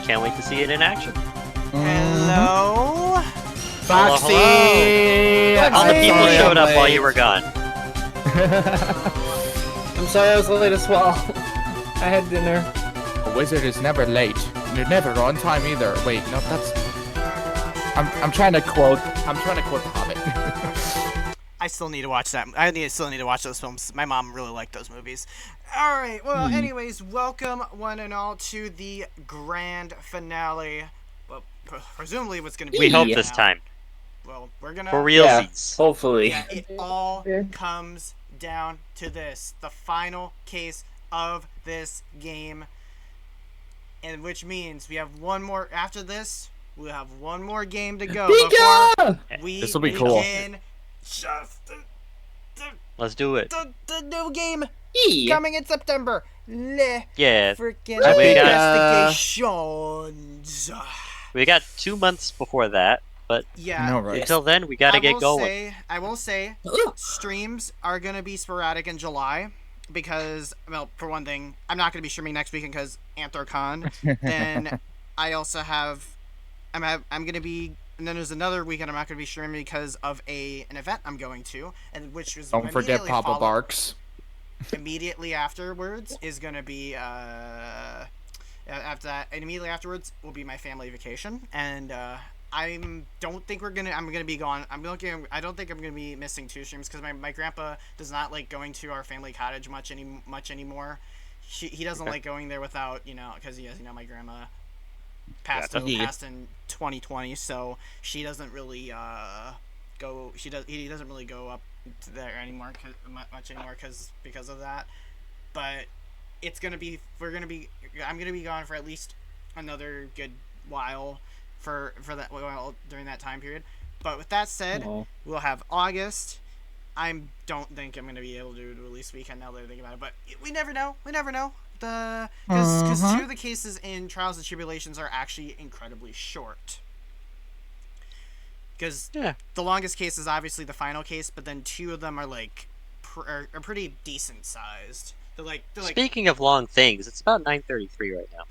can't wait to see it in action. Hello? Foxy! Hello. All the people showed up while you were gone. I'm sorry I was late as well. I had dinner. A wizard is never late. You're never on time either. Wait, no, that's... I'm trying to quote The Hobbit. I still need to watch that. Still need to watch those films. My mom really liked those movies. Alright, well, anyways, welcome one and all to the grand finale. Well, presumably what's going to be... We hope this time. Well, we're going to... For realsies. Yeah, hopefully. Yeah, it all comes down to this. The final case of this game. And which means we have one more... After this, we'll have one more game to go before we This'll be cool. begin just Let's do it. the new game coming in September. Yeah. Freaking So we investigations. We got 2 months before that, but Yeah. No, right. until then, we gotta get going. I will say, streams are gonna be sporadic in July because, well, for one thing, I'm not gonna be streaming next weekend because AnthroCon. Then I also have, I'm gonna be, and then there's another weekend I'm not gonna be streaming because of an event I'm going to, and which was Don't forget immediately Papa Barks. Immediately afterwards is gonna be after that, and immediately afterwards will be my family vacation, and I don't think I'm gonna be gone. I don't think I'm gonna be missing 2 streams because my grandpa does not like going to our family cottage much anymore. He doesn't like going there without, because my grandma passed in 2020, so she doesn't really go. He doesn't really go up to there anymore much anymore because of that. But it's gonna be I'm gonna be gone for at least another good while for that during that time period. But with that said, we'll have August. I don't think I'm gonna be able to do release weekend now that I think about it, but we never know. Because 2 of the cases in Trials and Tribulations are actually incredibly short. Because the longest case is obviously the final case, but then 2 of them are like are pretty decent sized. They're like. Speaking of long things, it's about 9:33 right now.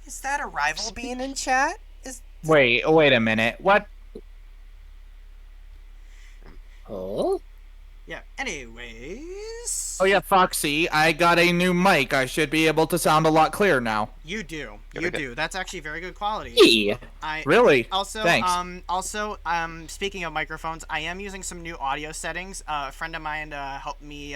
Is that a rival being in chat? Wait a minute. What? Oh? Yeah. Anyways. Oh yeah, Foxy, I got a new mic. I should be able to sound a lot clearer now. You do. That's actually very good quality. Yeah. Really? Also, Thanks. Speaking of microphones, I am using some new audio settings. A friend of mine helped me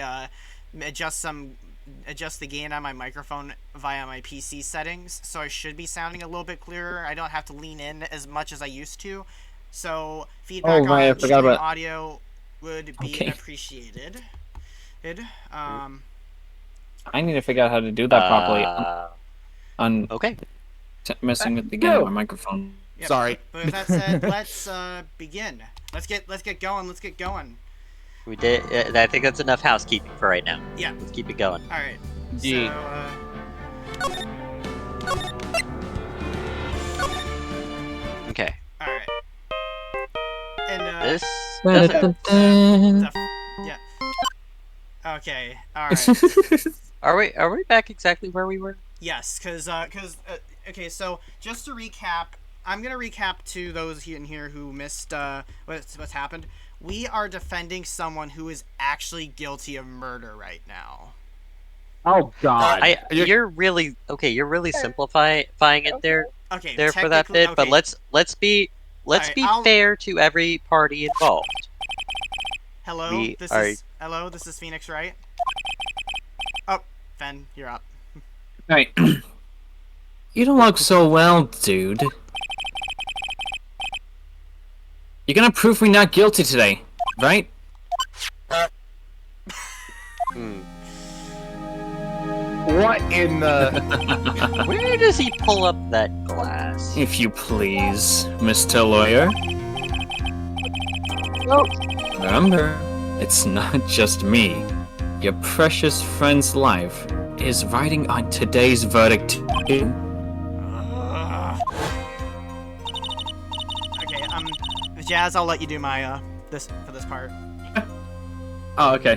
adjust the gain on my microphone via my PC settings, so I should be sounding a little bit clearer. I don't have to lean in as much as I used to. So feedback on streaming audio would be appreciated. I need to figure out how to do that properly. Okay. Messing with the gain on my microphone. Yep. Sorry. But with that said, let's begin. Let's get going. We did. I think that's enough housekeeping for right now. Yeah. Let's keep it going. All right. Yeah. Okay. All right. And This. yeah. Okay. All right. Are we back exactly where we were? Yes, because okay. So just to recap, I'm gonna recap to those in here who missed what's happened. We are defending someone who is actually guilty of murder right now. Oh God! You're really simplifying it there. Okay. There for that bit, but let's be fair to every party involved. Hello. This is Phoenix, right? Oh, Fen, you're up. Right. You don't look so well, dude. You're gonna prove me not guilty today, right? What in the... Where does he pull up that glass? If you please, Mr. Lawyer. Remember, it's not just me. Your precious friend's life is riding on today's verdict too. Okay, Jazz, I'll let you do my this part. Oh, okay.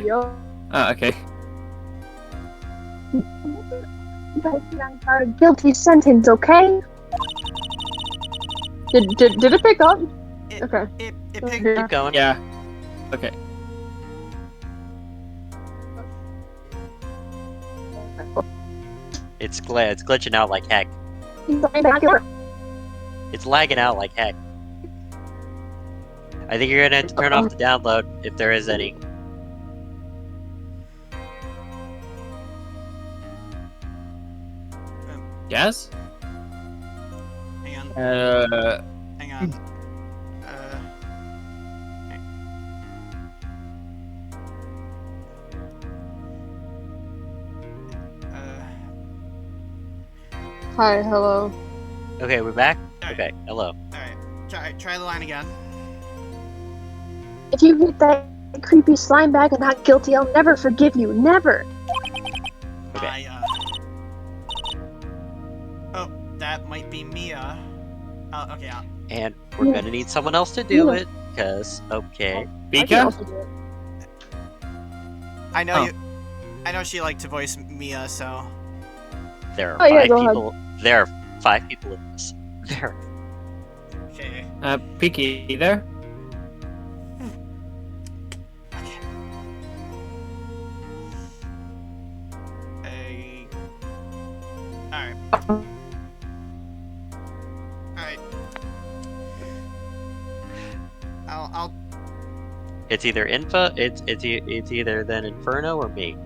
Okay. Guilty sentence, okay? Did it pick up? It, Okay. It Okay. picked. Keep going. Yeah. Okay. It's glitching out like heck. It's lagging out like heck. I think you're gonna have to turn off the download if there is any. Yes? Hang on. Hang on. Hi, hello. Okay, we're back? Alright. Okay, hello. Alright. Try the line again. If you hit that creepy slime bag and not guilty, I'll never forgive you. Never. Okay. Oh, that might be Mia. Oh, okay. And we're gonna need someone else to do it, because, okay. I can Pika? also do it. I know Oh. you. I know she liked to voice Mia, so. There are Oh, yeah, five go ahead. people. There are 5 people in this. There. Okay. Piki, there? Okay. Alright. Alright. I'll. It's either it's either then Inferno or me.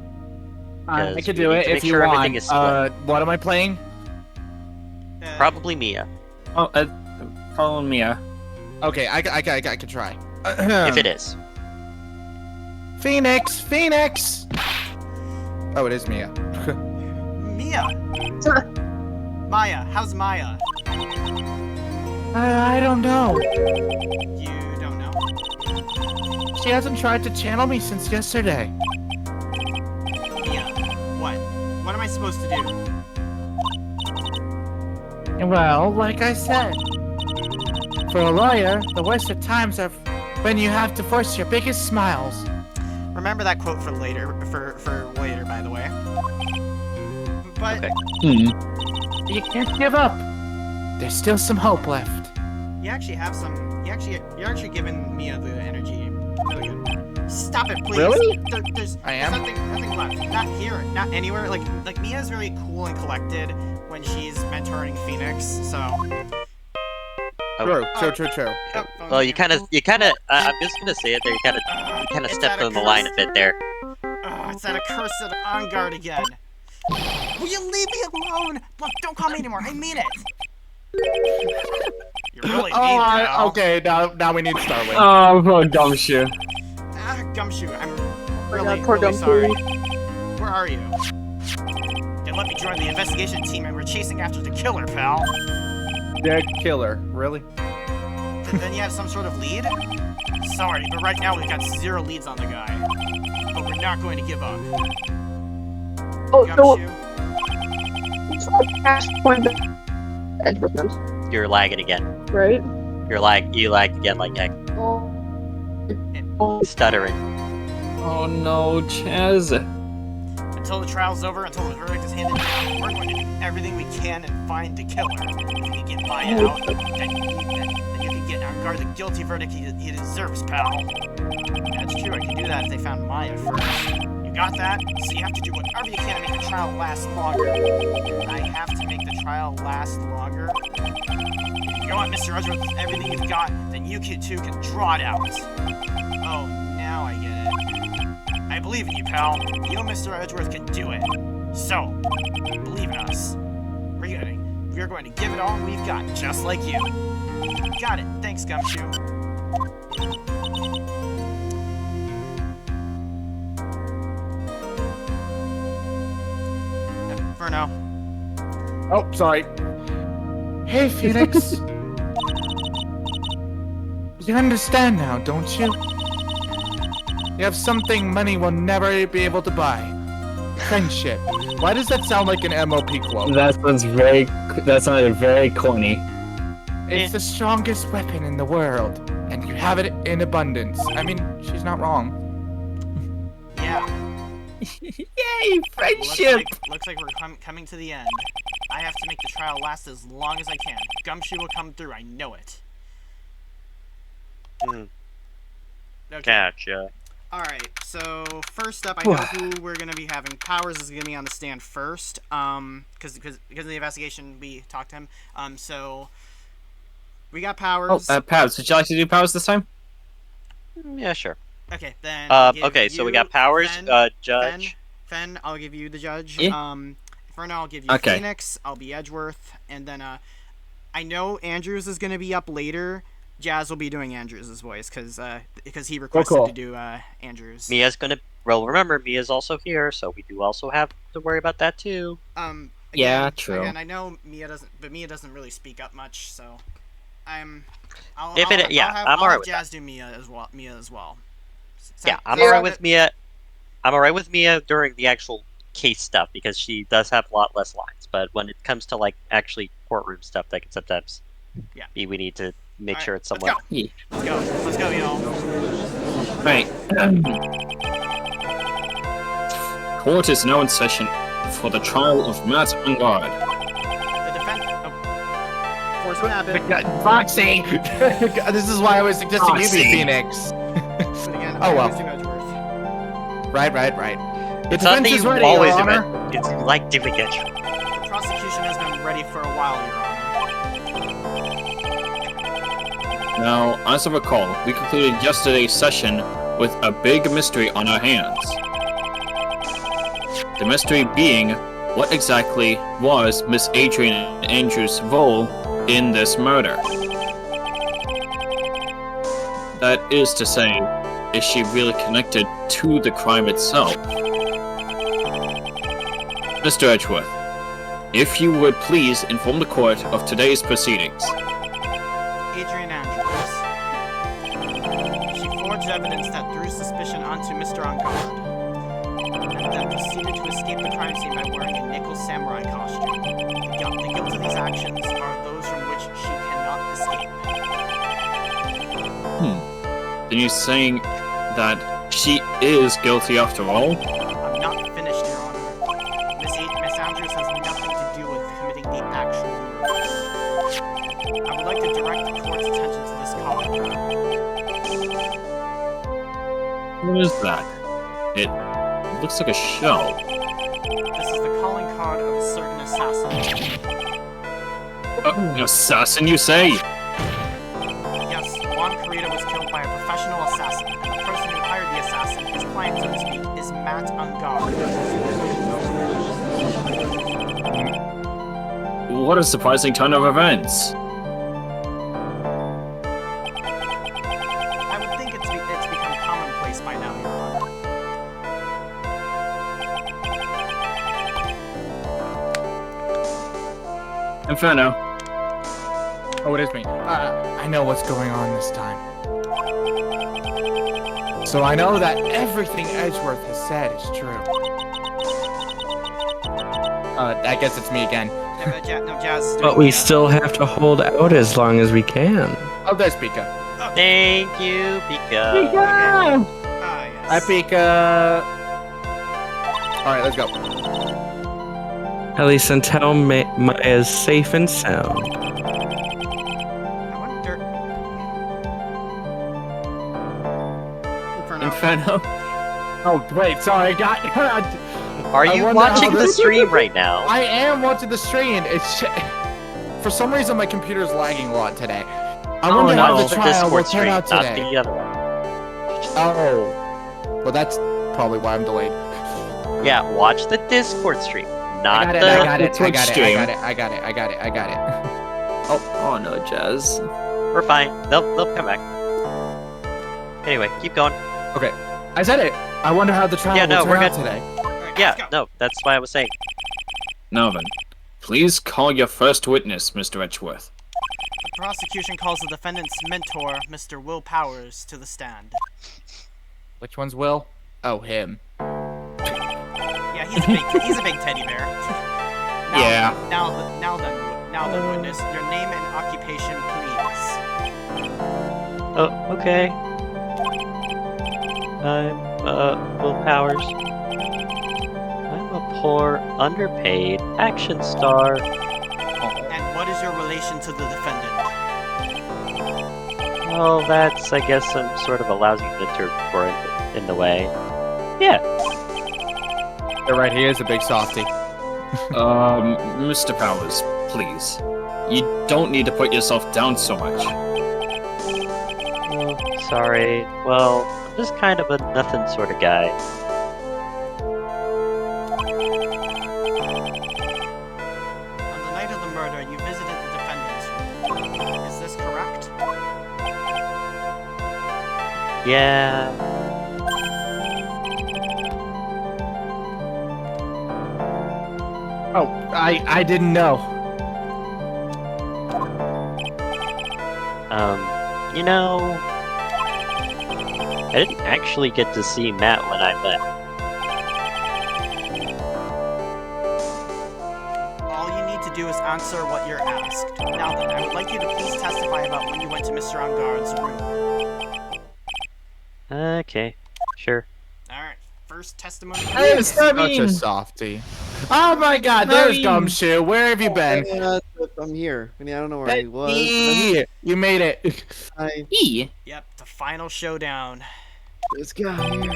I Because could we do need it to if make you sure everything want. is split. What am I playing? Probably Mia, Oh, follow Mia. Okay, I can try. if it is. Phoenix! Oh, it is Mia. Mia! Maya, how's Maya? I don't know. You don't know? She hasn't tried to channel me since yesterday. Mia, what? What am I supposed to do? Well, like I said, for a lawyer, the worst of times are when you have to force your biggest smiles. Remember that quote for later, for later, by the way. But Okay. You can't give up. There's still some hope left. you actually have some. You're actually giving Mia the energy. Really good. Stop it, please. Really? There's I am? nothing left. Not here. Not anywhere. Like Mia's very cool and collected when she's mentoring Phoenix. So. Oh, True. Oh, well, you kind of. I'm just gonna say it there. You kind of It's stepped at a on the line a curse. bit there. Oh, it's that accursed on guard again. Will you leave me alone? Look, don't call me anymore. I mean it. You're really mean, pal. Okay, now we need Starwind. Oh, poor Gumshoe. Gumshoe, I'm God, really, poor really Gumshoe. sorry. Where are you? They let me join the investigation team and we're chasing after the killer, pal. Dead killer. Really? Then you have some sort of lead? Sorry, but right now we've got 0 leads on the guy. But we're not going to give up. Oh, so Gumshoe? it's like cash point advertisement, You're lagging again. right? You lagged again like heck. Oh. Stuttering. Oh no, Chaz. Until the trial's over, until the verdict is handed down, we're going to do everything we can and find the killer. If we can get Maya out, then you can get on guard the guilty verdict he deserves, pal. That's true, I can do that if they found Maya first. You got that? So you have to do whatever you can to make the trial last longer. I have to make the trial last longer? If you go on Mr. Edgeworth with everything you've got, then you too can draw it out. Oh, now I get it. I believe in you, pal. You and Mr. Edgeworth can do it. So, believe in us. We're going to give it all we've got, just like you. Got it. Thanks, Gumshoe. For now. Oh, sorry. Hey, Phoenix. You understand now, don't you? You have something money will never be able to buy. Friendship. Why does that sound like an MOP quote? That sounded very corny. It's the strongest weapon in the world, and you have it in abundance. I mean, she's not wrong. Yeah. Yay, friendship! Looks like we're coming to the end. I have to make the trial last as long as I can. Gumshoe will come through, I know it. Hmm. Okay. Gotcha. Alright, so first up, I know who we're going to be having. Powers is going to be on the stand first, because of the investigation, we talked to him. So, we got Powers. Pabs, would you like to do Powers this time? Yeah, sure. Okay, then I'll give okay, so we you got Powers, Fen, Judge. Fen, I'll give you the judge. Yeah. For now, I'll give you Okay. Phoenix, I'll be Edgeworth, and then, I know Andrews is going to be up later. Jazz will be doing Andrews' voice, because he requested to do, Andrews. Mia's gonna... Well, remember, Mia's also here, so we do also have to worry about that, too. Yeah, true. Again, I know Mia doesn't really speak up much, so I'm I'm alright with Jazz do Mia as well. Yeah, I'm alright with Mia. I'm alright with Mia during the actual case stuff because she does have a lot less lines. But when it comes to like actually courtroom stuff, that can sometimes be we need to make sure it's someone. Let's go, y'all. Right. Court is now in session for the trial of Matt Ungard. The defense. Of course, what happened? Foxy! This is why I was suggesting you be Phoenix. But again, Oh, well. Right. The It's not that defense is you ready, always Your do Honor. it. It's you like doing it. The prosecution has been ready for a while, Your Honor. Now, as I recall, we concluded yesterday's session with a big mystery on our hands. The mystery being, what exactly was Miss Adrian Andrews' role in this murder? That is to say, is she really connected to the crime itself? Mr. Edgeworth, if you would please inform the court of today's proceedings. Adrian Andrews. She forged evidence that threw suspicion onto Mr. Ungard, and then proceeded to escape the crime scene by wearing a nickel samurai costume. The guilt of these actions are those from which she cannot escape. Then you're saying that she is guilty after all? I'm not finished, Your Honor. Miss Andrews has nothing to do with committing the actual murder. I would like to direct the court's attention to this card. What is that? It looks like a shell. This is the calling card of a certain assassin. An assassin, you say? Yes, Juan Carrera was killed by a professional assassin, and the person who hired the assassin, his client so to speak, is Matt Ungard. What a surprising turn of events. I would think it's become commonplace by now, Your Honor. Inferno. Oh, it is me. I know what's going on this time. So I know that everything Edgeworth has said is true. I guess it's me again. No, Jazz is doing But we the, still have to hold out as long as we can. Oh, there's Pika. Thank you, Pika. Pika! yes. Hi, Pika. Alright, let's go. At least until Maya's safe and sound. I wonder... Inferno. Oh, wait, sorry, I got... Are I you wonder watching how the this- stream right now? I am watching the stream. It's for some reason my computer's lagging a lot today. I wonder how the the trial will Discord turn stream, out not today. the other one. Oh, well, that's probably why I'm delayed. Yeah, watch the Discord stream, not I the. got it. Oh no, Jazz. We're fine. They'll come back. Anyway, keep going. Okay, I said it. I wonder how the trial Yeah, no, will we're turn out good. today. Yeah, no, that's why I was saying. Now then, please call your first witness, Mr. Edgeworth. The prosecution calls the defendant's mentor, Mr. Will Powers, to the stand. Which one's Will? Oh, him. Yeah, he's a big teddy bear. Yeah. Now then, witness, your name and occupation, please. Oh, okay. I'm Will Powers. I'm a poor, underpaid action star. And what is your relation to the defendant? Well, that's, I guess, some sort of a lousy mentor for it in the way. Yeah. You're right, he is a big softie. Mr. Powers, please. You don't need to put yourself down so much. Oh, sorry. Well, I'm just kind of a nothing sort of guy. On the night of the murder, you visited the defendant's room. Is this correct? Yeah. Oh, I didn't know. You know, I didn't actually get to see Matt when I left. All you need to do is answer what you're asked. Now then, I would like you to please testify about when you went to Mr. Angard's room. Okay, sure. Alright, first testimony. Hey, such a softie. Oh my god, there's Gumshoe. Where have you been? I'm here. I mean, I don't know where I was. Hey, you made it. Yep, the final showdown. Let's go. Here we go.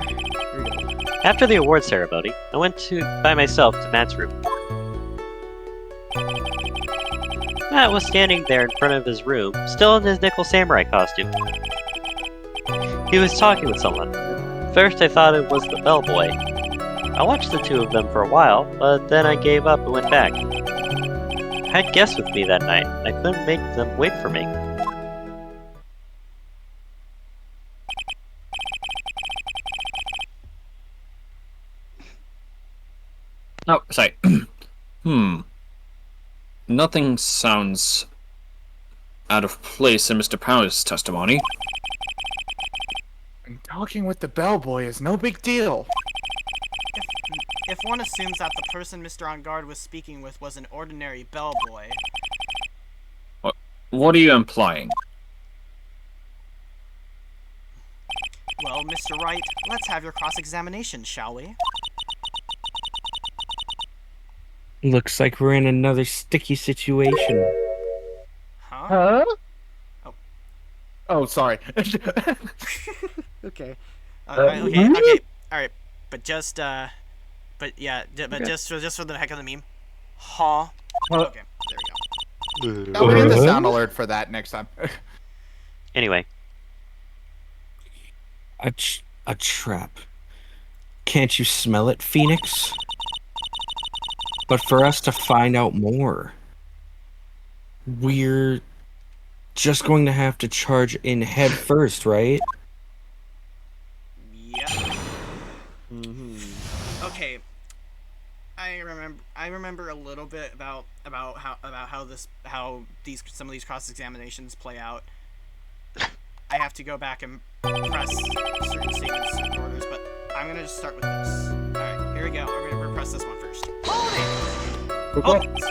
After the award ceremony, I went by myself to Matt's room. Matt was standing there in front of his room, still in his nickel samurai costume. He was talking with someone. First I thought it was the bellboy. I watched the two of them for a while, but then I gave up and went back. I had guests with me that night, and I couldn't make them wait for me. Oh, sorry. Nothing sounds out of place in Mr. Powers' testimony. And talking with the bellboy is no big deal. If one assumes that the person Mr. Angard was speaking with was an ordinary bellboy, What are you implying? well, Mr. Wright, let's have your cross-examination, shall we? Looks like we're in another sticky situation. Huh? Huh? Oh. Oh, sorry. Okay. Okay. All right. But just just for the heck of the meme. Huh? Okay. There we go. I'll hit the sound alert for that next time. Anyway, A trap. Can't you smell it, Phoenix? But for us to find out more, we're just going to have to charge in head first, right? Yep. Okay. I remember a little bit about how some of these cross examinations play out. I have to go back and press certain statements and orders, but I'm gonna just start with this. Alright, here we go. We're gonna press this one first. Hold it! Hold it!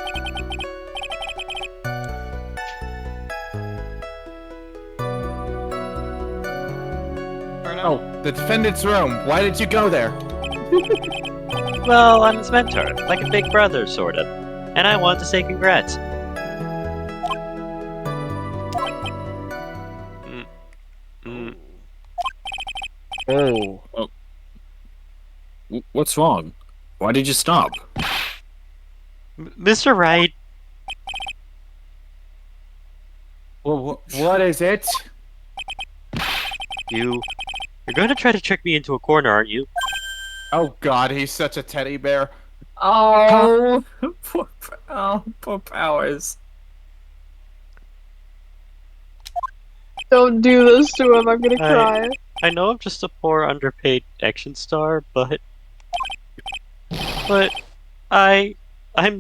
Oh, the defendant's room. Why did you go there? well, I'm his mentor, like a big brother, sort of. And I wanted to say congrats. Oh. What's wrong? Why did you stop? Mr. Wright, Well, what is it? you're going to try to trick me into a corner, aren't you? Oh god, he's such a teddy bear. Oh, poor Powers. Don't do this to him, I'm gonna cry. I know I'm just a poor, underpaid action star, but I'm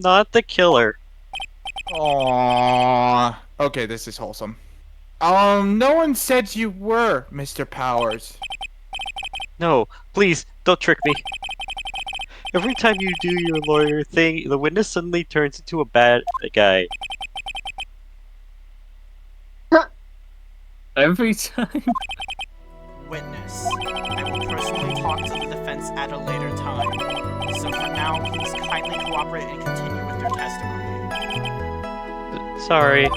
not the killer. Aww. Okay, this is wholesome. No one said you were, Mr. Powers. No, please, don't trick me. Every time you do your lawyer thing, the witness suddenly turns into a bad guy. Every time? witness. I will personally talk to the defense at a later time. So for now, please kindly cooperate and continue with your testimony. Sorry.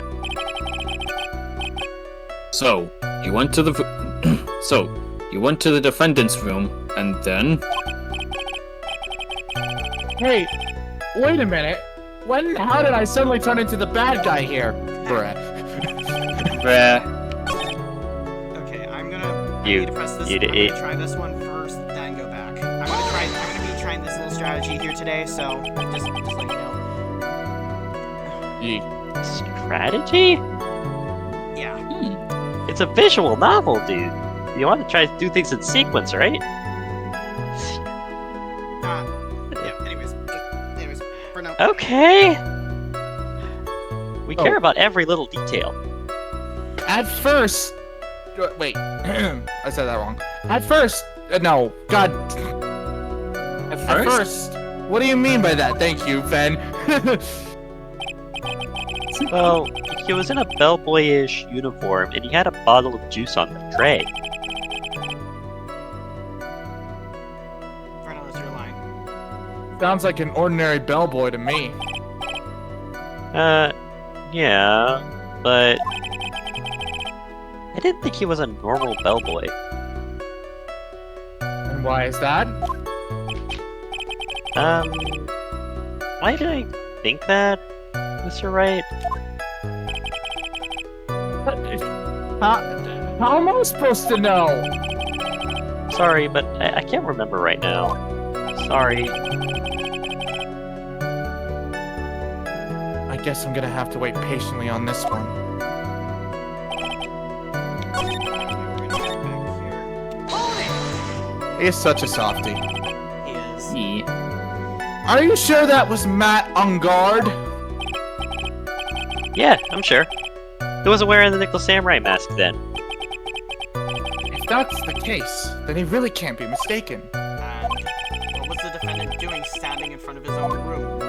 So, you went to the defendant's room, and then... Hey, wait a minute. How did I suddenly turn into the bad guy here? Bruh. Okay, I'm gonna You- press this. you I'm did gonna it. try this one first, then go back. I'm gonna be trying this little strategy here today, so just let you know. Strategy? Yeah. It's a visual novel, dude. You want to try to do things in sequence, right? Yeah. Anyways, for now. Okay. We care about every little detail. At first... Wait. I said that wrong. At first... no. God... At At first... What do you mean by that? Thank you, Ben. Well, he was in a bellboyish uniform, and he had a bottle of juice on the tray. Verno, that's your line. Sounds like an ordinary bellboy to me. Yeah, but... I didn't think he was a normal bellboy. And why is that? Why did I think that, Mr. Wright? How am I supposed to know? Sorry, but I can't remember right now. Sorry. I guess I'm gonna have to wait patiently on this one. He's such a softie. He is. Are you sure that was Matt on guard? Yeah, I'm sure. He wasn't wearing the Nickel Samurai mask then. If that's the case, then he really can't be mistaken. And what was the defendant doing standing in front of his own room?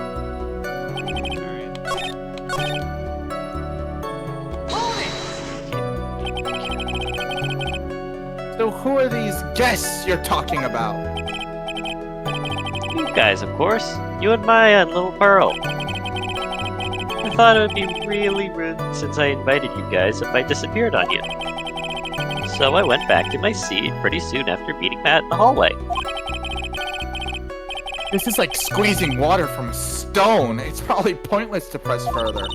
So who are these guests you're talking about? You guys, of course. You and Maya and Little Pearl. I thought it would be really rude since I invited you guys if I disappeared on you. So I went back to my seat pretty soon after meeting Matt in the hallway. This is like squeezing water from a stone. It's probably pointless to press further.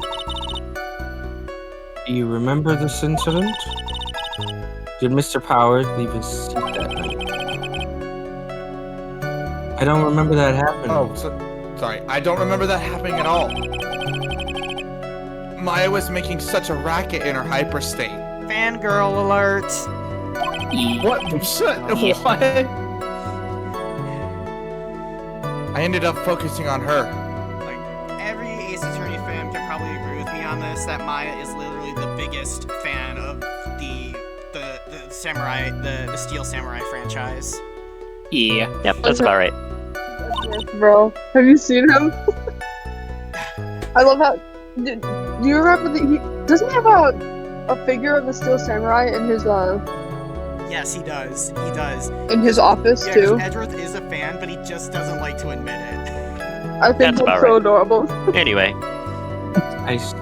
Do you remember this incident? Did Mr. Powers leave his seat that night? I don't remember that happening. Oh, sorry. I don't remember that happening at all. Maya was making such a racket in her hyper state. Fangirl alert! What? What? I ended up focusing on her. Like, every Ace Attorney fan can probably agree with me on this, that Maya is literally the biggest fan of the Samurai, the Steel Samurai franchise. Yeah. Yep, that's about right. Bro, have you seen him? I love how. Do you remember that he doesn't he have a figure of the Steel Samurai in his Yes, he does. He does. in his office Yeah, too? Edgeworth is a fan, but he just doesn't like to admit it. I think That's that's about so right. adorable. Anyway, I see.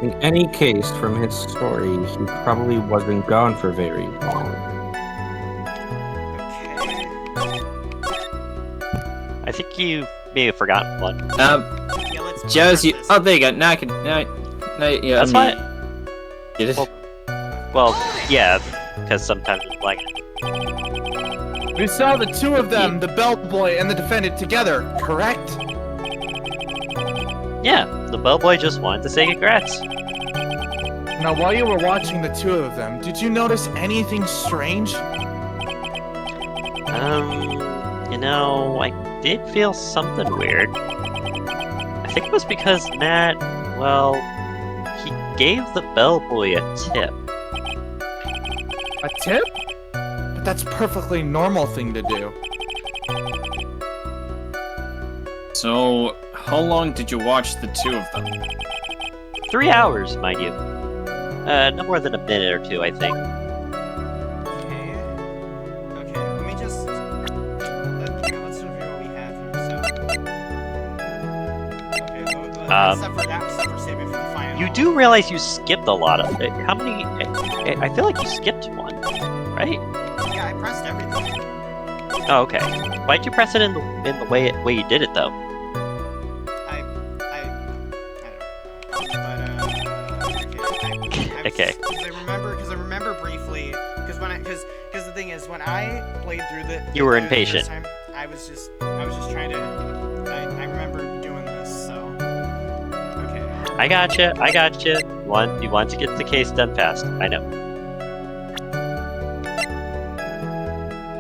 In any case, from his story, he probably wasn't gone for very long. Okay. I think you may have forgotten one. Yeah, let's Joe's press you. this. Oh, there you go. Now I can. Now, yeah. That's fine. Get it? Well, yeah, because sometimes it's like... We saw the two of them, the bellboy and the defendant, together, correct? Yeah, the bellboy just wanted to say congrats. Now, while you were watching the two of them, did you notice anything strange? You know, I did feel something weird. I think it was because Matt, well, he gave the bellboy a tip. A tip? But that's a perfectly normal thing to do. So, how long did you watch the two of them? 3 hours, mind you. No more than a minute or two, I think. Okay. Okay, let me just... let's review what we have here, so... Okay, except for saving for the final... You do realize you skipped a lot of it. How many... I feel like you skipped one, right? Yeah, I pressed everything. Oh, okay. Why'd you press it in the way you did it, though? I don't know. But, Okay. Because I remember briefly, because the thing is, when I played through You were the first impatient. time, I was just trying to, I remember doing this, so, okay. I gotcha. You want to get the case done fast. I know.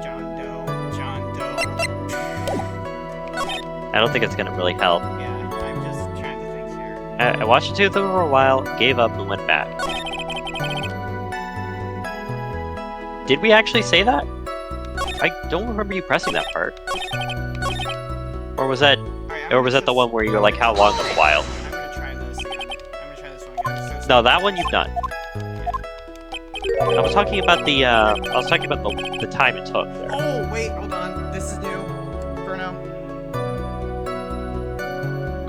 John Doe. I don't think it's gonna really help. Yeah, I'm just trying to think here. I watched it through for a while, gave up, and went back. Did we actually say that? I don't remember you pressing that part. Or was that the one where you were like, how long was a while? I'm gonna try this again. I'm gonna try this one again. No, that one you've done. I was talking about the time it took there. Oh, wait, hold on. This is new. Bruno.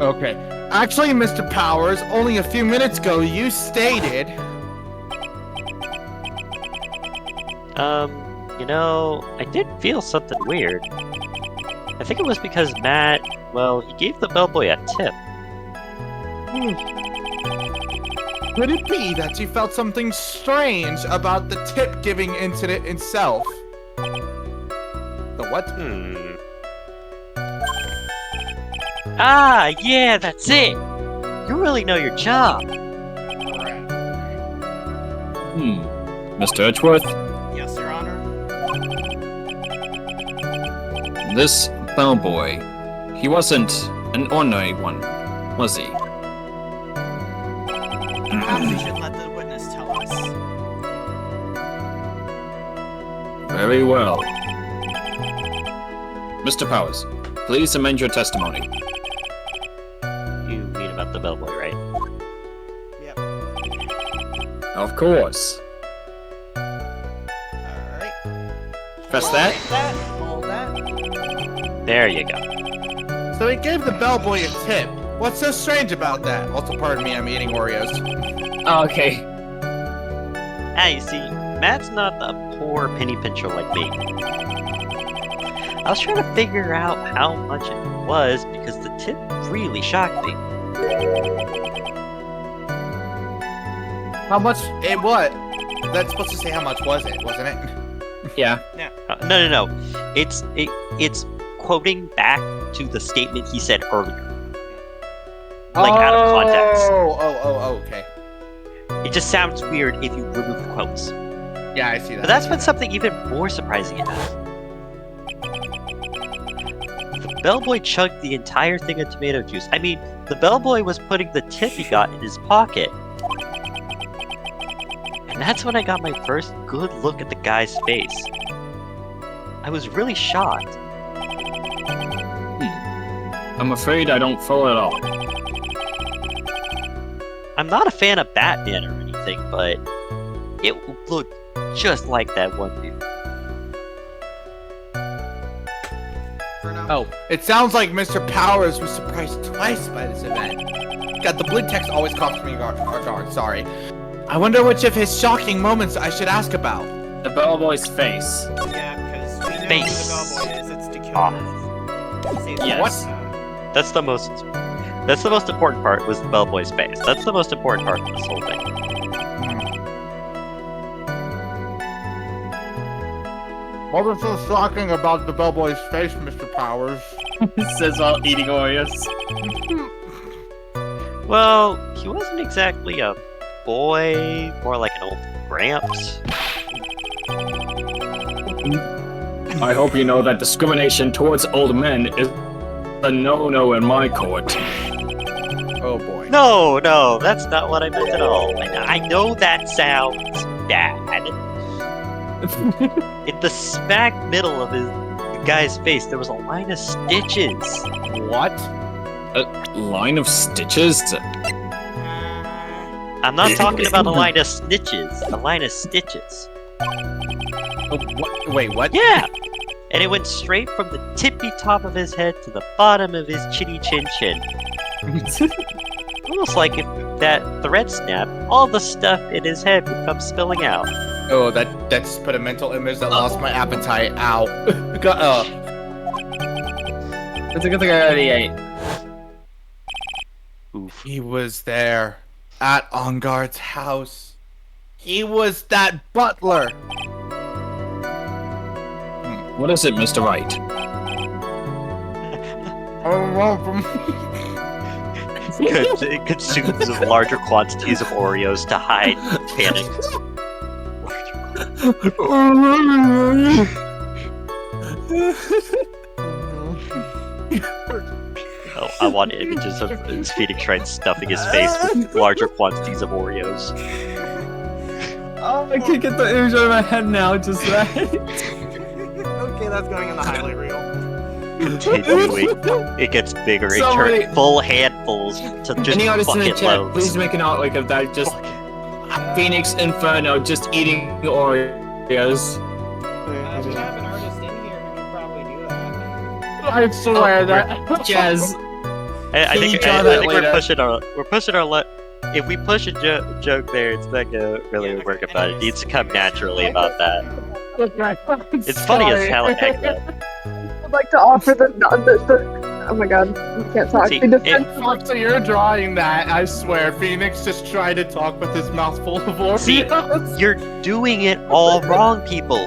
Okay. Actually, Mr. Powers, only a few minutes ago you stated... You know, I did feel something weird. I think it was because Matt, well, he gave the bellboy a tip. Could it be that you felt something strange about the tip-giving incident itself? The what? Ah, yeah, that's it! You really know your job! Mr. Edgeworth, Yes, Your Honor. this bellboy, he wasn't an ordinary one, was he? Perhaps we should let the witness tell us. Very well. Mr. Powers, please amend your testimony. You mean about the bellboy, right? Yep. Of course. Alright. Press that. Hold that. There you go. So he gave the bellboy a tip. What's so strange about that? Also, pardon me, I'm eating Oreos. Oh, okay. Ah, you see, Matt's not a poor penny pincher like me. I was trying to figure out how much it was because the tip really shocked me. How much? It what? That's supposed to say how much was it, wasn't it? Yeah. No. It's quoting back to the statement he said earlier. Like, out of context. Oh, okay. It just sounds weird if you remove the quotes. Yeah, I see that. But that's been something even more surprising enough. The bellboy chugged the entire thing of tomato juice. I mean, the bellboy was putting the tip he got in his pocket. And that's when I got my first good look at the guy's face. I was really shocked. I'm afraid I don't follow at all. I'm not a fan of Batman or anything, but it looked just like that one dude. Bruno. Oh, it sounds like Mr. Powers was surprised twice by this event. God, the blue text always caught me off guard, sorry. I wonder which of his shocking moments I should ask about. The bellboy's face. Yeah, because we know Face. who the bellboy is. It's to kill Ah. him. Say that. Yes. That's the most important part was the bellboy's face. That's the most important part of this whole thing. What was so shocking about the bellboy's face, Mr. Powers? Says while eating Oreos. Well, he wasn't exactly a boy, more like an old gramps. I hope you know that discrimination towards old men is a no-no in my court. Oh boy. No, that's not what I meant at all. I know that sounds bad. In the smack middle of the guy's face, there was a line of stitches. What? A line of stitches? I'm not talking about a line of snitches. A line of stitches. Oh, what? Wait, what? Yeah! And it went straight from the tippy top of his head to the bottom of his chinny chin chin. Almost like if that thread snapped, all the stuff in his head would come spilling out. Oh, that's put a mental image that lost my appetite. Ow. It's a good thing I already ate. Oof. He was there at Onguard's house. He was that butler. What is it, Mr. Wright? It consumes larger quantities of Oreos to hide panic. Oh, I want images of Phoenix Wright stuffing his face with larger quantities of Oreos. Oh, I can't get the image out of my head now, just right. Okay, that's going in the highlight reel. Continuing, it gets bigger. It Somebody- turns full handfuls to just Any artists in the bucket chat, loads. please make an artwork of that. Just Phoenix Inferno just eating Oreos. We have an artist in here who could probably do that. I swear that. Jazz. I Can you think, draw I that think later? we're pushing our if we push a joke there, it's not gonna really Yeah, okay, work about it. It anyways. needs to come naturally about that. It's funny as hell heck though. I'd like to offer the oh my god, we can't talk. See, The defense So you're drawing that, I swear. Phoenix just tried to talk with his mouth full of Oreos. See, you're doing it all wrong, people.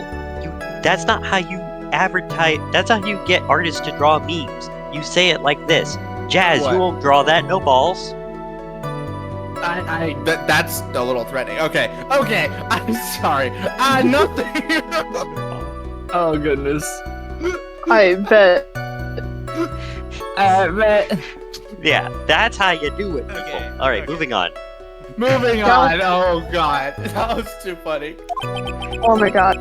That's not how you advertise. That's not how you get artists to draw memes. You say it like this. Jazz, What? you won't draw that, no balls. That's a little threatening. Okay, I'm sorry. Nothing. Oh goodness. I bet. Yeah, that's how you do it, people. Okay, Alright, okay. moving on. Moving on. Oh god, that was too funny. Oh my god.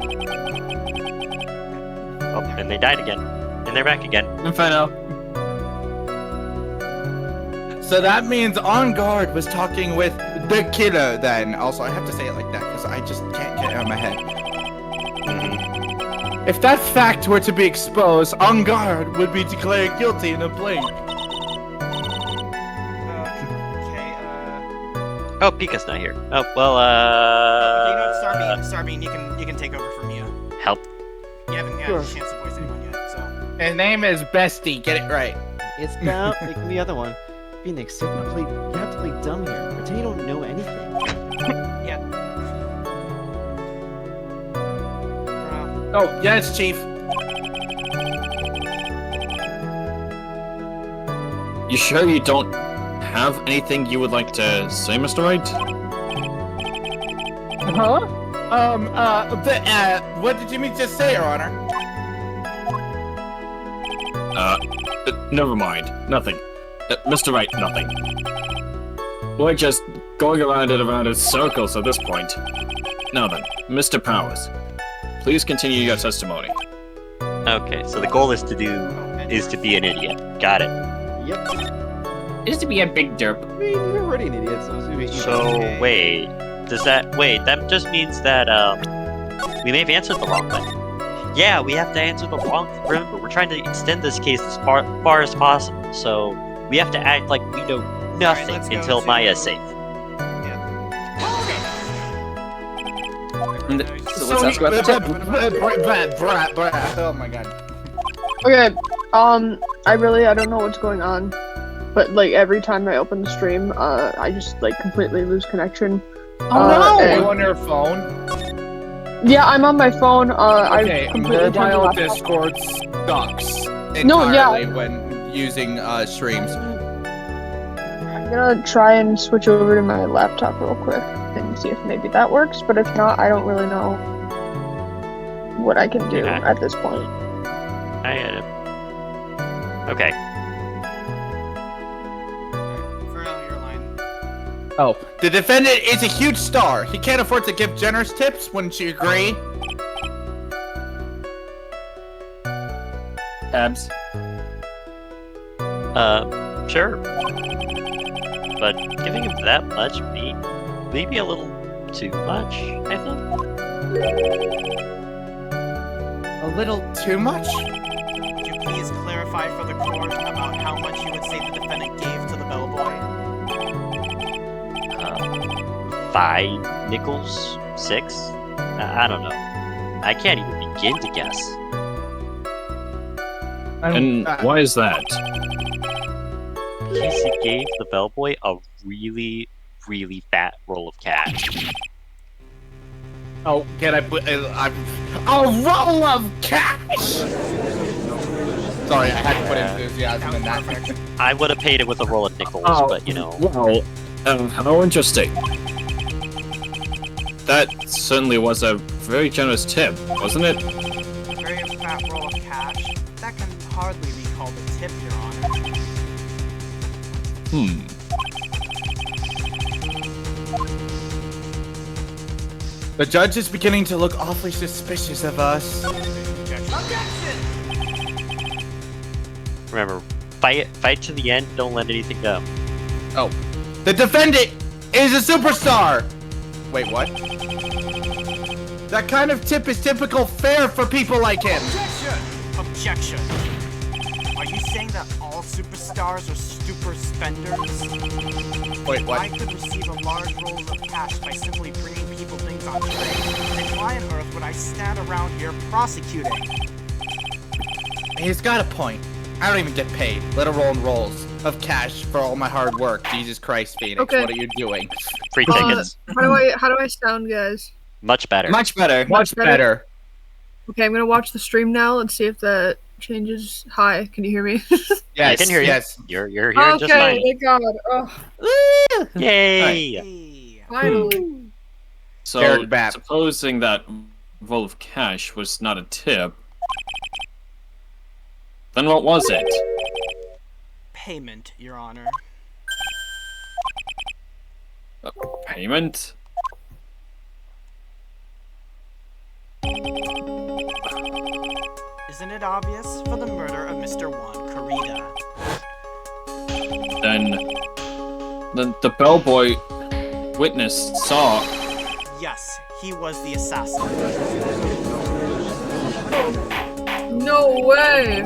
Oh, and they died again. And they're back again. Inferno. So that means On Guard was talking with the killer then. Also, I have to say it like that because I just can't get it out of my head. If that fact were to be exposed, On Guard would be declared guilty in a blink. Okay, Oh, Pika's not here. Oh, well, okay, you know what, Starbeam, you can take over for Mia. help. You haven't had a chance to voice anyone yet, so. His name is Bestie. Get it right. It's not like the other one. Phoenix, you have to play dumb here. Pretend you don't know anything. Yeah. Oh, yes, Chief. You sure you don't have anything you would like to say, Mr. Wright? Huh? What did you mean to say, Your Honor? Never mind. Nothing. Mr. Wright, nothing. We're just going around and around in circles at this point. Now then, Mr. Powers, please continue your testimony. Okay, so the goal is to be an idiot. Got it. Yep. Is to be a big derp. I mean, you're already an idiot, so it's maybe So, wait. That just means that, we may have answered the wrong thing. Yeah, we have to answer the wrong thing. Remember, we're trying to extend this case as far as possible, so we have to act like we know nothing let's go until to- Maya's safe. So let's ask about the tip. Oh my god. Okay, I don't know what's going on, but like every time I open the stream, I just like completely lose connection. Are and- you on your phone? Yeah, I'm on my phone. Okay, I completely turned the mobile laptop. Discord sucks No, yeah. entirely when using streams. I'm gonna try and switch over to my laptop real quick and see if maybe that works, but if not, I don't really know what I can do Okay. at this point. I get it. Okay. For now, your line. Oh, the defendant is a huge star. He can't afford to give generous tips. Wouldn't you agree? Abs. Sure. But giving him that much meat? maybe a little too much, I think. A little too much? Would you please clarify for the court about how much you would say the defendant gave to the bellboy? 5 nickels? 6? I don't know. I can't even begin to guess. And why is that? Because he gave the bellboy a really, really fat roll of cash. Oh, can I put a roll of cash? Sorry, I had to put enthusiasm in that. I would have paid it with a roll of nickels, but you know. Well, how interesting. That certainly was a very generous tip, wasn't it? A very fat roll of cash? That can hardly be called a tip, Your Honor. The judge is beginning to look awfully suspicious of us. Objection! Remember, fight to the end, don't let anything go. Oh. The defendant is a superstar! Wait, what? That kind of tip is typical fare for people like him. Objection! Are you saying that all superstars are super spenders? Wait, what? I could receive a large roll of cash by simply bringing people things on trade. Then why on earth would I stand around here prosecuting? He's got a point. I don't even get paid, let alone rolls of cash for all my hard work. Jesus Christ, Phoenix, Okay. what are you doing? Free tickets. How do I sound, guys? Much better. Much better. Much better. Okay, I'm gonna watch the stream now and see if that changes. Hi, can you hear me? Yes, I can hear you. yes. You're hearing just fine. Okay, thank God. Oh, Yay! Hey. finally. So, Jared Bapp. supposing that roll of cash was not a tip, then what was it? Payment, Your Honor. Payment? Isn't it obvious? For the murder of Mr. Juan Corrida. Then the bellboy witness saw. Yes, he was the assassin. No way.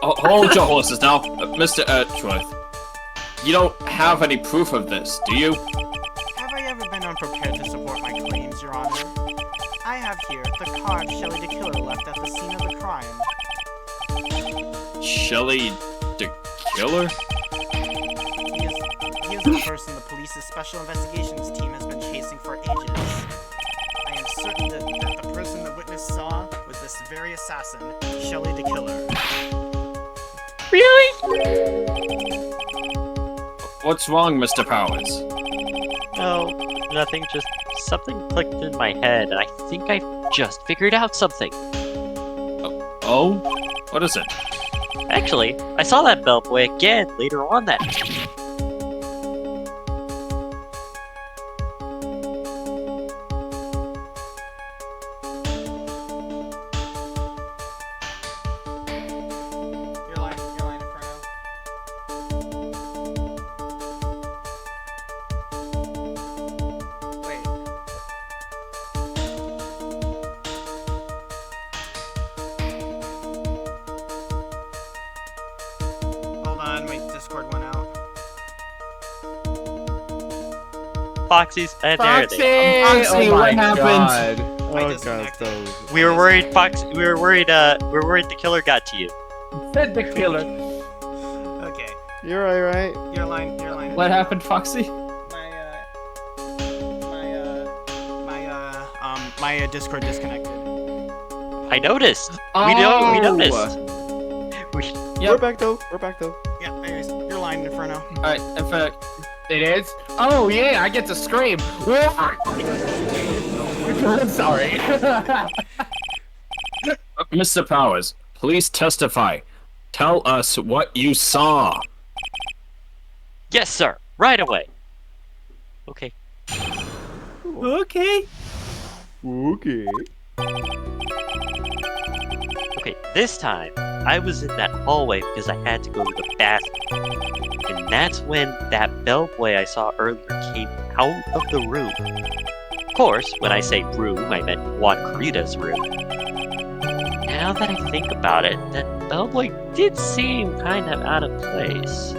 Hold your horses now, Mr. Ertworth. You don't have any proof of this, do you? Have I ever been unprepared to support my claims, Your Honor? I have here the card Shelley the Killer left at the scene of the crime. Shelley the Killer? He is the person the police's special investigations team has been chasing for ages. I am certain that the person the witness saw was this very assassin, Shelley the Killer. What's wrong, Mr. Powers? No, nothing. Just something clicked in my head, and I think I just figured out something. Oh? What is it? Actually, I saw that bellboy again later on that night. Your line, Inferno. Wait. Hold on, my Discord went out. Foxy's, and there Foxy! they Foxy, Oh my what happened? God. I Oh god, disconnected. those. are. We were worried, Fox. We were worried the killer got to you. Said the killer. Okay. You're right. Your line. What happened, Foxy? My Discord disconnected. I noticed. We noticed. Yep. We're back though. Yeah, anyways, your line, Inferno. Alright, in fact, It is? Oh, yeah, I get to scream. I'm sorry. Mr. Powers, please testify. Tell us what you saw. Yes, sir. Right away. Okay. Okay. Okay, Okay, this time, I was in that hallway because I had to go to the bathroom. And that's when that bellboy I saw earlier came out of the room. Of course, when I say room, I meant Juan Carita's room. Now that I think about it, that bellboy did seem kind of out of place.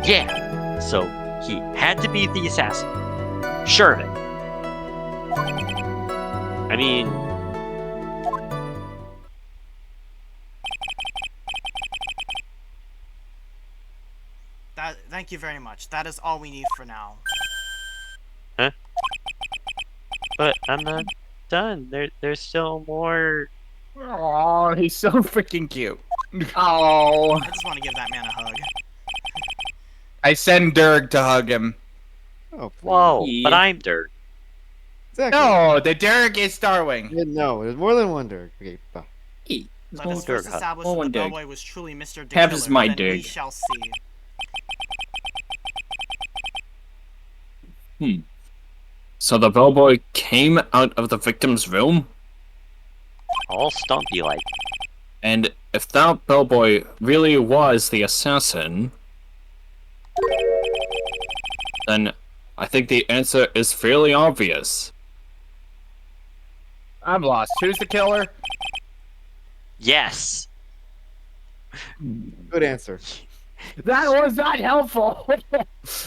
Yeah, so he had to be the assassin. Sure of it. I mean... Thank you very much. That is all we need for now. Huh? But I'm not done. There's still more... Oh, he's so freaking cute. Oh. I just want to give that man a hug. I send Dirk to hug him. Oh, Whoa, but I'm Dirk. Exactly. No, the Dirk is Starwing. Yeah, no, there's more than one Dirk. Okay, bye. Let us first establish One that the Dirk. bellboy was truly Mr. Tabs is Dickiller, my then we Dirk. shall see. So the bellboy came out of the victim's room? All stumpy like. And if that bellboy really was the assassin, then I think the answer is fairly obvious. I'm lost. Who's the killer? Yes! Good answer. That was not helpful.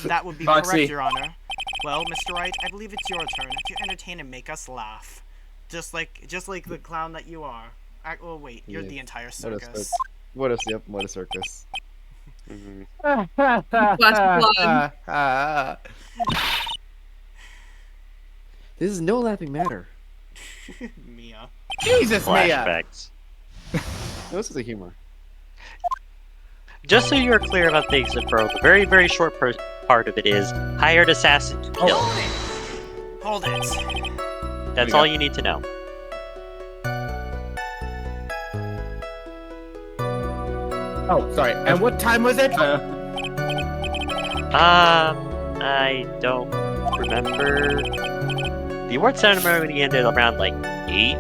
That would be Foxy. correct, Your Honor. Well, Mr. Wright, I believe it's your turn to entertain and make us laugh. Just like the clown that you are. Oh wait, you're Yeah. the entire What a circus. What a what a circus. This is no laughing matter. Mia. Jesus, Mia. Flashbacks. No, this is a humor. Just so you're clear about things, bro, the very, very short part of it is hired assassin to kill. Hold it. That's all you need to know. Oh, sorry. And what time was it? I don't remember. The award ceremony ended around like 8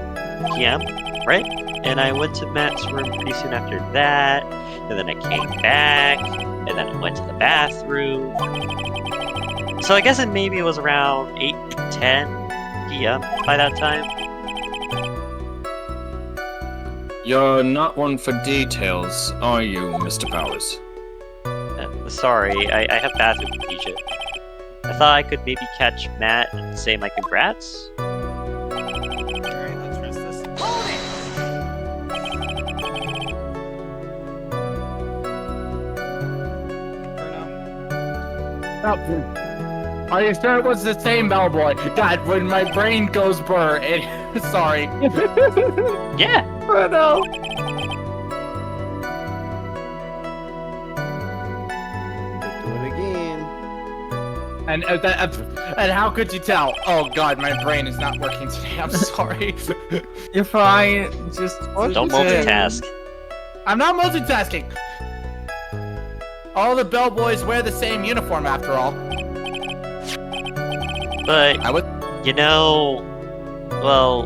p.m., right? And I went to Matt's room pretty soon after that, and then I came back, and then I went to the bathroom. So I guess maybe it was around 8:10 p.m. by that time. You're not one for details, are you, Mr. Powers? Sorry, I have bathroom amnesia. I thought I could maybe catch Matt and say my congrats. Alright, let's rest this. Bruno. Are you sure it was the same bellboy? God, when my brain goes burr, sorry. Yeah! Oh no. Do it again. And how could you tell? Oh God, my brain is not working today. I'm sorry. You're fine. Just Don't multitask. I'm not multitasking. All the bellboys wear the same uniform after all. But, I would. you know, well,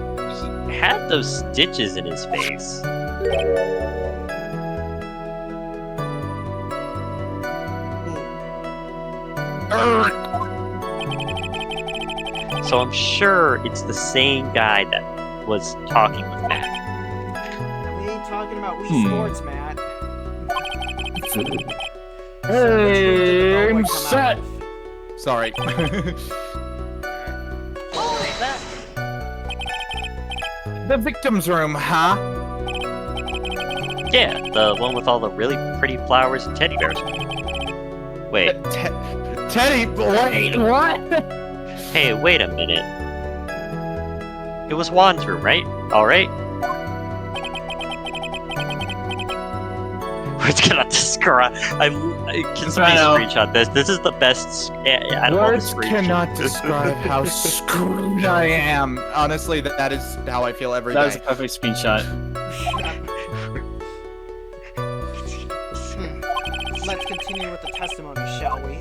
he had those stitches in his face. So I'm sure it's the same guy that was talking with Matt. We ain't talking about Wii Sports, Matt. Hey, I'm Come set. out. Sorry. The victim's room, huh? Yeah, the one with all the really pretty flowers and teddy bears. Wait, Teddy, wait, what? hey, wait a minute. It was Juan's room, right? Alright? We're gonna describe. Can somebody screenshot this? This is the best. Out of all the Words screenshots. cannot describe how screwed I am. Honestly, that is how I feel every That was a day. perfect screenshot. Let's continue with the testimony, shall we?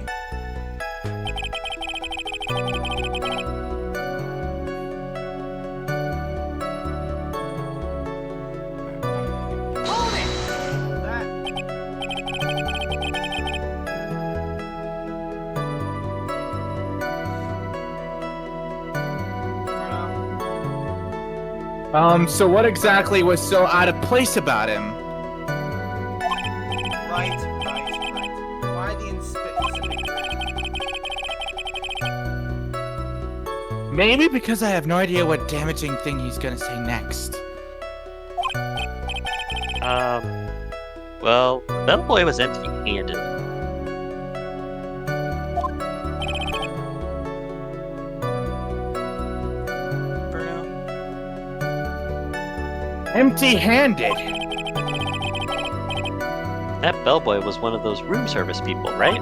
So what exactly was so out of place about him? Right. Why the insipid grin? Maybe because I have no idea what damaging thing he's gonna say next. Well, Bellboy was empty-handed. Bruno? Empty-handed. That bellboy was one of those room service people, right?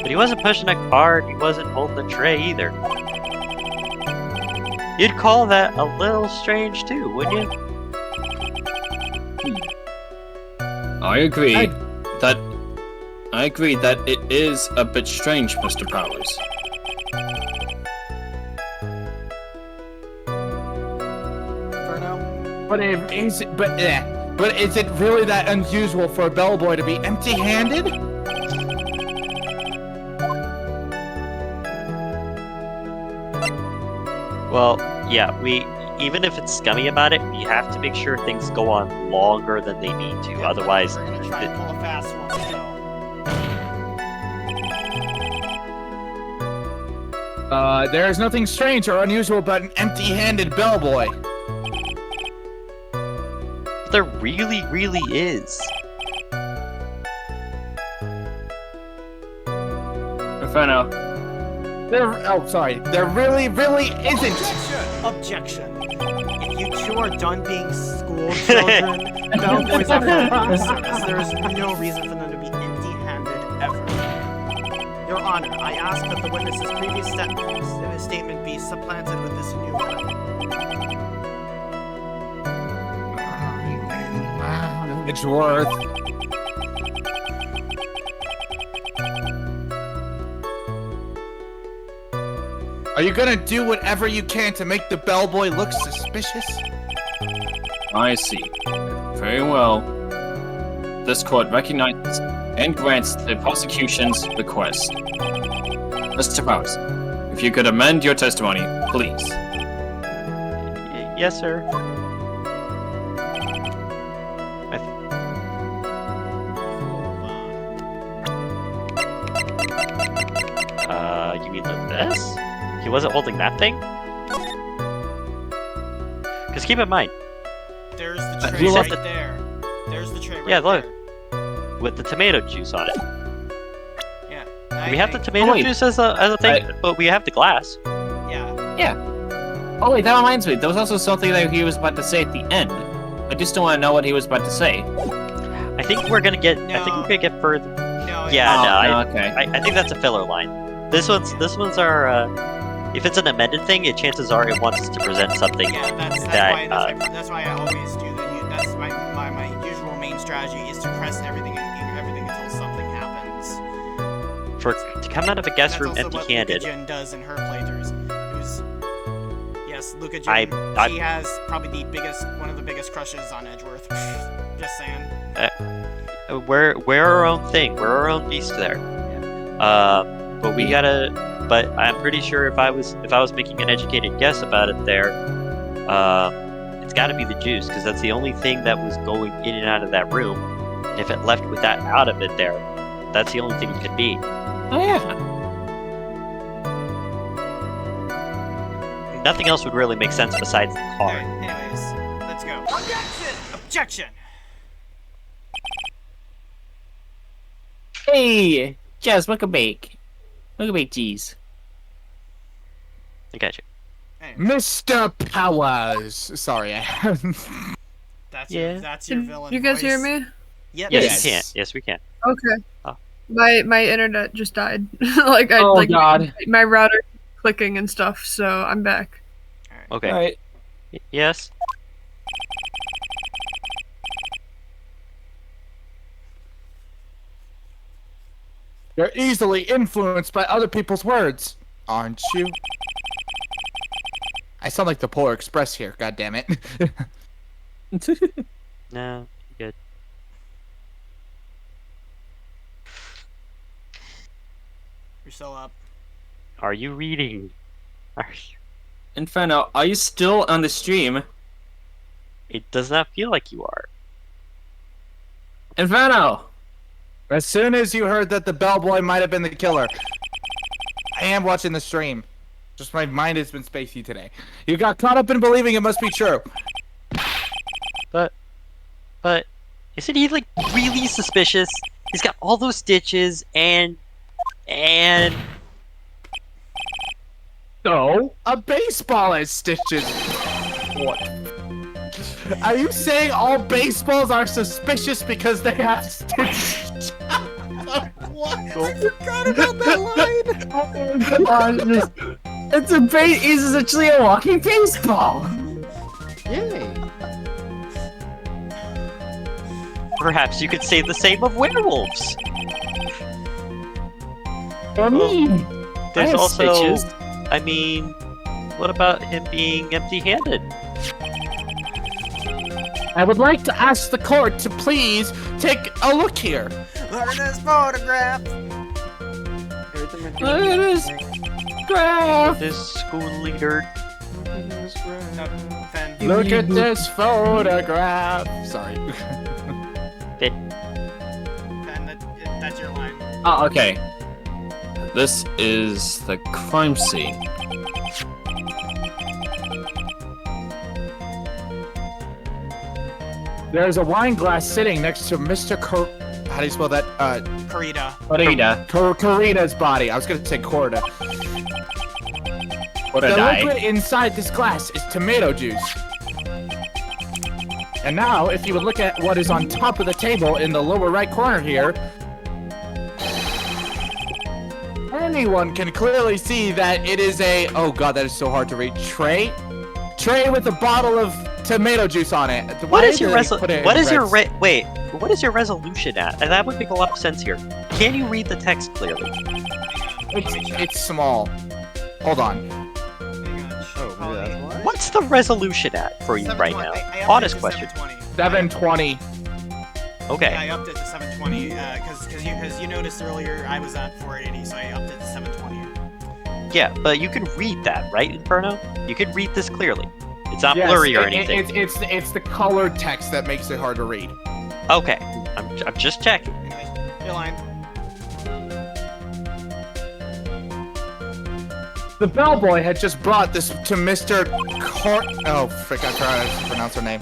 But he wasn't pushing a cart, he wasn't holding a tray either. You'd call that a little strange too, wouldn't you? I agree that it is a bit strange, Mr. Powers. Bruno? But is it really that unusual for a bellboy to be empty-handed? Well, yeah, even if it's scummy about it, we have to make sure things go on longer than they need to. Otherwise, We're gonna try and pull a fast one, so. There is nothing strange or unusual about an empty-handed bellboy. there really, really is. Inferno. There really, really isn't. Objection. If you two are done being school children, bellboys are for service. There is no reason for them to be empty-handed ever. Your Honor, I ask that the witness's previous statement be supplanted with this new one. It's worth. Are you gonna do whatever you can to make the bellboy look suspicious? I see. Very well. This court recognizes and grants the prosecution's request. Mr. Powers, if you could amend your testimony, please. Yes, sir. You mean like this? He wasn't holding that thing? Because keep in mind, There's the tray right there. There's the tray right there. yeah, look, with the tomato juice on it. Yeah. We have the tomato juice as a thing, but we have the glass. Yeah. Oh wait, that reminds me. There was also something that he was about to say at the end. I just don't want to know what he was about to say. I think we're gonna get. No. I think we're gonna get further. No. Yeah, okay. I think that's a filler line. This one's our. If it's an amended thing, chances are it wants us to present something Yeah, that's why I always do that's my usual main strategy is to press everything until something happens. to come out of a guest room That's also empty-handed. what Luka Jin does in her playthroughs. Yes, Luka Jin. I- She has probably one of the biggest crushes on Edgeworth. Just saying. We're our own thing. We're our own beast there. But we gotta. But I'm pretty sure if I was making an educated guess about it there, it's got to be the juice because that's the only thing that was going in and out of that room. If it left with that out of it there, that's the only thing it could be. Oh yeah. Nothing else would really make sense besides the car. Alright, anyways, let's go. Objection! Hey, Jazz, look a bake. Look a bake cheese. I got you. Anyways, Mr. Powers. Sorry, that's Yeah. your villain. You guys voice. hear me? Yep. Yes, we can. Yes, we can. Okay. Oh. My internet just died. God. My router clicking and stuff, so I'm back. Okay. Alright. Yes. You're easily influenced by other people's words, aren't you? I sound like the Polar Express here, God damn it. No. Good. You're still up. Are you reading? Are you... Inferno, are you still on the stream? It does not feel like you are. Inferno! As soon as you heard that the bellboy might have been the killer, I am watching the stream. Just my mind has been spacey today. You got caught up in believing it must be true. But isn't he like really suspicious? He's got all those stitches and No, a baseball has stitches. What? Are you saying all baseballs are suspicious because they have stitches? What? I forgot about that line. It's it's essentially a walking baseball! Yay. perhaps you could say the same of werewolves. I mean, There's have also, stitches. I mean, what about him being empty-handed? I would like to ask the court to please take a look here. Look at this photograph. Look at this graph! This school leader. No, Fen. Look at this photograph. Sorry. Fen, that's your line. Oh, okay. This is the crime scene. There's a wine glass sitting next to Mr. How do you spell that? Karita. Corrida. Corrida's body. I was gonna say Corrida. What a The die. liquid inside this glass is tomato juice. And now, if you would look at what is on top of the table in the lower right corner here, anyone can clearly see that it is a, oh god, that is so hard to read, tray with a bottle of tomato juice on it. What is your Why did they put it in wait? What is your resolution at? And that would make a lot of sense here. Can you read the text clearly? It's small. Hold on. Oh, maybe that's why? What's the resolution at for you right now? Honest question. 720. Okay. Yeah, I upped it to 720 because you noticed earlier I was at 480, so I upped it to 720. Yeah, but you can read that, right, Inferno? You can read this clearly. It's not Yes, blurry or anything. It's the colored text that makes it hard to read. Okay, I'm just checking. Anyways, your line. The bellboy had just brought this to Mr. Oh, frick, I tried to pronounce her name.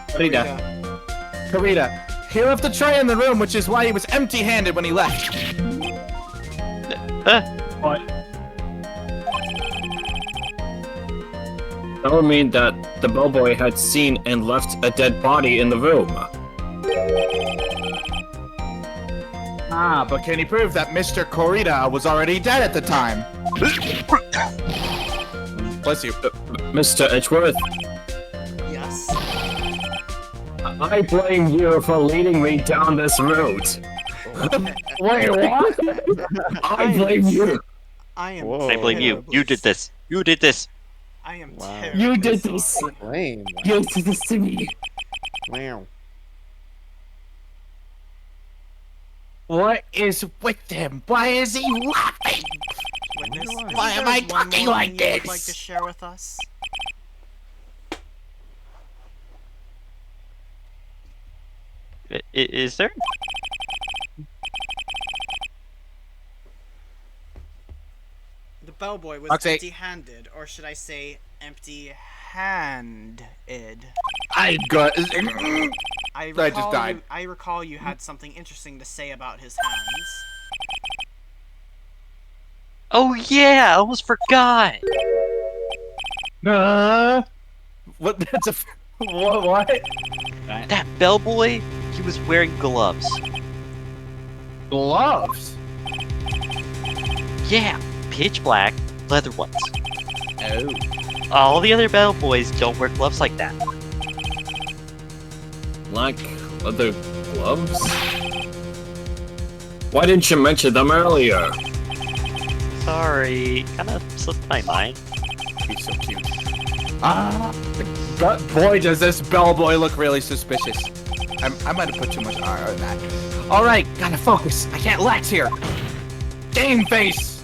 Karita. He left the tray in the room, which is why he was empty-handed when he left. What? That would mean that the bellboy had seen and left a dead body in the room. Ah, but can he prove that Mr. Corrida was already dead at the time? Bless you. Mr. Edgeworth, Yes. I blame you for leading me down this route. Wait, what? I blame you. I am. Whoa. I blame you. terribly You did this. You did this. I am Wow. terribly You did sorry. this. Lame. You did this to me. Wow. What is with him? Why is he laughing? Witness, Why isn't am there I one talking more like thing you would this? like to share with us? Is there? The bellboy was I'd say- empty-handed, or should I say empty-handed? I got. I just recall died. I recall you had something interesting to say about his hands. Oh yeah, I almost forgot. What? That's a. What? That bellboy, he was wearing gloves. Gloves. Yeah, pitch black, leather ones. Oh. All the other bellboys don't wear gloves like that. Black leather gloves? Why didn't you mention them earlier? Sorry, kind of slipped my mind. He's so cute. But boy, does this bellboy look really suspicious. I might have put too much R on that. All right, gotta focus. I can't lax here. Game face.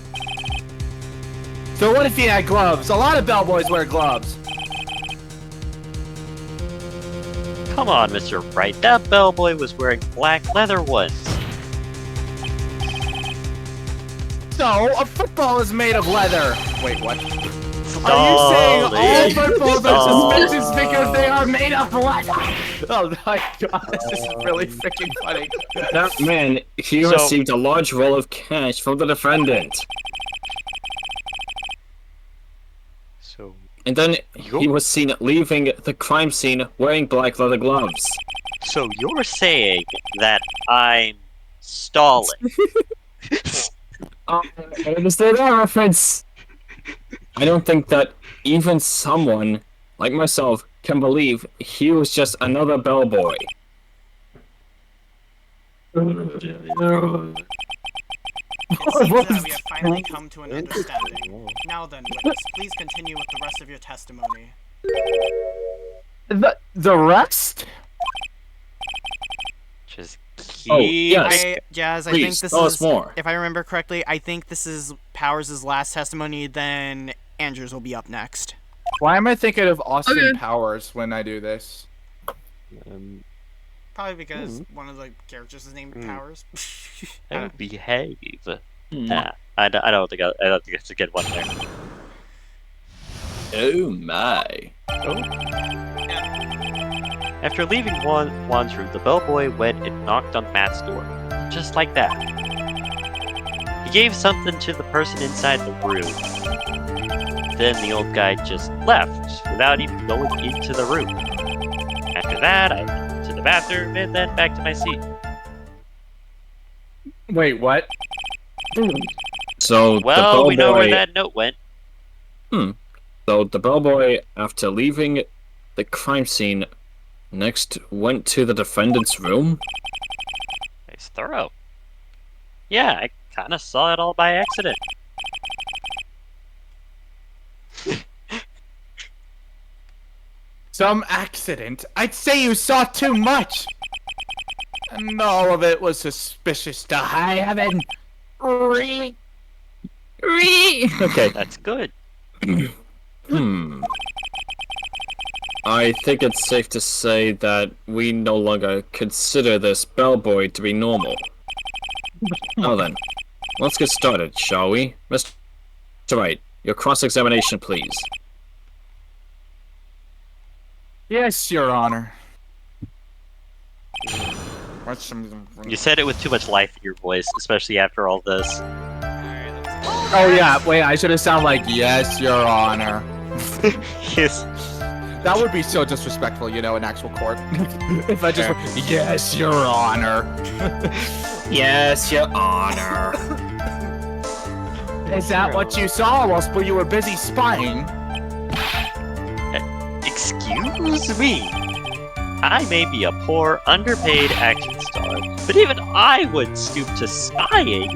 So what if he had gloves? A lot of bellboys wear gloves. Come on, Mr. Wright. That bellboy was wearing black leather ones. So, a football is made of leather. Wait, what? Are you saying all footballs are suspicious because they are made of leather? Oh my god, this is really freaking funny. That man, he received a large roll of cash from the defendant. So, and then he was seen leaving the crime scene wearing black leather gloves. So you're saying that I'm stalling? I understand that reference. I don't think that even someone like myself can believe he was just another bellboy. It seems that we have finally come to an understanding. Now then, witness, please continue with the rest of your testimony. The rest? Just keep... Oh, yes. Jazz, I Please, think this tell is, us more. if I remember correctly, I think this is Powers' last testimony, then Andrew's will be up next. Why am I thinking of Austin Okay. Powers when I do this? Probably because one of the characters is named Powers. Oh, behave. Nah, I don't think it's a good one there. Oh my. After leaving Juan's room, the bellboy went and knocked on Matt's door. Just like that. He gave something to the person inside the room. Then the old guy just left, without even going into the room. After that, I went to the bathroom, and then back to my seat. Wait, what? So Well, the we know where bellboy... that note went. So the bellboy, after leaving the crime scene, next went to the defendant's room? Nice thorough. Yeah, I kind of saw it all by accident. Some accident? I'd say you saw too much! And all of it was suspicious to high heaven. Okay. That's good. I think it's safe to say that we no longer consider this bellboy to be normal. Now then, let's get started, shall we? Mr. Wright, your cross-examination, please. Yes, Your Honor. You said it with too much life in your voice, especially after all this. Oh yeah, wait, I should have sounded like, yes, Your Honor. Yes. That would be so disrespectful, you know, in actual court. If I just went, yes, Your Honor. Yes, Your Honor. Is that what you saw whilst you were busy spying? Excuse me? I may be a poor, underpaid action star, but even I would stoop to spying.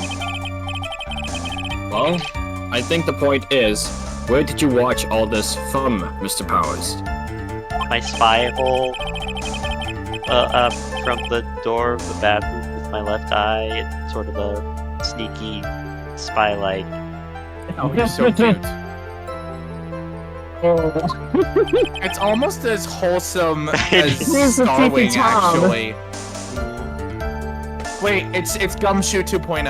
Well, I think the point is, where did you watch all this from, Mr. Powers? My spy hole, from the door of the bathroom with my left eye, it's sort of a sneaky spy-like. Oh, he's so cute. It's almost as wholesome as Starwing, actually. Wait, it's Gumshoe 2.0.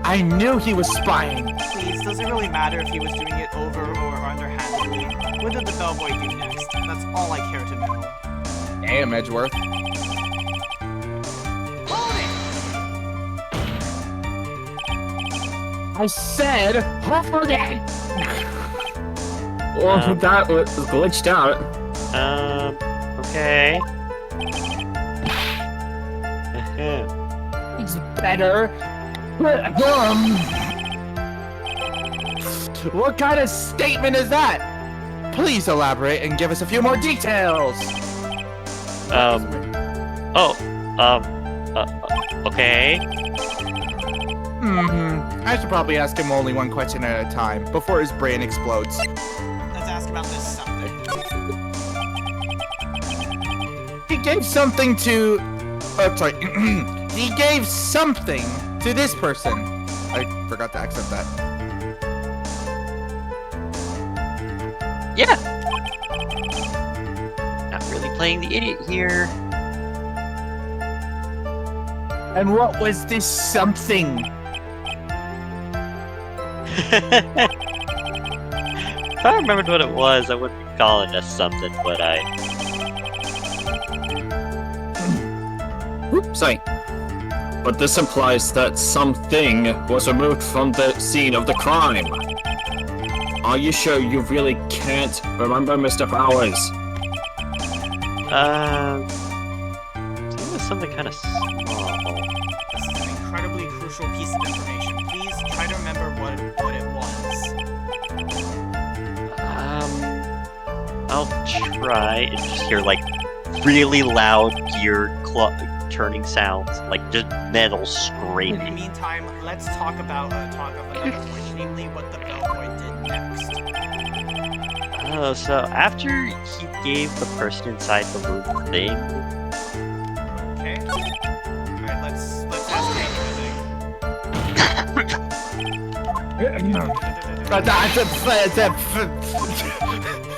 I knew he was spying. Please, does it really matter if he was doing it over or underhandedly? What did the bellboy do next? That's all I care to know. Damn, Edgeworth. I said, hold it! Well, that was glitched out. Okay. It's better. What kind of statement is that? Please elaborate and give us a few more details. Okay. I should probably ask him only one question at a time before his brain explodes. Let's ask about this something. He gave something to... Oh, sorry. He gave something to this person. I forgot to accept that. Yeah. Not really playing the idiot here. And what was this something? If I remembered what it was, I wouldn't be calling this something, would I? Oops, sorry. But this implies that something was removed from the scene of the crime. Are you sure you really can't remember, Mr. Powers? It was something kind of small. This is an incredibly crucial piece of information. Please try to remember what it was. I'll try and just hear like really loud gear turning sounds, like just metal In the scraping. meantime, let's talk about another point, namely what the bellboy did next. Oh, so after he gave the person inside the room the thing, Okay. Alright, let's ask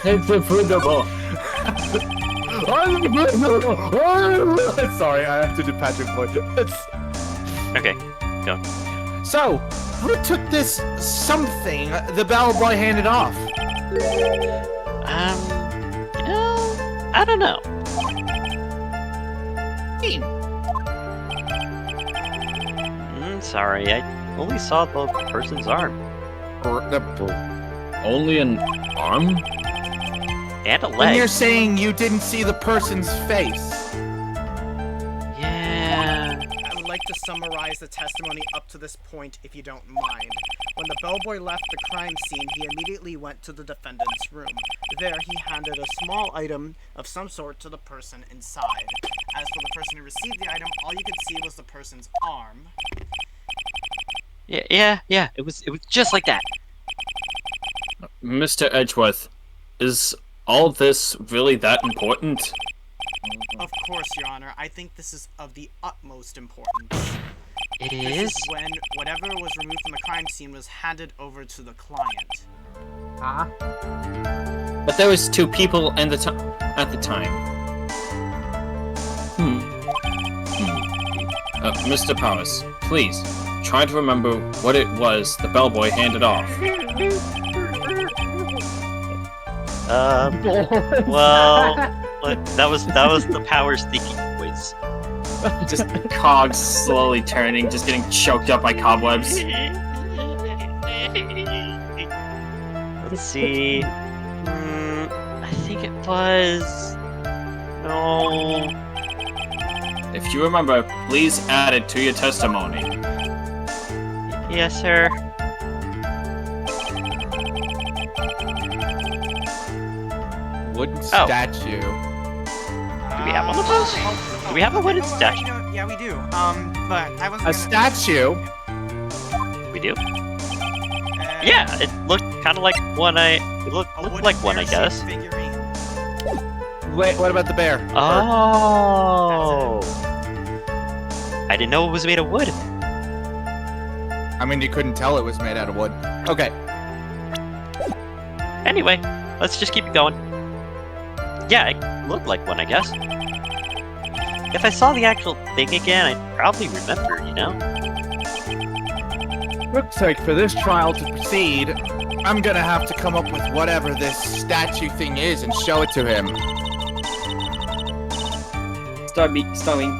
It's unbelievable. Sorry, I have to do Patrick voice. okay, go. So, who took this something the bellboy handed off? You know, I don't know. Sorry, I only saw the person's arm Only an arm? and a When leg. you're saying you didn't see the person's face. Yeah. I would like to summarize the testimony up to this point, if you don't mind. When the bellboy left the crime scene, he immediately went to the defendant's room. There, he handed a small item of some sort to the person inside. As for the person who received the item, all you could see was the person's arm. Yeah. It was just like that. Mr. Edgeworth, is all this really that important? Of course, Your Honor. I think this is of the utmost importance. It This is. is when whatever was removed from the crime scene was handed over to the client. But there was two people at the time. Mr. Powers, please, try to remember what it was the bellboy handed off. Well, that was the Powers thinking voice. Just cogs slowly turning, just getting choked up by cobwebs. Let's see. I think it was. No. If you remember, please add it to your testimony. Yes, sir. Wooden statue. Do we have one of those? Do we have a wooden statue? Yeah, we do. But I wasn't A statue? We do. Yeah, it looked kind of like one. It looked like one, I guess. Figurine. Wait, what about the bear? Oh. I didn't know it was made of wood. I mean, you couldn't tell it was made out of wood. Okay. Anyway, let's just keep it going. Yeah, it looked like one, I guess. If I saw the actual thing again, I'd probably remember, you know? Looks like for this trial to proceed, I'm gonna have to come up with whatever this statue thing is and show it to him. Starring.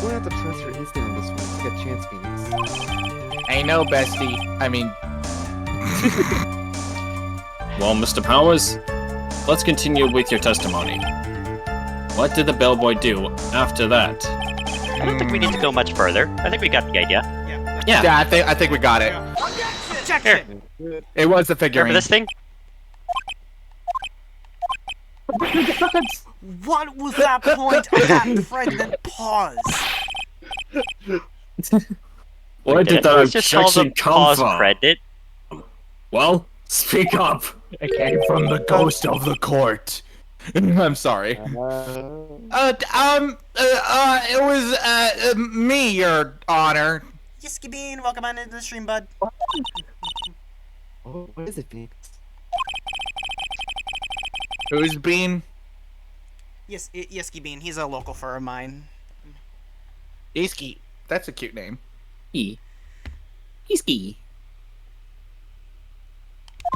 You're going to have to trust your instinct on this one. Take a chance, Phoenix. Ain't no bestie. I mean, Well, Mr. Powers, let's continue with your testimony. What did the bellboy do after that? I don't think we need to go much further. I think we got the idea. yeah, I think we got it. Objection! It was the Remember figurine. this thing? What was that point of that pregnant pause? Where did that Let's just call objection them come pause from? credit. Well, speak up. It came from the ghost of the court. I'm sorry. It was, me, Your Honor. Yiski Bean, welcome on into the stream, bud. Oh, what is it, Phoenix? Who's Bean? Yes, Yeski Bean. He's a local fur of mine. Iski. That's a cute name. Iski.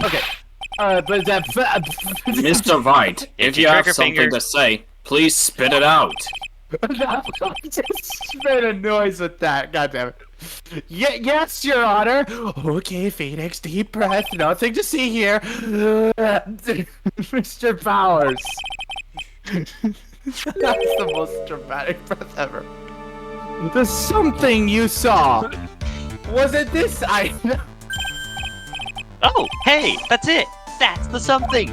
Okay. But that. Mr. Wright, if you have something to say, please spit it out. Just made a noise with that. God damn it. Yes, Your Honor. Okay, Phoenix, deep breath. Nothing to see here. Mr. Powers. That's the most dramatic breath ever. The something you saw. Was it this item? Oh, hey, that's it. That's the something.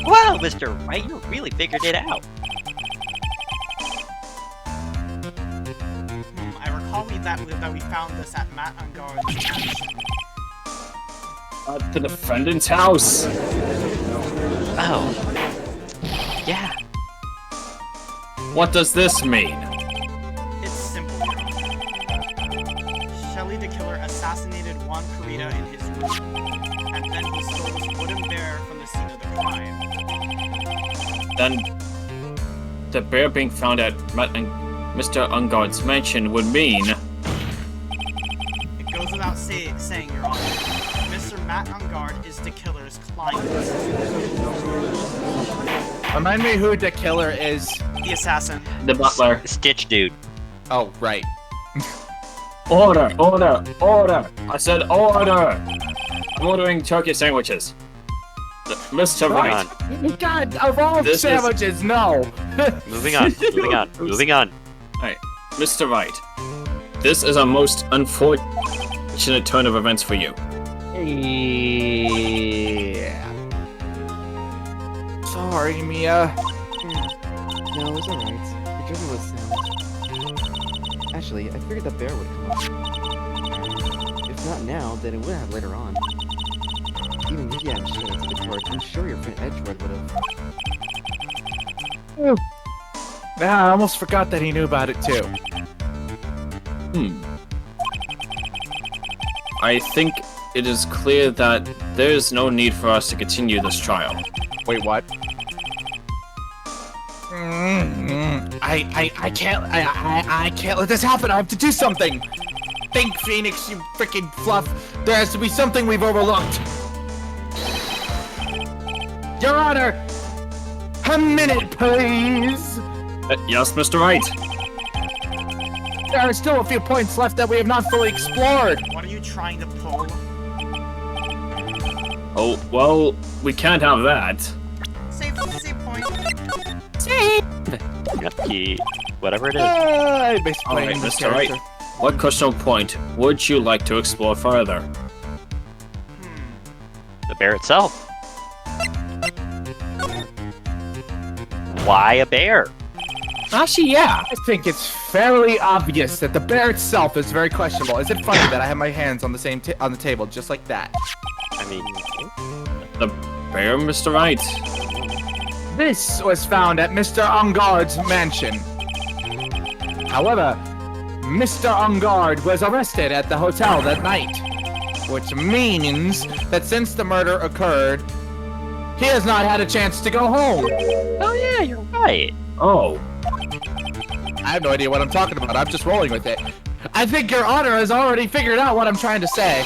Wow, Mr. Wright, you really figured it out. I recall that we found this at Matt Unguard's mansion. At the defendant's house. Oh. Yeah. What does this mean? It's simple, Your Honor. Shelly the Killer assassinated Juan Carita in his room, and then he stole his wooden bear from the scene of the crime. Then the bear being found at Mr. Unguard's mansion would mean... It goes without saying, Your Honor. Mr. Matt Unguard is the killer's client. Remind me who the killer is. The assassin. The butler. Stitch dude. Oh, right. Order! Order! Order! I said order! I'm ordering turkey sandwiches. Mr. Wright. God, of all sandwiches, no! Moving on, moving on, moving on. Alright, Mr. Wright. This is a most unfortunate turn of events for you. Yeah. Sorry, Mia. No, it was alright. Your journey was sound. Actually, I figured that bear would come up. If not now, then it would have later on. Even if you hadn't showed up to the court, I'm sure your friend Edgewood would have. Yeah, I almost forgot that he knew about it too. I think it is clear that there is no need for us to continue this trial. Wait, what? I can't let this happen. I have to do something. Think, Phoenix, you freaking fluff. There has to be something we've overlooked. Your Honor, a minute, please. Yes, Mr. Wright. There are still a few points left that we have not fully explored. What are you trying to pull? Oh, well, we can't have that. Save point. Yucky. Whatever it is. I basically Alright, Mr. Wright. What question point would you like to explore further? The bear itself. Why a bear? Actually, yeah. I think it's fairly obvious that the bear itself is very questionable. Is it funny that I have my hands on the same on the table just like that? I mean, The bear, Mr. Wright? This was found at Mr. Unguard's mansion. However, Mr. Ungard was arrested at the hotel that night, which means that since the murder occurred, he has not had a chance to go home. oh yeah, you're right. Oh. I have no idea what I'm talking about. I'm just rolling with it. I think Your Honor has already figured out what I'm trying to say.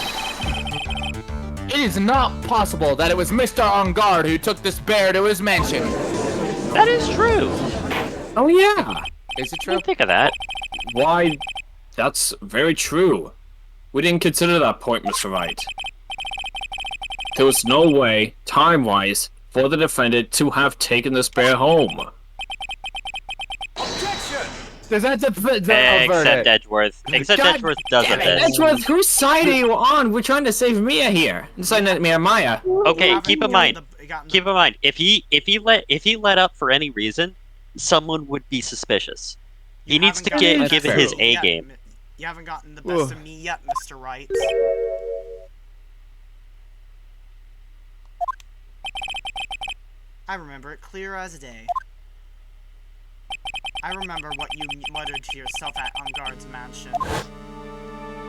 It is not possible that it was Mr. Ungard who took this bear to his mansion. That is true. Oh, yeah. Is it I true? didn't think of that. Why, that's very true. We didn't consider that point, Mr. Wright. There was no way, time-wise, for the defendant to have taken this bear home. Does that Except Edgeworth. Except God Edgeworth does damn a it, bit. Edgeworth, whose side are you on? We're trying to save Mia here. Deciding that Maya. Okay, You keep in haven't mind. gotten the- Keep in mind, if he let up for any reason, someone would be suspicious. you He needs haven't to gotten the give best it his of me A yet, game. You haven't gotten the best of me yet, Mr. Wright. I remember it clear as day. I remember what you muttered to yourself at Unguard's mansion.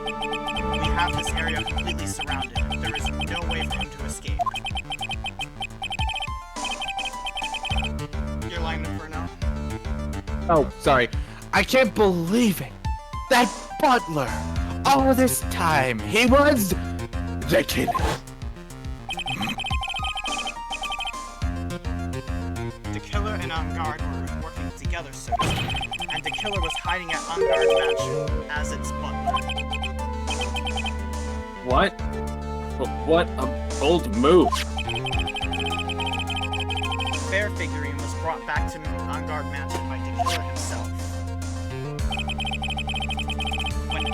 We have this area completely surrounded. There is no way for him to escape. line for now. Oh, sorry. I can't believe it. That butler. All this time, he was the killer. The killer and On Guard were working together, so to speak, and the killer was hiding at On Guard Mansion as its butler. What? What a bold move. The bear figurine was brought back to On Guard Mansion by the killer himself. When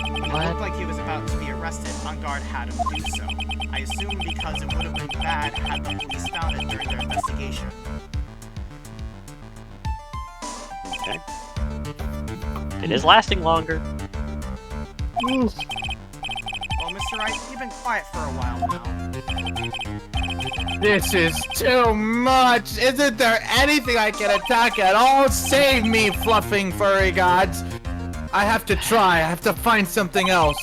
it looked like he was about to be arrested, On Guard had him do so. I assume because it would have been bad had the police found it during their investigation. Okay. It is lasting longer. Well, Mr. Wright, you've been quiet for a while now. This is too much! Isn't there anything I can attack at all? Save me, fluffing furry gods! I have to try, I have to find something else.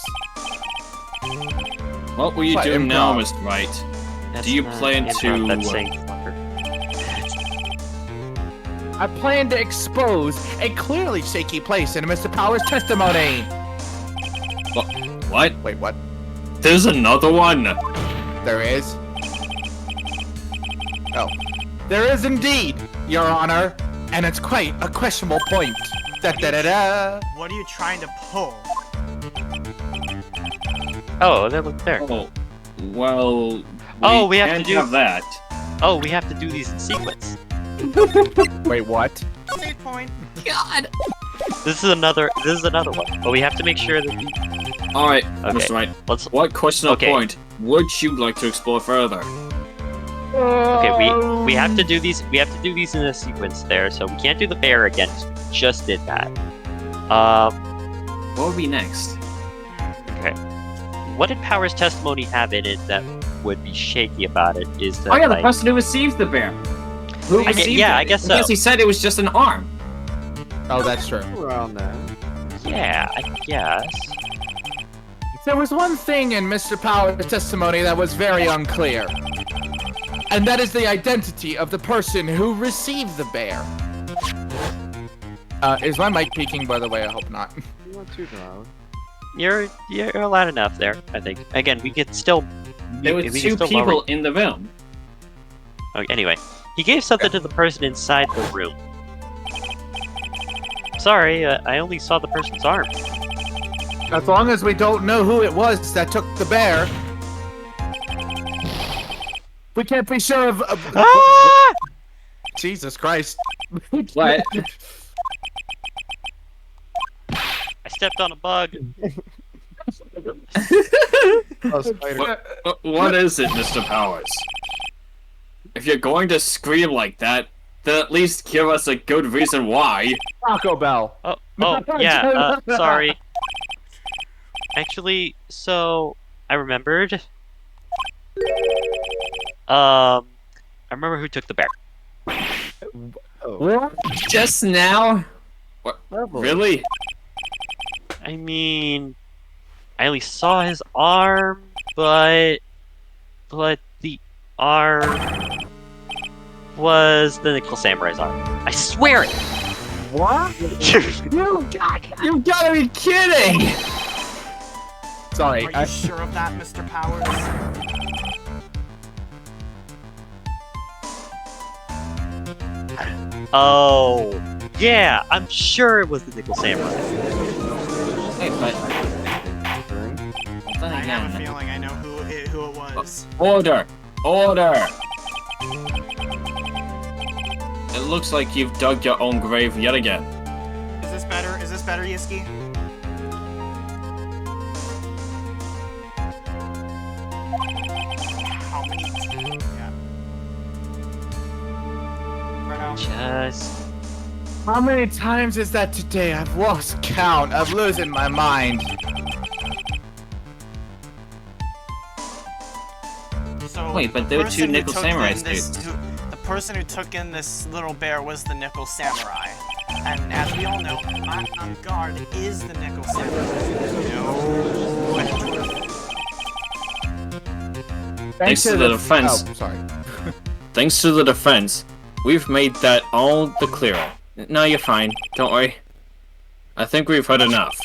What will you do now, Mr. Wright? That's Do you not plan improv, to... that's saying longer. I plan to expose a clearly shaky place in Mr. Power's testimony. What? Wait, what? There's another one! There is? Oh. There is indeed, Your Honor, and it's quite a questionable point. Da-da-da-da! What are you trying to pull? Oh, they look there. Oh, well... Oh, we have to can't do- have that. Oh, we have to do these in sequence. Wait, what? Save point. God! This is another one. But we have to make sure that we... Alright, Okay. Mr. Wright. Let's What questionable Okay. point would you like to explore further? Okay, we have to do these in a sequence there, so we can't do the bear again, 'cause we just did that. What would be next? Okay. What did Power's testimony have in it that would be shaky about it is that Oh yeah, the like, person who received the bear. Who I gue- received yeah, it? I guess so. Because he said it was just an arm. Oh, that's true. Around that. Yeah, I guess. There was one thing in Mr. Power's testimony that was very unclear. And that is the identity of the person who received the bear. Is my mic peaking, by the way? I hope not. Not too loud. You're loud enough there, I think. Again, we could still There were we can two still people lower- in the room. Okay, anyway, he gave something to the person inside the room. Sorry, I only saw the person's arm. As long as we don't know who it was that took the bear, we can't be sure of. Ah! Jesus Christ! What? I stepped on a bug. Oh, spider. What is it, Mr. Powers? If you're going to scream like that, then at least give us a good reason why. Taco Bell. Oh, yeah. Sorry. Actually, so I remembered. I remember who took the bear. Oh. Just now? What? Level. Really? I mean, I only saw his arm, but the arm was the Nickel Samurai's arm. I swear it. What? You've gotta be kidding! Sorry. Are you sure of that, Mr. Powers? Oh, yeah, I'm sure it was the Nickel Samurai. Hey, but... Then I have a again... feeling I know who it was. Order! Order! It looks like you've dug your own grave yet again. Is this better? Is this better, Yiski? How many? Yeah. Right now. Just How many times is that today? I've lost count. I'm losing my mind. So Wait, but the there were person two who Nickel took Samurai in this- suits. The person who took in this little bear was the Nickel Samurai. And as we all know, on guard is the Nickel Samurai. No. Thanks to the defense. Oh, sorry. Thanks to the defense, we've made that all the clearer. No, you're fine. Don't worry. I think we've heard enough.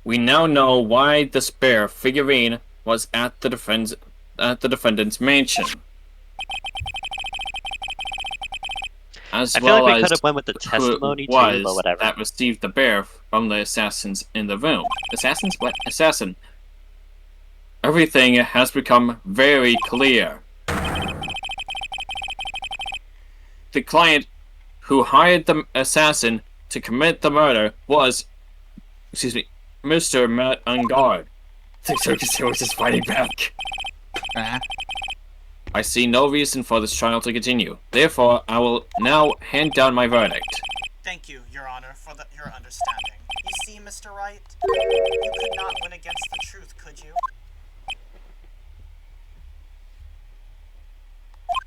We now know why the spare figurine was at the defendant's mansion. As I feel well like we as could have went with the who it testimony too, was but whatever. that received the bear from the assassins in the room. Assassins? What? Assassin. Everything has become very clear. The client who hired the assassin to commit the murder was, excuse me, Mr. Matt Ungard. The circus horse is fighting back. I see no reason for this trial to continue. Therefore, I will now hand down my verdict. Thank you, Your Honor, for your understanding. You see, Mr. Wright, you could not win against the truth, could you?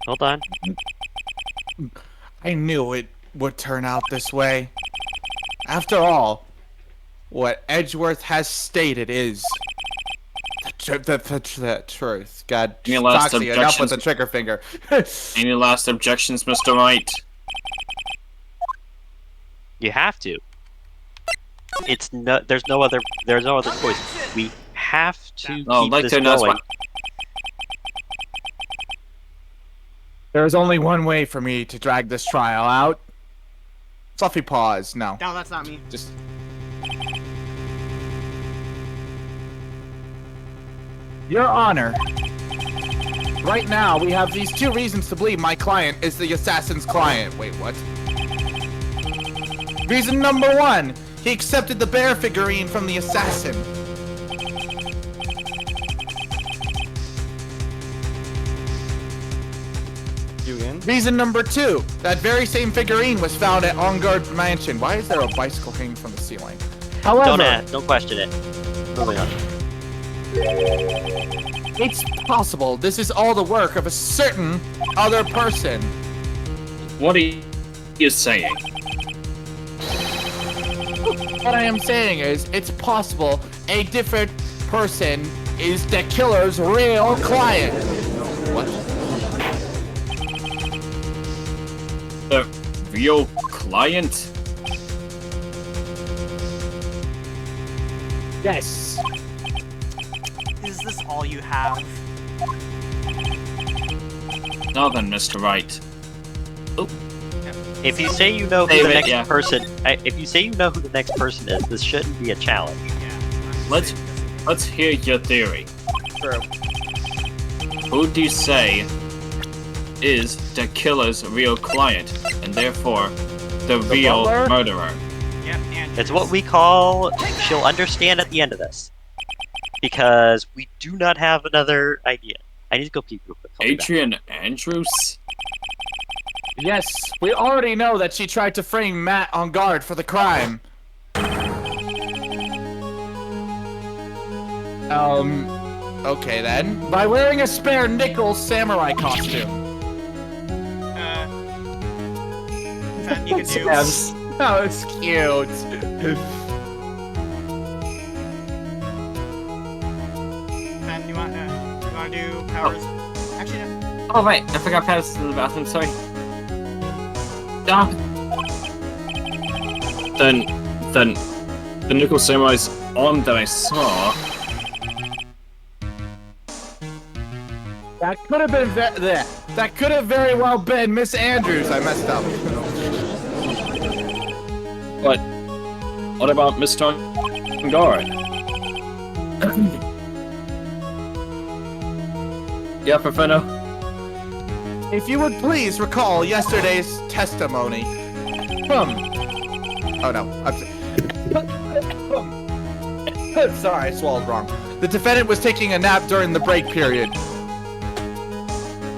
Hold on. I knew it would turn out this way. After all, what Edgeworth has stated is the truth. God, Any last Foxy, enough with objections? the trigger finger. Any last objections, Mr. Wright? You have to. It's no. There's no other choice. We have to keep this going. There's only one way for me to drag this trial out. Fluffy paws. No. No, that's not me. Just. Your Honor. Right now, we have these two reasons to believe my client is the assassin's client. Wait, what? Reason number one. He accepted the bear figurine from the assassin. You again? Reason number two. That very same figurine was found at Ongard Mansion. Why is there a bicycle hanging from the ceiling? However, Don't question it. Moving on. It's possible this is all the work of a certain other person. What are you saying? What I am saying is, it's possible a different person is the killer's real client. What? The real client? Yes. Is this all you have? Now then, Mr. Wright. If you say you know who David, the next yeah. person, if you say you know who the next person is, this shouldn't be a challenge. Let's hear your theory. True. Who do you say is the killer's real client, and therefore the real butler? murderer? Yep, and It's what we call. She'll understand at the end of this, because we do not have another idea. I need to go pee real quick. I'll be back. Adrian Andrews? Yes, we already know that she tried to frame Matt on guard for the crime. Okay then. By wearing a spare nickel samurai costume. Fen, you can do. Yes. Oh, it's cute. Fen, you want to do powers? Actually, no. Oh right, I forgot Pat's in the bathroom, sorry. Then the nickel samurai's arm that I saw. That could have been that could have very well been Miss Andrews. I messed up. But what about Mr. Guard? Yeah, Professor. If you would please recall yesterday's testimony. Oh no, I'm sorry, I swallowed wrong. The defendant was taking a nap during the break period.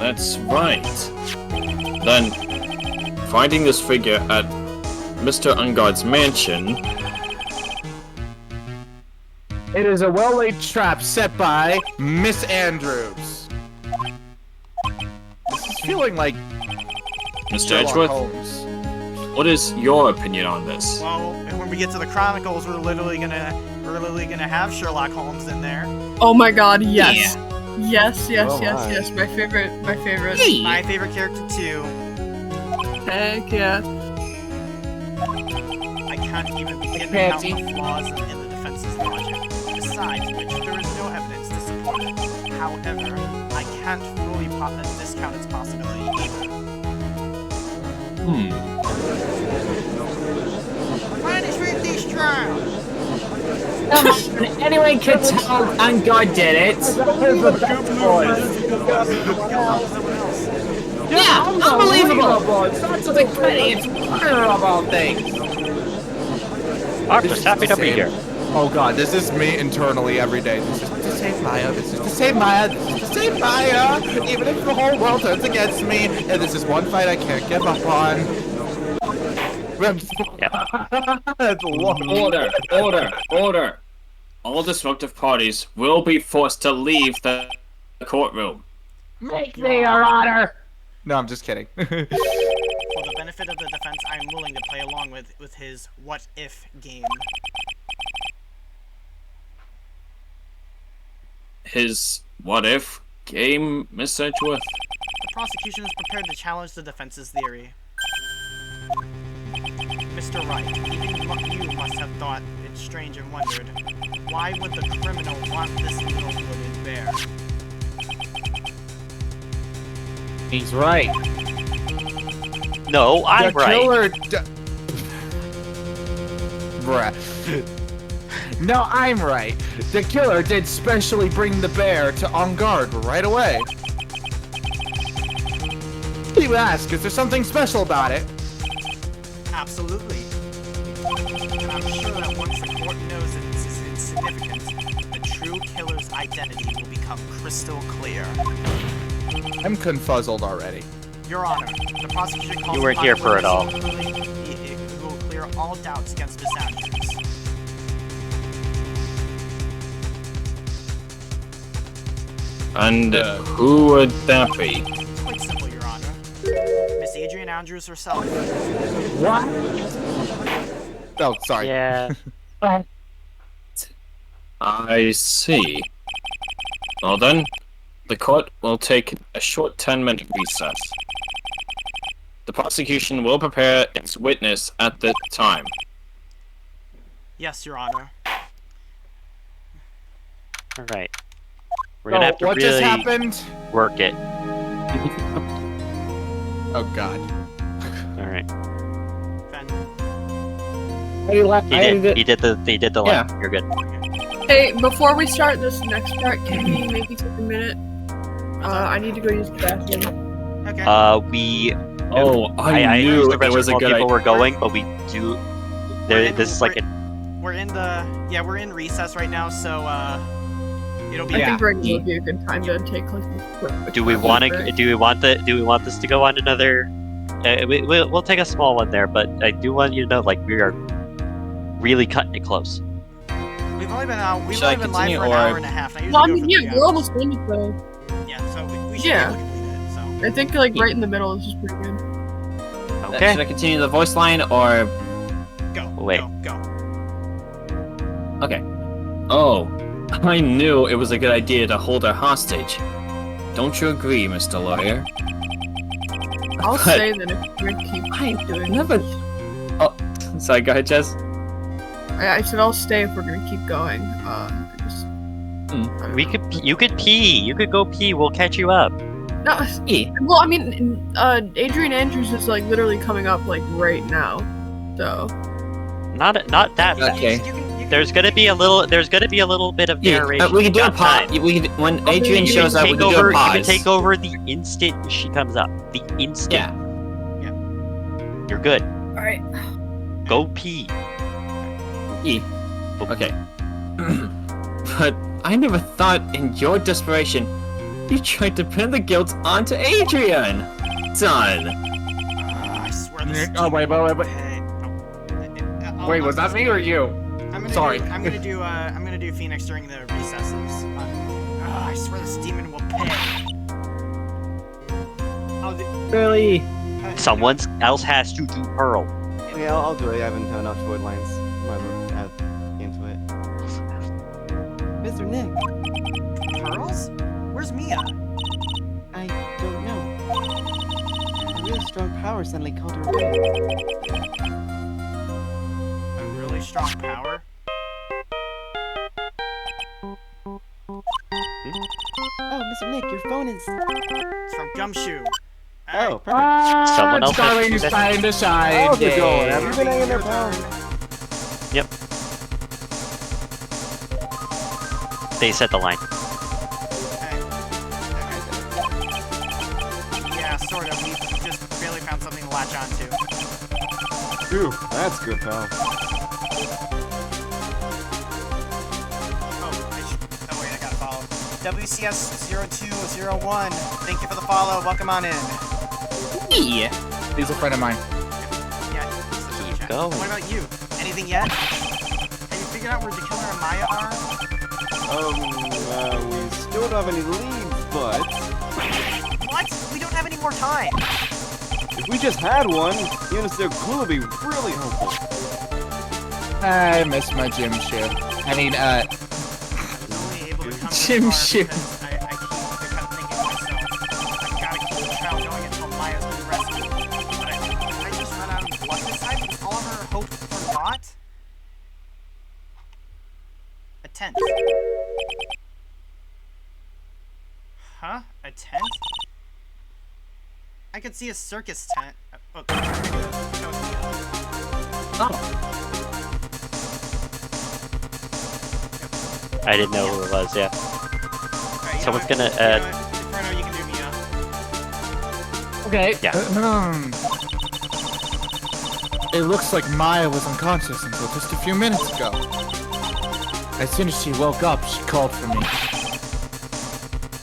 That's right. Then, finding this figure at Mr. Ungard's mansion. It is a well-laid trap set by Miss Andrews. This is feeling like Mr. Sherlock Edgeworth, Holmes. what is your opinion on this? Well, when we get to the Chronicles, we're literally gonna have Sherlock Holmes in there. Oh my god, yes. Yes, yes, Oh, yes, my. yes. My favorite. My favorite. My favorite character too. Heck yeah. I can't even begin to count the flaws in the defense's logic. Besides which, there is no evidence to support it. However, I can't fully discount its possibility either. Punish with these trials! Anyone can tell Angard did it. Yeah, unbelievable. It's not something petty. It's honorable things. I'm just happy to be here. Oh god, this is me internally every day. This is to save Maya. This is to save Maya. This is to save Maya. Even if the whole world turns against me, and this is one fight I can't give up on. Order. All disruptive parties will be forced to leave the courtroom. Make me your honor. No, I'm just kidding. For the benefit of the defense, I am willing to play along with his what-if game. His what-if game, Miss Edgeworth? The prosecution is prepared to challenge the defense's theory. Mr. Wright, even you must have thought it strange and wondered, why would the criminal want this little wooden bear? He's right. No, I'm the right. Killer Bruh. No, I'm right. The killer did specially bring the bear to On Guard right away. You ask, is there something special about it? Absolutely. And I'm sure that once the court knows its significance, the true killer's identity will become crystal clear. I'm confuzzled already. Your Honor, the prosecution calls You weren't here for it all. Who will clear all doubts against Miss Andrews. And who would that be? It's quite simple, Your Honor. Miss Adrian Andrews herself. What? Oh, sorry. Yeah. I see. Well then, the court will take a short 10-minute recess. The prosecution will prepare its witness at the time. Yes, Your Honor. All right. We're gonna have to what really just happened? work it. Oh god. All right. Ben. He did the Yeah. line. You're good. Hey, before we start this next part, can we maybe take a minute? I need to go use the bathroom. Okay. We. Oh, I used knew the it was a restroom while good people idea. were going, but we do. This is like a. We're in recess right now, so it'll be. I think right now would be a good time to take like. Do we want to? Do we want this to go on another? We'll take a small one there, but I do want you to know, like, we are really cutting it close. We've only been out. We've Should I only been live continue, for an or- hour and a half. And I Well, I usually mean, go for yeah, 3 we're hours. almost finished though. Yeah, so we should Yeah. be able to complete it. So. I think like right in the middle is just pretty good. Okay. Should I continue the voice line or? Go. Wait. Go. Okay. Oh, I knew it was a good idea to hold her hostage. Don't you agree, Mr. Lawyer? I'll But say that if we're gonna keep doing never. Oh, sorry. Go ahead, Jess. I said I'll stay if we're gonna keep going. I just, I don't We know. could. You could pee. You could go pee. We'll catch you up. No, well, I mean, Adrian Andrews is like literally coming up like right now, so. Not that. fast. Okay. You can There's gonna be a little. There's gonna be a little bit of narration. we can do a Got pause. time. When Adrian You shows can up, we take can do over. a You can pause. take over the instant she comes up. The instant. Yeah. You're good. All right. Go pee. Okay. But I never thought, in your desperation, you tried to pin the guilt onto Adrian. Done. I swear this. Oh, wait. Wait, was that me or you? Sorry. I'm gonna do Phoenix during the recesses. I swear this demon will pay. Really? Someone else has to do Pearl. Okay, I'll do it. I haven't enough void lines. Might as well add into it. Mr. Nick. Pearls? Where's Mia? I don't know. A really strong power suddenly called her away. A really strong power? Oh, Mr. Nick, your phone is... It's from Gumshoe. Oh, perfect. Someone else has to do Starling's that. time to shine. How's it going? Yay. Have you been hanging there, pal? Yep. They said the line. Yeah, sort of. We just barely found something to latch onto. Phew, that's good, pal. Oh wait, I gotta follow. WCS0201, thank you for the follow. Welcome on in. Yeah. He's a friend of mine. Yeah, Keep going. What about you? Anything yet? Have you figured out where the killer and Maya are? We still don't have any leads, but What? We don't have any more time. if we just had one, even if they're clue would be really helpful. I miss my gym shoe. I mean, I was only able to come this Jim far shoe. because I keep thinking to myself, I've got to keep the trial going until Maya's been rescued. But I just run out of luck this time. Was all of her hope for naught? A tent. Huh? A tent? I could see a circus tent. Oh, I didn't know who it was, yeah. Alright, Someone's gonna, Inferno, you can do Mia. okay. Yeah. It looks like Maya was unconscious until just a few minutes ago. As soon as she woke up, she called for me.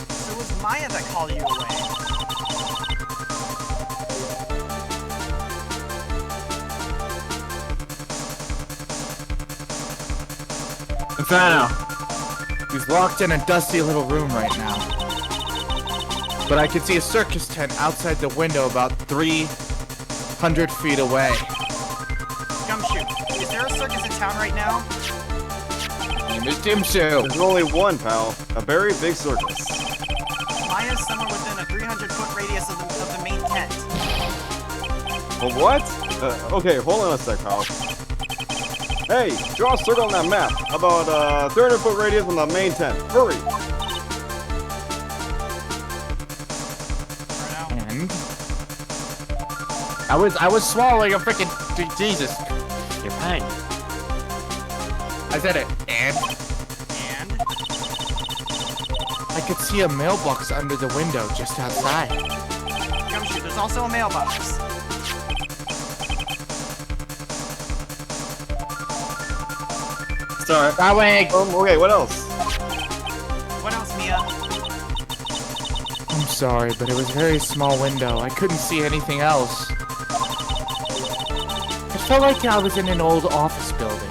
So it was Maya that called you away. Inferno. He's locked in a dusty little room right now. But I can see a circus tent outside the window about 300 feet away. Gumshoe, is there a circus in town right now? Name is Jim Shoe. There's only one, pal. A very big circus. Maya's somewhere within a 300-foot radius of the main tent. Well, what? Okay, hold on a sec, pal. Hey, draw a circle on that map. How about 300-foot radius on the main tent? Hurry! And I was swallowing a freaking Jesus. You're fine. I said it. And And? I could see a mailbox under the window just outside. Gumshoe, there's also a mailbox. Sorry. That way. Okay, what else? What else, Mia? I'm sorry, but it was a very small window. I couldn't see anything else. It felt like I was in an old office building.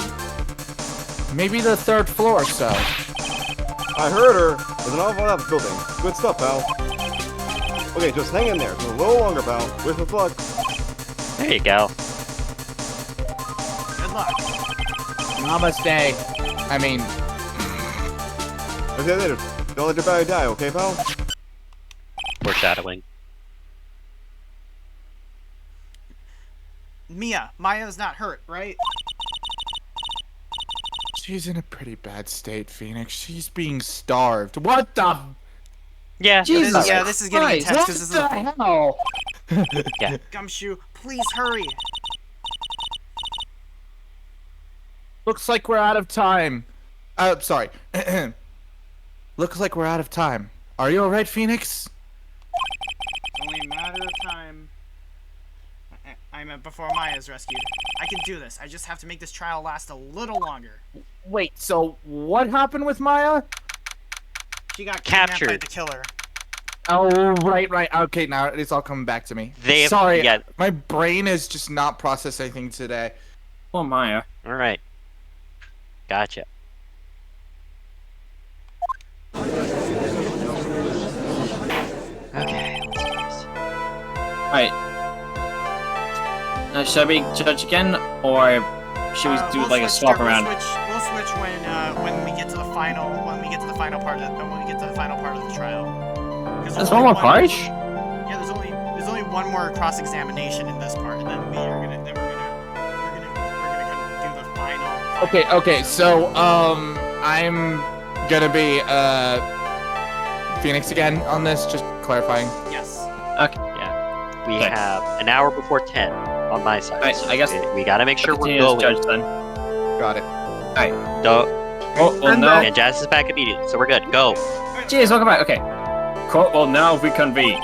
Maybe the 3rd floor or so. I heard her. There's an awful lot of building. Good stuff, pal. Okay, just hang in there. Just a little longer, pal. Wish us luck. There you go. Good luck. Namaste. I mean, Okay, later. Don't let your battery die, okay, pal? Foreshadowing. Mia, Maya's not hurt, right? she's in a pretty bad state, Phoenix. She's being starved. What the? Yeah. Jesus yeah, this is getting Christ, intense what because this is the hell? Yeah. Gumshoe, please hurry. Looks like we're out of time. Sorry. Looks like we're out of time. Are you alright, Phoenix? It's only a matter of time. I meant before Maya's rescued. I can do this. I just have to make this trial last a little longer. Wait, so what happened with Maya? She got kidnapped by Captured. the killer. Oh, right. Okay, now it's all coming back to me. They have- Sorry, yeah. my brain is just not processing anything today. Oh, Maya. All right. Gotcha. Okay. Alright. Shall we judge again, or should we do We'll like a switch swap to- around? We'll switch when we get to the final. When we get to the final part of the trial. 'Cause There's one more part? Yeah, there's only one more cross examination in this part, and then we're gonna do the final. Okay. So I'm gonna be Phoenix again on this. Just clarifying. Yes. Okay. Yeah. We Thanks. have an hour before 10 on my side. I guess we gotta make sure we're continue as going. judge then. Got it. Oh, well I'm now. And Jazz is back immediately, so we're good. Go. Jeez, welcome back. Okay. Court will now reconvene.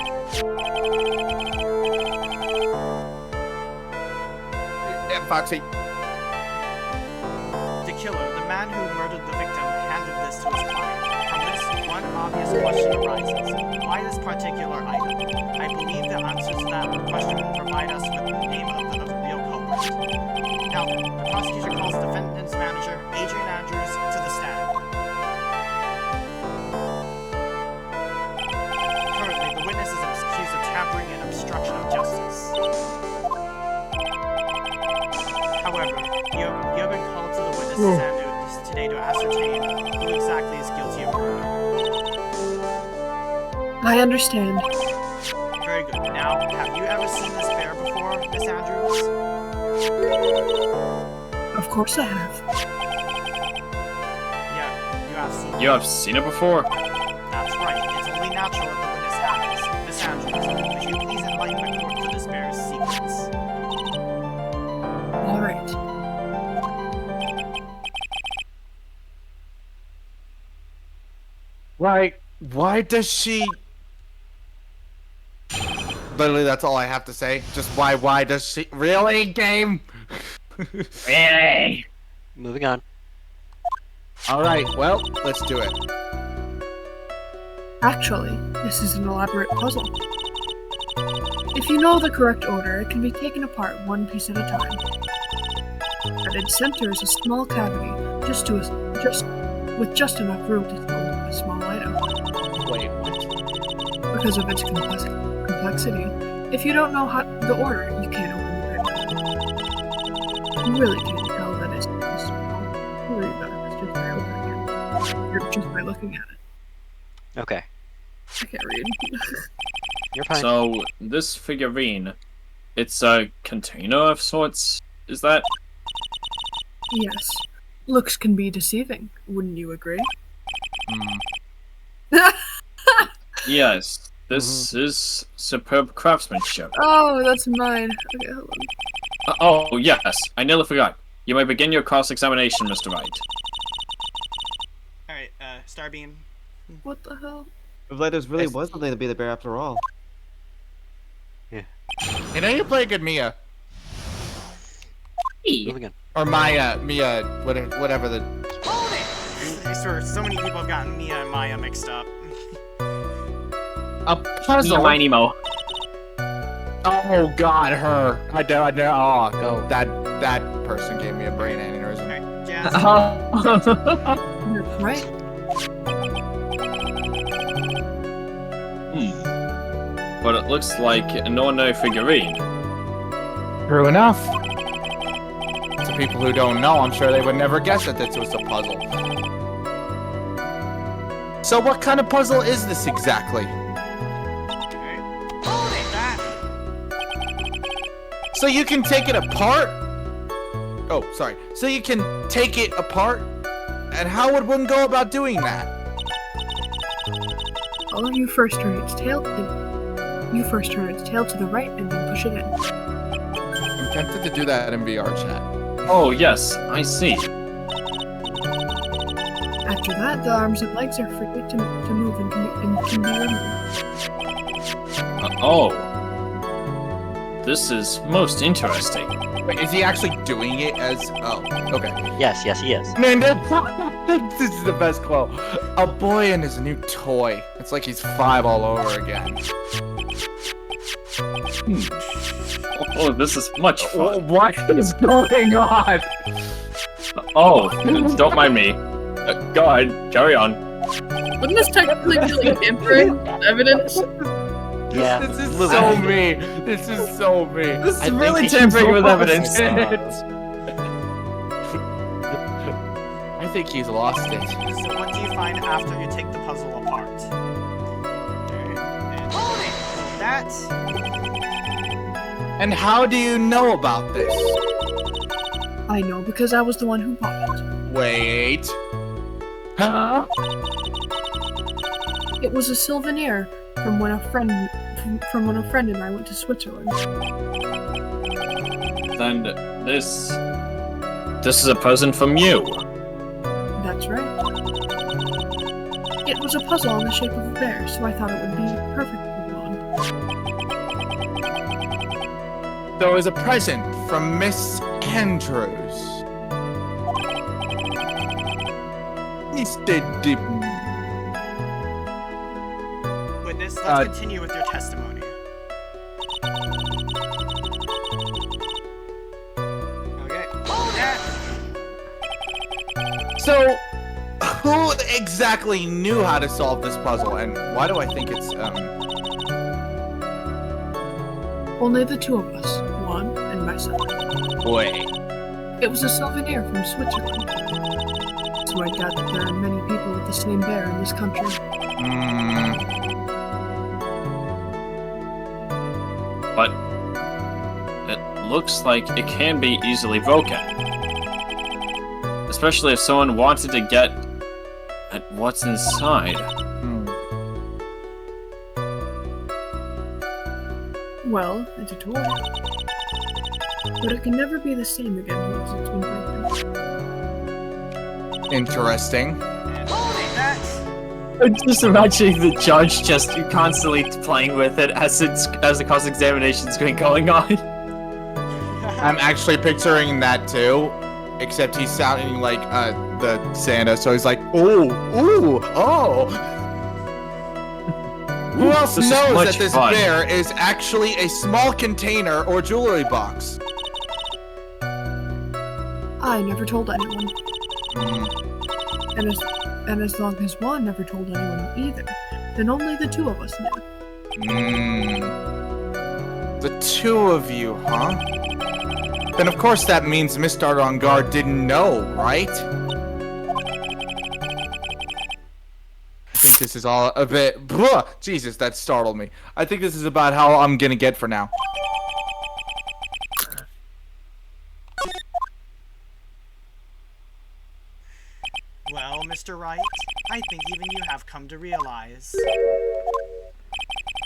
Foxy. The killer, the man who murdered the victim, handed this to his client. From this, one obvious question arises. Why this particular item? I believe the answer to that question will provide us with the name of the real culprit. Now, the prosecutor calls defendant's manager, Adrian Andrews, to the stand. Currently, the witness is accused of tampering and obstruction of justice. However, you have been called to the witness stand today to ascertain who exactly is guilty of murder. I understand. Very good. Now, have you ever seen this bear before, Miss Andrews? Of course I have. Yeah, you have seen it. You have seen it before? That's right. It's only natural that the witness has. Miss Andrews, could you please enlighten the court to this bear's secrets? All right. Why does she? Literally, that's all I have to say. Just why does she? Really, game? Really? Moving on. All right, well, let's do it. Actually, this is an elaborate puzzle. If you know the correct order, it can be taken apart one piece at a time. At its center is a small cavity, with just enough room to hold a small item. Wait, what? Because of its complexity, if you don't know the order, you can't open the paper. You really can't tell that it's small. Really, just by looking at it. Okay. I can't read. You're fine. So, this figurine, it's a container of sorts, is that? Yes. Looks can be deceiving, wouldn't you agree? Yes, this is superb craftsmanship. Oh, that's mine. Okay, hold on. Oh, yes, I nearly forgot. You may begin your cross-examination, Mr. Wright. Alright, Starbeam. What the hell? If Letters really was something to be the bear after all. You know you play a good Mia. Moving on. Or Maya, Mia, whatever the... I swear, so many people have gotten Mia and Maya mixed up. A puzzle? Mo. Oh god, her. I know, oh, no, that person gave me a brain aneurysm. Alright, Jazz. You're right. But it looks like an ordinary figurine. True enough. To people who don't know, I'm sure they would never guess that this was a puzzle. So what kind of puzzle is this exactly? So you can take it apart? Oh, sorry. So you can take it apart? And how would one go about doing that? Oh, you first turn its tail to the right and then push it in. I'm tempted to do that in VR chat. Oh, yes, I see. After that, the arms and legs are free to move and can be removed. Oh. This is most interesting. Wait, is he actually doing it as... Oh, okay. Yes, he is. Man, this is the best quote. A boy and his new toy. It's like he's 5 all over again. Oh, this is much fun. What is going on? Oh, don't mind me. Go ahead, carry on. Wouldn't this technically be like tampering evidence? Yeah. This is so me. This is so me. This is really tampering with evidence. think he's lost it. So what do you find after you take the puzzle apart? And that. And how do you know about this? I know because I was the one who bought it. Wait. Huh? It was a souvenir from when a friend and I went to Switzerland. Then this is a present from you. That's right. It was a puzzle in the shape of a bear, so I thought it would be perfect for one. So it was a present from Miss Andrews. Mr. Dibn. Witness, let's continue with your testimony. Okay. So, who exactly knew how to solve this puzzle, and why do I think it's, Only the two of us, Juan and myself. Wait. It was a souvenir from Switzerland. So I doubt that there are many people with the same bear in this country. But it looks like it can be easily broken. Especially if someone wanted to get at what's inside. Well, it's a toy. But it can never be the same again once it's been broken. Interesting. I'm just imagining the judge just constantly playing with it as the cross-examination's going on. I'm actually picturing that too, except he's sounding like the Santa, so he's like, ooh, oh. Who else This is knows much that this fun. bear is actually a small container or jewelry box? I never told anyone. And as long as Juan never told anyone either, then only the two of us knew. The two of you, huh? Then of course that means Miss Dardangar didn't know, right? I think this is all a bit... Blah! Jesus, that startled me. I think this is about how I'm gonna get for now. Well, Mr. Wright, I think even you have come to realize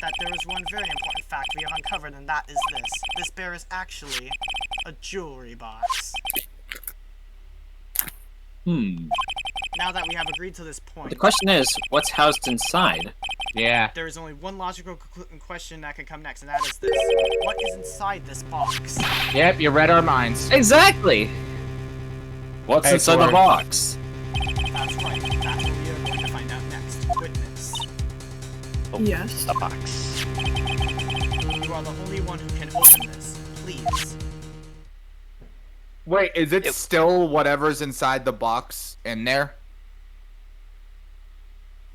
that there is one very important fact we have uncovered, and that is this. This bear is actually a jewelry box. Now that we have agreed to this point, The question is, what's housed inside? Yeah. there is only one logical question that can come next, and that is this. What is inside this box? Yep, you read our minds. Exactly! What's Hey, inside the Sword. box? That's right. That's what we are going to find out next. Witness. Yes. The box. You are the only one who can open this. Please. Wait, is it still whatever's inside the box in there?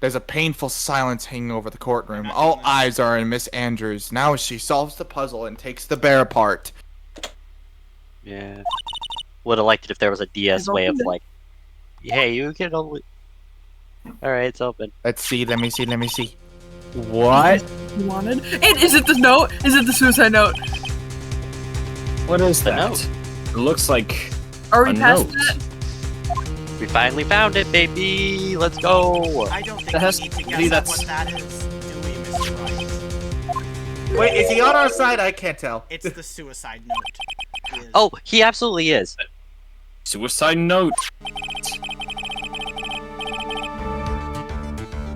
There's a painful silence hanging over the courtroom. All eyes are on Miss Andrews now as she solves the puzzle and takes the bear apart. Yeah. Would have liked it if there was a DS I've way of opened it. like, hey, you can only. Alright, it's open. Let's see, let me see. What? You wanted? Is it the note? Is it the suicide note? What is The that? note. It looks like Are we a past note. that? We finally found it, baby! Let's go! I don't think That has we need to to guess be at that's- what that is, do we, Mr. Wright? Wait, is he on our side? I can't tell. It's the suicide note. He is. Oh, he absolutely is. suicide note.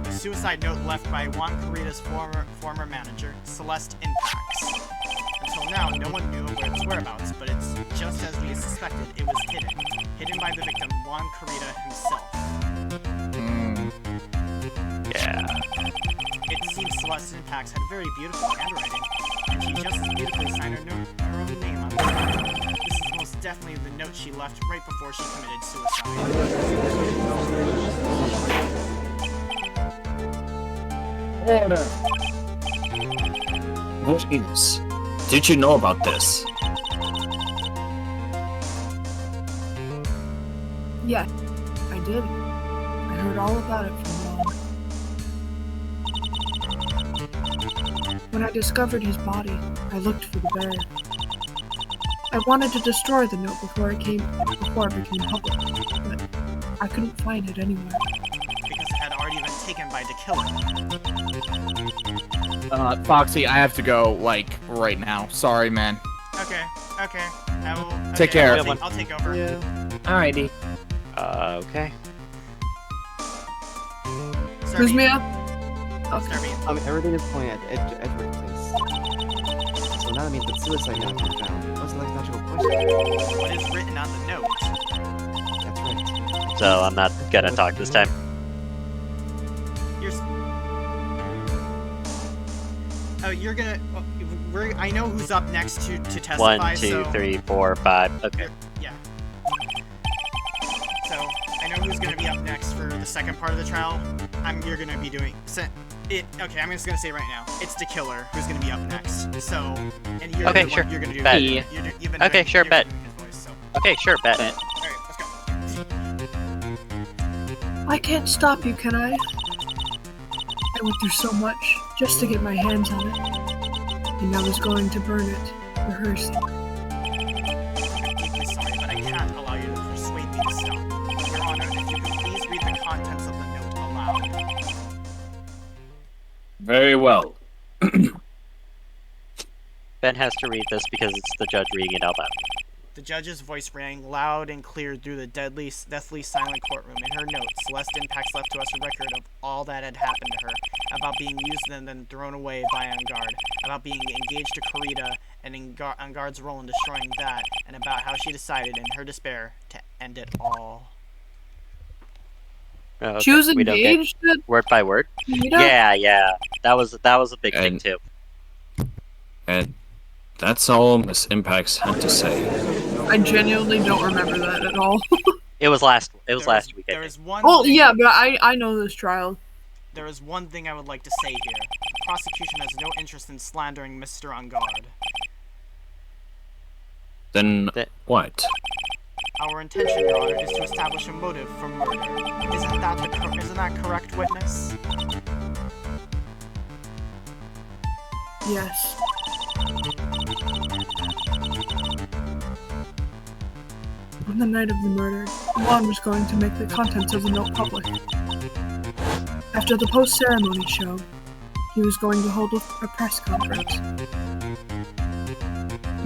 The suicide note left by Juan Carita's former manager, Celeste Impax. Until now, no one knew of its whereabouts, but it's just as we suspected, it was hidden by the victim, Juan Carita himself. Yeah. It seems Celeste Impax had very beautiful handwriting, and she just as beautifully signed her own name on it. This is most definitely the note she left right before she committed suicide. What is? Did you know about this? Yeah, I did. I heard all about it from Mom. When I discovered his body, I looked for the bear. I wanted to destroy the note before it became public, but I couldn't find it anywhere. Because it had already been taken by the killer. Foxy, I have to go, like, right now. Sorry, man. Okay. Take care. I'll take over. Yeah. Alrighty. Okay. Who's Mia? Starby. Everything is pointing at Edward's place. So now that means that suicide note can be found. What's the next logical question? What is written on the note? That's right. So I'm not gonna talk this time. You're gonna. I know who's up next to testify. 1, 2, so 3, 4, 5. Okay. Yeah. So I know who's gonna be up next for the second part of the trial. You're gonna be doing. Okay, I'm just gonna say right now, it's the killer who's gonna be up next. So, and you're Okay, the sure. one you're gonna do. Bet. You've been Okay, doing, sure, you've bet. been doing his voice, so. Okay, sure, bet. All right, let's go. I can't stop you, can I? I went through so much just to get my hands on it. And I was going to burn it for her sake. I'm deeply sorry, but I can't allow you to persuade me to stop. Your Honor, if you could please read the contents of the note aloud. Very well. Ben has to read this because it's the judge reading it out loud. The judge's voice rang loud and clear through the deathly silent courtroom. In her notes, Celeste Impax left to us a record of all that had happened to her, about being used and then thrown away by Angard, about being engaged to Kurita and Angard's role in destroying that, and about how she decided, in her despair, to end it all. Oh, okay. She was We don't get engaged? word by word. Kurita? Yeah. That was a big thing too. And that's all Miss Impax had to say. I genuinely don't remember that at all. It was last week. I There think. is one. Oh, thing, yeah, but I know this trial. There is one thing I would like to say here. The prosecution has no interest in slandering Mr. Angard. Then what? Our intention, Your Honor, is to establish a motive for murder. Isn't that correct, witness? Yes. On the night of the murder, Juan was going to make the contents of the note public. After the post-ceremony show, he was going to hold a press conference.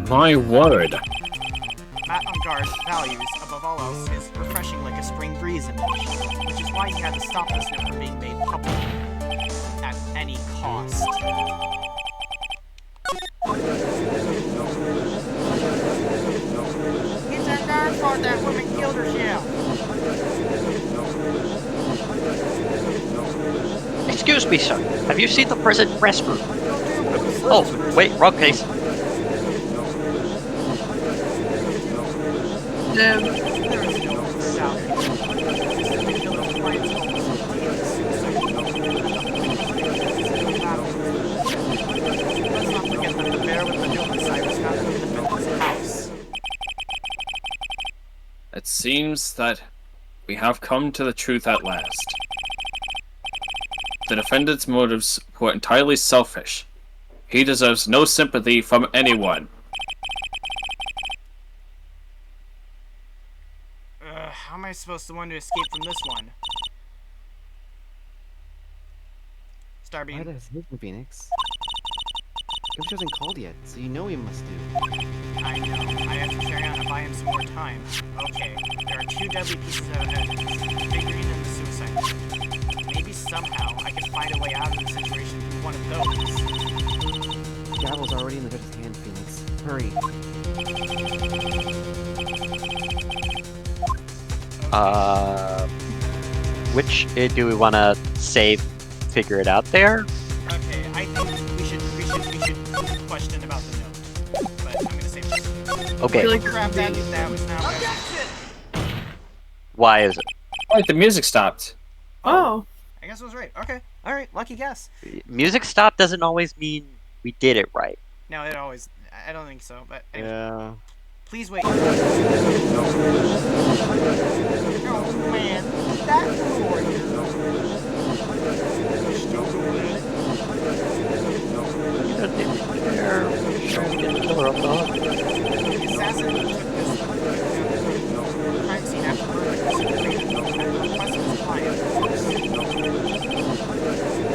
My word. Matt Angard's values, above all else, is refreshing like a spring breeze image, which is why he had to stop this note from being made public at any cost. It's Angard's fault that woman killed herself. Excuse me, sir. Have you seen the prison restroom? Oh, wait, wrong case. There is no doubt. The killer's client's home was completed as suicide. Let's not forget that the bear with the note inside was found in the defendant's house. It seems that we have come to the truth at last. The defendant's motives were entirely selfish. He deserves no sympathy from anyone. How am I supposed to escape from this one? Starbeam. Why does his Phoenix? Gumshoe hasn't called yet, so you know he must do. I know. I have to carry on and buy him some more time. Okay, there are 2 deadly pieces of evidence, the figurine and the suicide note. Maybe somehow I can find a way out of the situation through one of those. The gavel's already in the judge's hand, Phoenix. Hurry. Which do we want to save? Figure it out there. Okay, I think we should question about the note. But I'm gonna save this. Okay. Really Crap, that was now. Why is it? Wait, the music stopped. Oh. I guess I was right. Okay. All right. Lucky guess. Music stop doesn't always mean we did it right. No, it always. I don't think so. But anyway, Yeah. please wait. Oh man.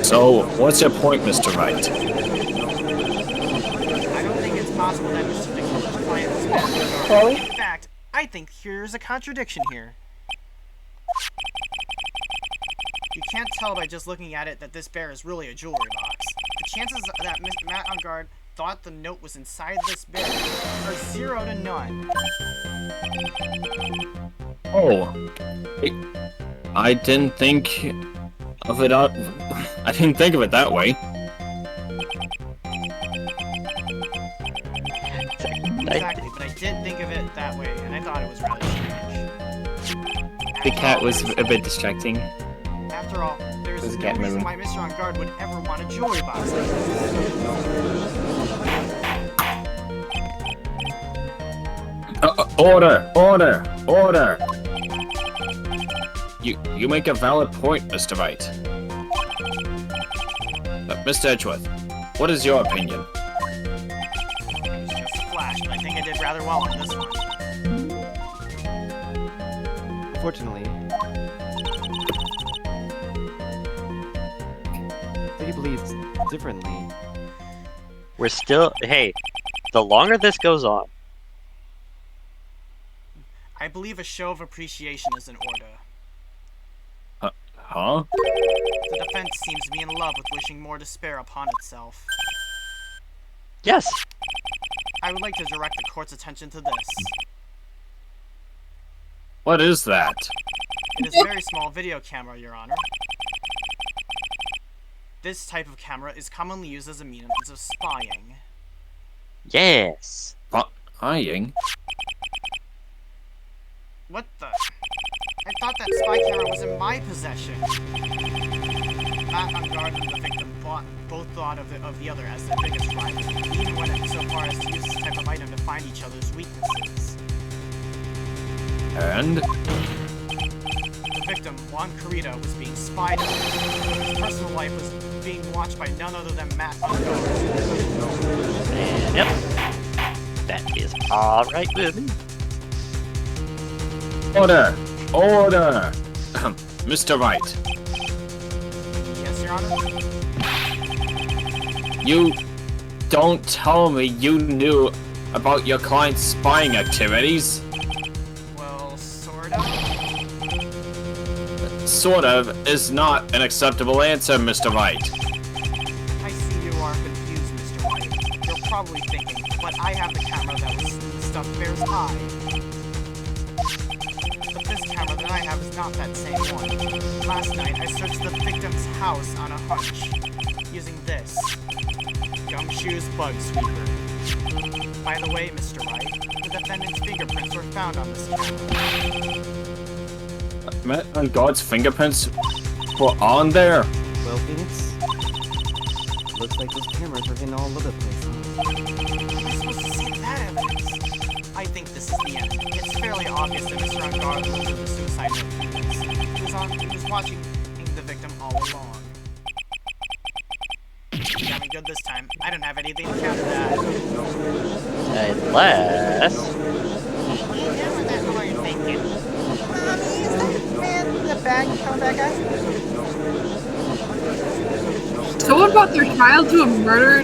So, what's your point, Mr. Wright? I don't think it's possible that Mr. Nicholas' client was Chloe? In fact, I think here's a contradiction here. You can't tell by just looking at it that this bear is really a jewelry box. The chances that Matt on guard thought the note was inside this bear are 0 to none. Oh. I didn't think of it I didn't think of it that way. Exactly, but I did think of it that way, and I thought it was rather strange. The cat was a bit distracting. After all, there's There's a no cat reason moving. why Mr. On Guard would ever want a jewelry box like this. Order! You make a valid point, Mr. Wright. Mr. Edgeworth, what is your opinion? It was just a flash, but I think I did rather well on this one. Unfortunately, he believes differently. We're still. Hey, the longer this goes on, I believe a show of appreciation is in order. Huh? The defense seems to be in love with wishing more despair upon itself. yes. I would like to direct the court's attention to this. What is that? It is a very small video camera, Your Honor. This type of camera is commonly used as a means of spying. Yes. Spying? What the? I thought that spy camera was in my possession. Matt on guard and the victim both thought of the other as the biggest rival, even went so far as to use this type of item to find each other's weaknesses. And? The victim, Juan Carrita, was being spied on. His personal life was being watched by none other than Matt on guard. And yep. That is alright with me. Order! Mr. Wright, Yes, Your Honor? you don't tell me you knew about your client's spying activities. Well, sort of. Sort of is not an acceptable answer, Mr. Wright. I see you are confused, Mr. White. You're probably thinking, but I have the camera that was in the stuffed bear's eye. But this camera that I have is not that same one. Last night, I searched the victim's house on a hunch, using this Gumshoe's Bug Sweeper. By the way, Mr. Wright, the defendant's fingerprints were found on this camera. Matt and God's fingerprints were on there. Well, Phoenix, looks like those cameras are hidden all over the place. How am I supposed to see that evidence? I think this is the end. It's fairly obvious that Mr. On Guard was the suicide note. He was watching the victim all along. You got me good this time. I don't have anything to counter that. Unless. What are you thinking? Mommy, is that man in the bag coming back guy? Someone brought their child to a murder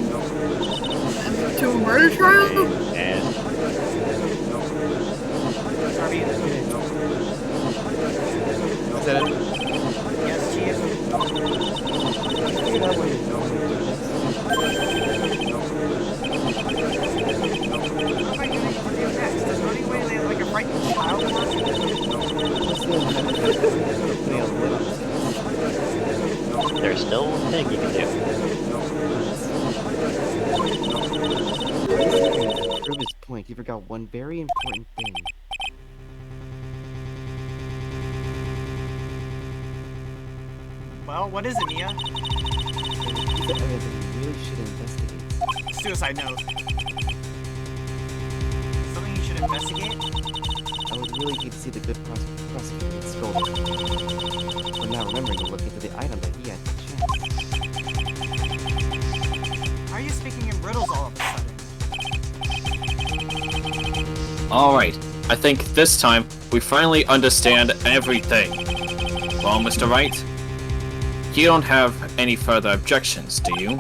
trial? And Harvey, Is that it? yes, Chief. Figured out where you're going. What am I doing for you next? Does running away like a frightened child work? there's still one thing you can do. To prove his point, he forgot one very important thing. Well, what is it, Mia? He's the evidence that he really should investigate. Suicide note. Something you should investigate? I would really hate to see the good prosecutor get scolded for not remembering to look into the item that he had the chance. How are you speaking in riddles all of a sudden? Alright, I think this time we finally understand everything. Well, Mr. Wright, you don't have any further objections, do you?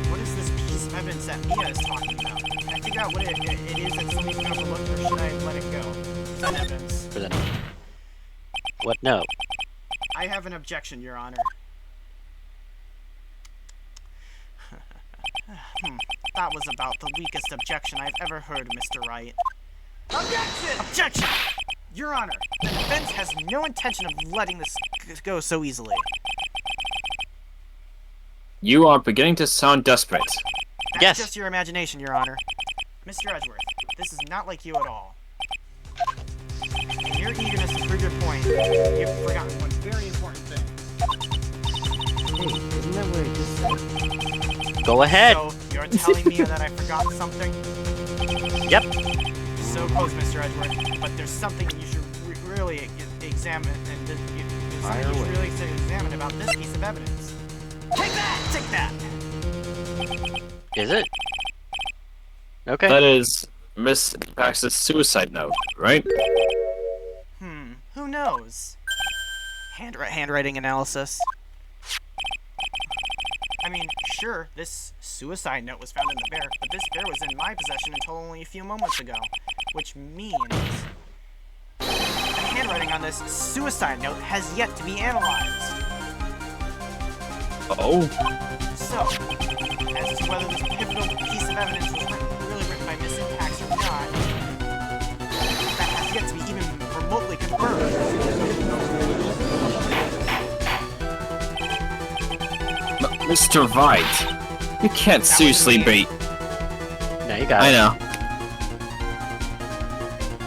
What is this piece of evidence that Mia is talking about? Can I figure out what it is that somebody's gonna overlook, or should I let it go? Present evidence. What? No. I have an objection, Your Honor. That was about the weakest objection I've ever heard, Mr. Wright. Objection! Objection! Your Honor, the defense has no intention of letting this go so easily. You are beginning to sound desperate. That's just your imagination, Your Honor. Mr. Edgeworth, this is not like you at all. In your eagerness to prove your point, you've forgotten one very important thing. Hey, isn't that what I just said? Go ahead. So, you're telling me that I forgot something? Yep. So close, Mr. Edgeworth, but there's something you should really examine, and there's something you should really examine about this piece of evidence. Take that! Take that! Is it? Okay. That is Miss Pax's suicide note, right? Who knows? Handwriting analysis. I mean, sure, this suicide note was found in the bear, but this bear was in my possession until only a few moments ago. Which means the handwriting on this suicide note has yet to be analyzed. Oh. So, as to whether this pivotal piece of evidence was really written by Miss Pax or not, that has yet to be even remotely confirmed. Mr. Wright, you can't seriously be. No, you got it. I know.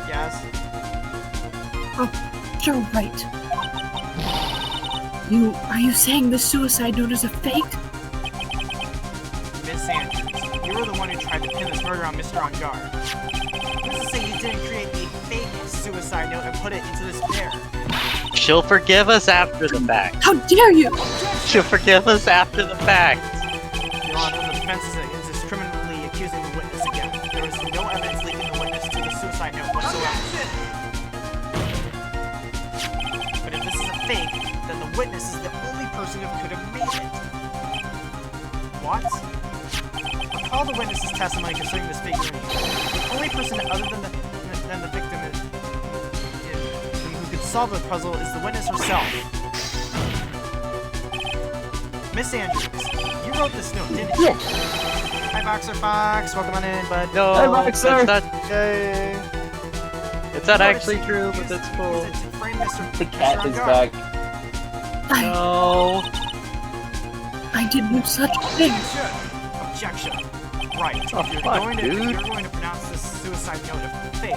Yes? Oh, you're right. Are you saying the suicide note is a fake? Miss Andrews, you were the one who tried to pin this murder on Mr. On Guard. Who's to say you didn't create a fake suicide note and put it into this bear? She'll forgive us after the fact. How dare you! She'll forgive us after the fact. Your Honor, the defense is criminally accusing the witness again. There is no evidence linking the witness to the suicide note whatsoever. But if this is a fake, then the witness is the only person who could have made it. What? Recall the witness's testimony concerning this figurine. The only person other than the victim who could solve the puzzle is the witness herself. Miss Andrews, you wrote this note, didn't you? Yes. Hi, Boxer Fox. Welcome on in, bud. No, Hey, Boxer. It's not actually true, but that's cool. The cat is back. No. I did no such thing. Objection. Right. Oh, if you're going to pronounce this suicide note a fake,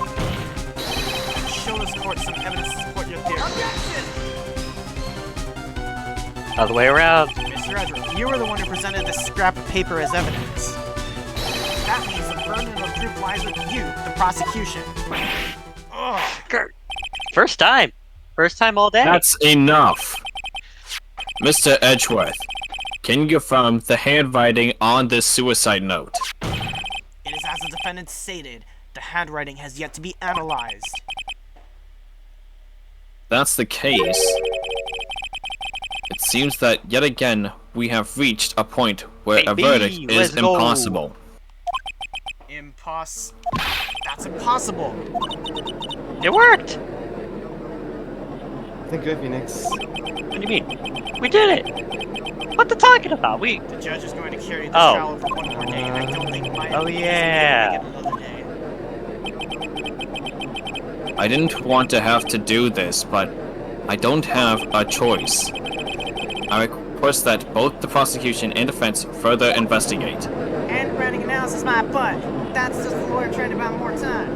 then show this court some evidence to support your theory. Objection! Other way around. Mr. Edgeworth, you were the one who presented this scrap of paper as evidence. That means the burden of proof lies with you, the prosecution. Ugh. First time. First time all day. That's enough. Mr. Edgeworth, can you confirm the handwriting on this suicide note? It is as the defendant stated, the handwriting has yet to be analyzed. That's the case. It seems that yet again we have reached a point where a verdict is impossible. That's impossible. It worked. Thank you, Phoenix. What do you mean? We did it. What the talking about? We. The judge is going to carry this trial over one more day, and I don't think my Oh yeah. is going to make it another day. I didn't want to have to do this, but I don't have a choice. I request that both the prosecution and defense further investigate. Handwriting analysis, my butt. That's just the lawyer trying to buy more time.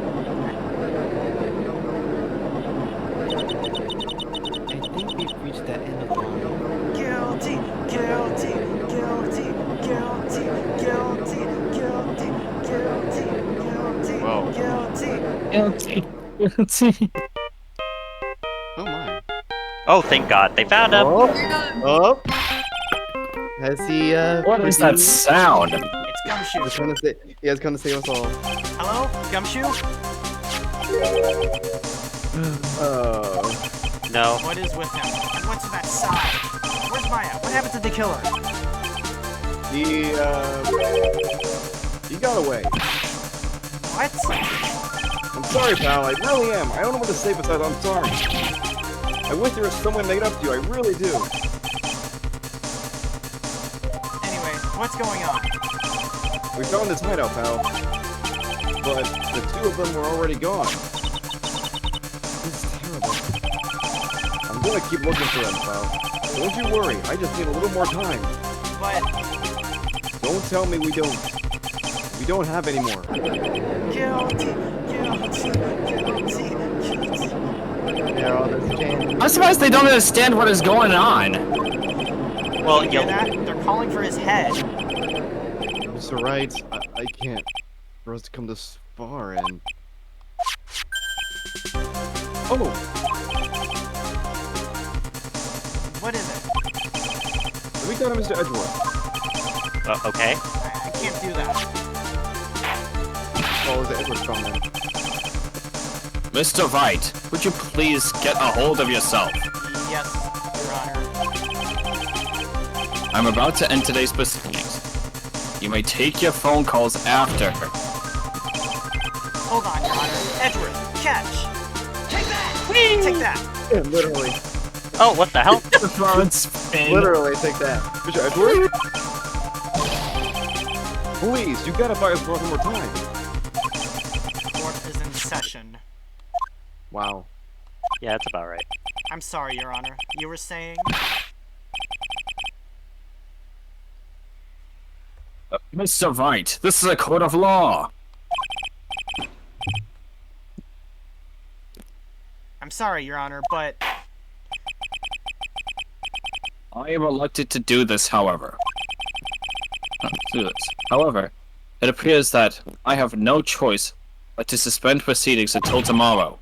I think we've reached that end of the line. Guilty, guilty, guilty, guilty, guilty, guilty, guilty, guilty, Whoa. guilty. Guilty. Oh my. Oh, thank God. They found him. Oh. Has he, What is that sound? It's Gumshoe. He has come to save us all. Hello? Gumshoe? Oh. No. What is with him? And what's that side? Where's Maya? What happened to the killer? He got away. What? I'm sorry, pal. I really am. I don't know what to say besides I'm sorry. I wish there was someone made up to you. I really do. Anyway, what's going on? We found his hideout, pal. But the two of them were already gone. It's terrible. I'm gonna keep looking for them, pal. Don't you worry. I just need a little more time. But Don't tell me we don't. We don't have any more. guilty. Yeah, all this change. I'm surprised they don't understand what is going on. Well, You hear that? They're calling for his head. Mr. Wright, I can't. For us to come this far and. Oh! What is it? Let me go to Mr. Edgeworth. Okay. I can't do that. Oh, is it Edgeworth from there? Mr. Wright, would you please get a hold of yourself? Yes, Your Honor. I'm about to end today's proceedings. You may take your phone calls after. Hold on, Your Honor. Edgeworth, catch! Take that! Take that! Yeah, literally. Oh, what the hell? The phone spin. Literally, take that. Mr. Edgeworth? Please, you gotta buy us one more time. Court is in session. Wow. Yeah, that's about right. I'm sorry, Your Honor. You were saying? Mr. Wright, this is a court of law. I'm sorry, Your Honor, but I am elected to do this, however. However, it appears that I have no choice but to suspend proceedings until tomorrow.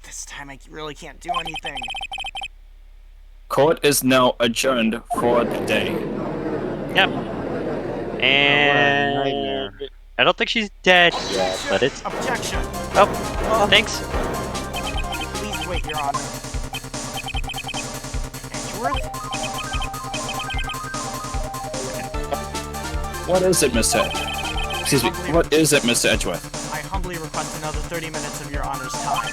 this time I really can't do anything. Court is now adjourned for the day. Yep. And nightmare. I don't think she's dead yet, but it's. Objection! Oh, thanks. Please wait, Your Honor. Edgeworth? What is it, Mr. Excuse me, what is it, Mr. Edgeworth? I humbly request another 30 minutes of Your Honor's time.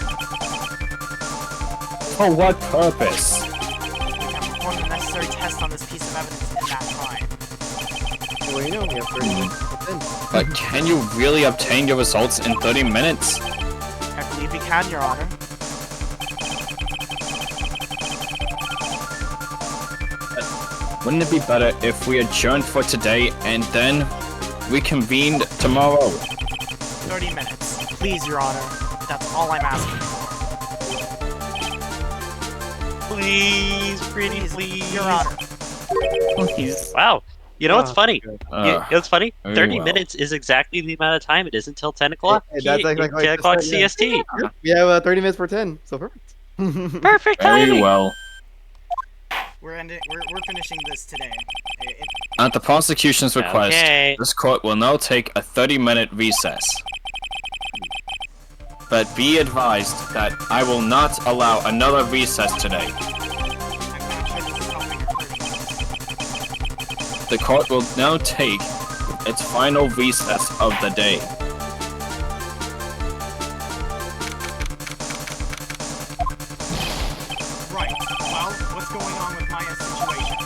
For what purpose? We can perform the necessary test on this piece of evidence in that time. Well, you know, we have 30 minutes. But can you really obtain your results in 30 minutes? I believe we can, Your Honor. Wouldn't it be better if we adjourned for today and then reconvened tomorrow? 30 minutes. Please, Your Honor. That's all I'm asking for. Please, pretty please. Your Honor. Please. Wow. You know what's funny? You know what's funny? very 30 well. minutes is exactly the amount of time it is until 10 o'clock. Hey, that's like 10 o'clock CST. We have 30 minutes for 10, so perfect. Perfect timing. Very well. We're finishing this today. At the prosecution's request, Okay. this court will now take a 30-minute recess. But be advised that I will not allow another recess today. I'm not sure this is helping or hurting us. The court will now take its final recess of the day. Right. Well, what's going on with Maya's situation?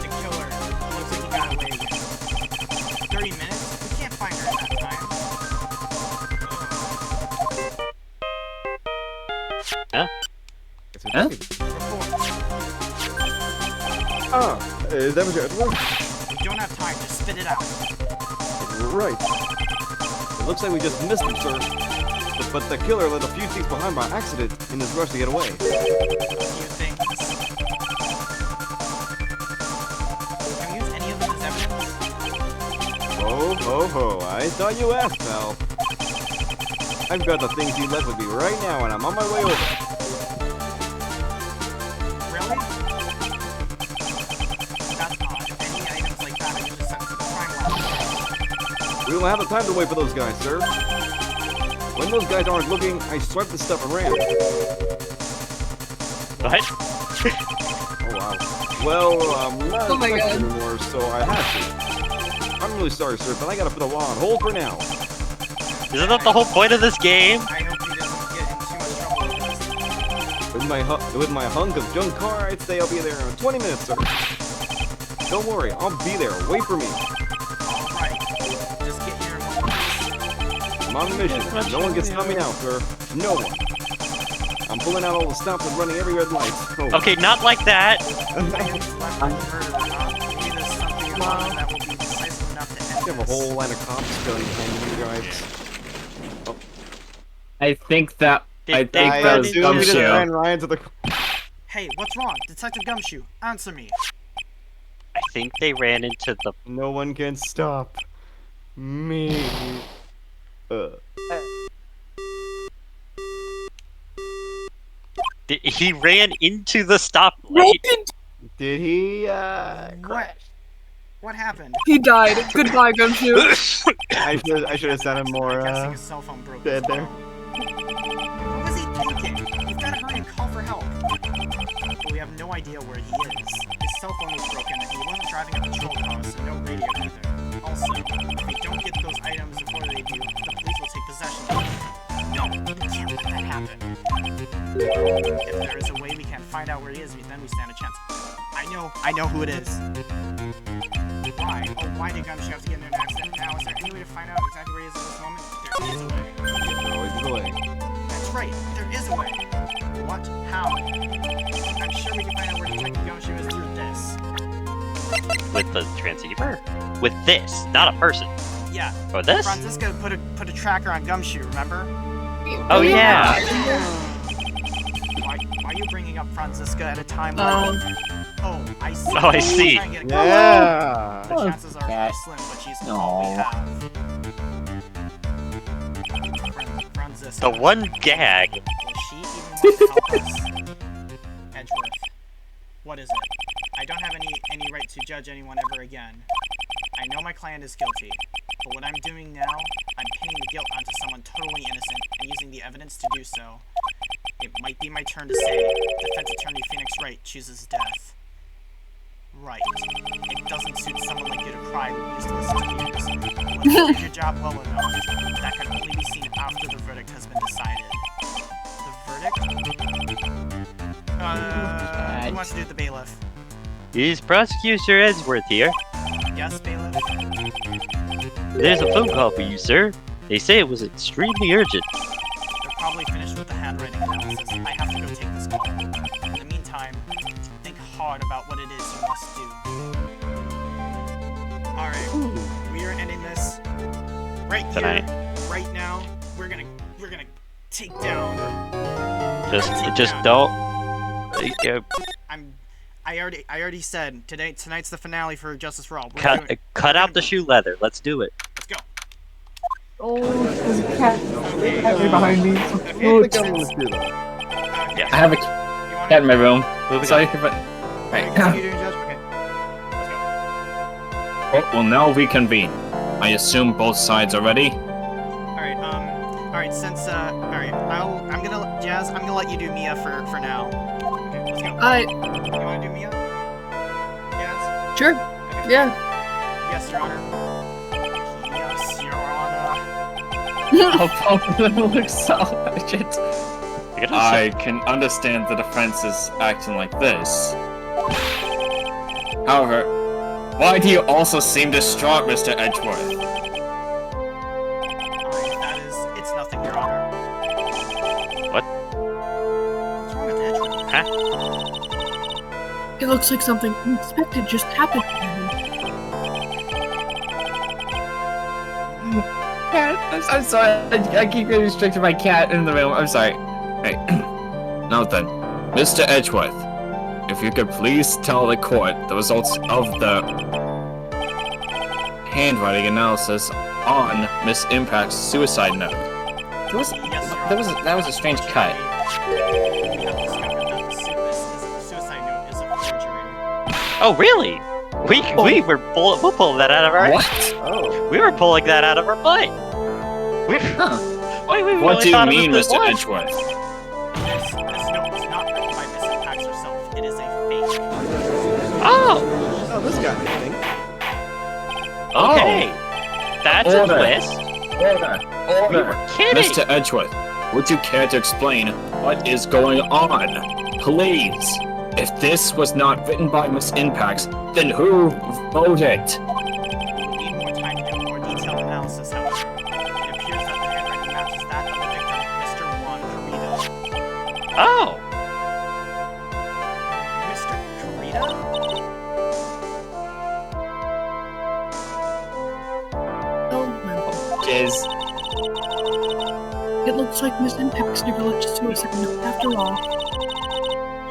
The killer looks like he got away again. 30 minutes? We can't find her in that time. Huh? Report. Is that Mr. Edgeworth? We don't have time. Just spit it out. Right. It looks like we just missed him, sir. But the killer left a few things behind by accident in his rush to get away. A few things. Can we use any of them as evidence? Ho. I thought you asked, pal. I've got the things you left with me right now, and I'm on my way over. Really? That's odd. Any items like that are usually sent to the crime lab. We don't have the time to wait for those guys, sir. When those guys aren't looking, I swiped the stuff and ran. What? Oh wow. Well, I'm not Oh my infected God. anymore, so I have to. I'm really sorry, sir, but I gotta put the law on hold for now. Isn't that the whole point of this game? I hope he doesn't get in too much trouble with this. With my hunk of junk car, I'd say I'll be there in 20 minutes, sir. Don't worry, I'll be there. Wait for me. Alright. Just get here in 1 piece. I'm on a mission. No one can stop me now, sir. No one. I'm pulling out all the stops and running every red light. Oh. Okay, not like that. Maybe there's something about it that will be decisive enough to end You have a this. whole line of cops going behind you guys. I think that They that was run Gumshoe. Ryan to the. Hey, what's wrong? Detective Gumshoe, answer me. I think they ran into the. No one can stop me. He ran into the stoplight. Did he? What happened? He died. Goodbye, Gumshoe. I should have sent him more. I'm guessing his cell phone broke. dead as there. well. What was he thinking? You've got to hurry and call for help. But we have no idea where he is. His cell phone was broken, and he wasn't driving a patrol car, so no radio either. Also, if we don't get those items before they do, the police will take possession of them. No, we can't let that happen. If there is a way we can find out where he is, then we stand a chance. I know who it is. Why? Oh, why did Gumshoe have to get in an accident now? Is there any way to find out exactly where he is at this moment? There is a way. Always the way. That's right, there is a way. What? How? I'm sure we can find out where Detective Gumshoe is through this. With the transceiver? With this, not a person. Yeah. Or this? Francisco put a tracker on Gumshoe, remember? Oh yeah. Why are you bringing up Francisca at a time when... Oh, I see. Oh, I see. Try and get a Yeah. The chances are slim, but she's all we have. Francisca. The one gag. Will she even want to help us? Edgeworth. What is it? I don't have any right to judge anyone ever again. I know my client is guilty, but what I'm doing now, I'm pinning the guilt onto someone totally innocent and using the evidence to do so. It might be my turn to say, Defense Attorney Phoenix Wright chooses death. Right. It doesn't suit someone like you to cry when you used to listen to ears. When you did your job well enough, that can only be seen after the verdict has been decided. The verdict? Who wants to do the bailiff? Is Prosecutor Edgeworth here? Yes, bailiff? There's a phone call for you, sir. They say it was extremely urgent. They're probably finished with the handwriting analysis. I have to go take this call. In the meantime, think hard about what it is you must do. Alright, we are ending this right here, Tonight. right now. We're gonna take down. Just don't. I already said tonight's the finale for Justice for All. Cut out the shoe leather. Let's do it. Let's go. Oh, there's a cat Okay, behind me. I think I'm gonna do that. Yeah. I have a You wanna- cat in my room. Moving Sorry, on. but Alright, continue doing Judge? Okay. Let's go. well, now reconvene. I assume both sides are ready. Alright, since, alright, I'm gonna let you do Mia for now. Okay, let's go. You wanna do Mia? Yes? Sure. Okay. Yeah. Yes, Your Honor. Yes, Your Honor. Oh, both of them look so urgent. I can understand the defense is acting like this. However, why do you also seem distraught, Mr. Edgeworth? It's nothing, Your Honor. What? What's wrong with Edgeworth? Huh? It looks like something unexpected just happened to him. I'm sorry, I keep getting restricted my cat in the room. I'm sorry. Hey, now then, Mr. Edgeworth, if you could please tell the court the results of the handwriting analysis on Miss Impact's suicide note. That was a strange cut. Suicide note is a forgery. Oh really? We'll pull that out of our. What? Oh. We were pulling that out of our butt. Huh. Wait, What do you mean, Mr. Mr. Edgeworth? This note was not written by Miss Impax herself. It is a fake. Oh! Oh, this got anything. Okay. That's a twist. Order! You were kidding! Mr. Edgeworth, would you care to explain what is going on? Please! If this was not written by Miss Impax, then who voted? We need more time to do a more detailed analysis, however. It appears that the handwriting matches that of the victim, Mr. Juan Carita. Oh! Mr. Carita? Oh, well. Is It looks like Miss Impax never left a suicide note after all.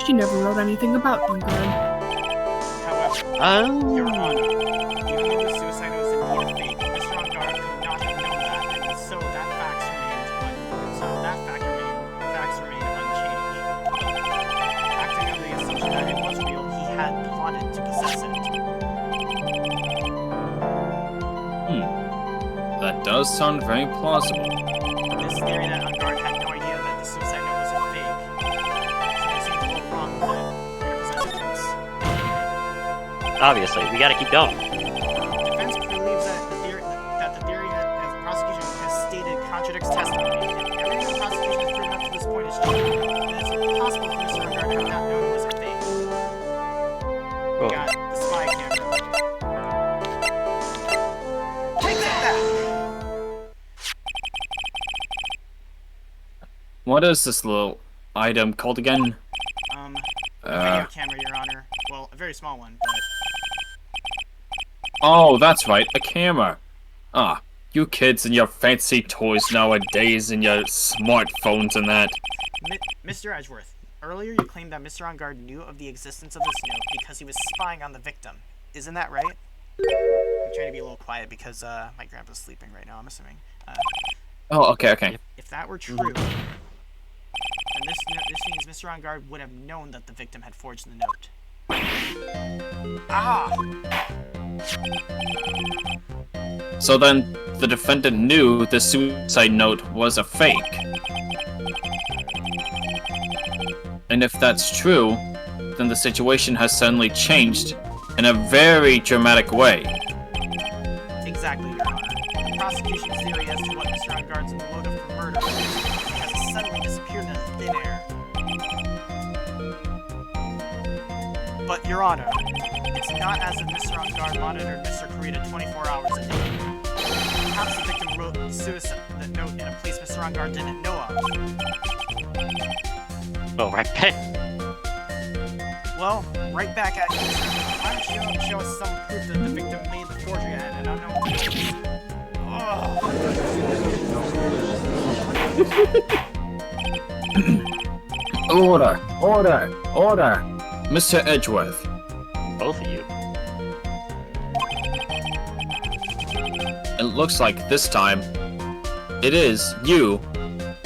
She never wrote anything about Vanguard. However, Your Honor, even though the suicide note is indeed fake, Mr. Vanguard could not have known that, and so that facts remain unchanged. Acting on the assumption that it was real, he had plotted to possess it. that does sound very plausible. This theory that Vanguard had no idea that the suicide note was a fake, so they seem to go wrong with it. We're gonna present evidence. Obviously, we gotta keep going. Defense believes that the theory as the prosecution has stated contradicts testimony. If everything the prosecution has proven up to this point is true, then it's impossible for Mr. Vanguard to have not known it was a fake. Oh. Got the spy camera. Take that! What is this little item called again? Video camera, Your Honor. Well, a very small one, but Oh, that's right, a camera. Ah, you kids and your fancy toys nowadays and your smartphones and that. Mr. Edgeworth, earlier you claimed that Mr. Vanguard knew of the existence of this note because he was spying on the victim. Isn't that right? I'm trying to be a little quiet because my grandpa's sleeping right now, I'm assuming. Oh, okay. If that were true, then this means Mr. Vanguard would have known that the victim had forged the note. Ah! So then, the defendant knew the suicide note was a fake. And if that's true, then the situation has suddenly changed in a very dramatic way. Exactly, Your Honor. The prosecution's theory as to what Mr. Vanguard's motive for murder has suddenly disappeared into thin air. But, Your Honor, it's not as if Mr. Vanguard monitored Mr. Carita 24 hours a day. Perhaps the victim wrote the note in a place Mr. Vanguard didn't know of. Oh, right back. Well, right back at you, sir. Why don't you show us some proof that the victim made the forgery at an unknown place? Order! Mr. Edgeworth. Both of you. It looks like this time, it is you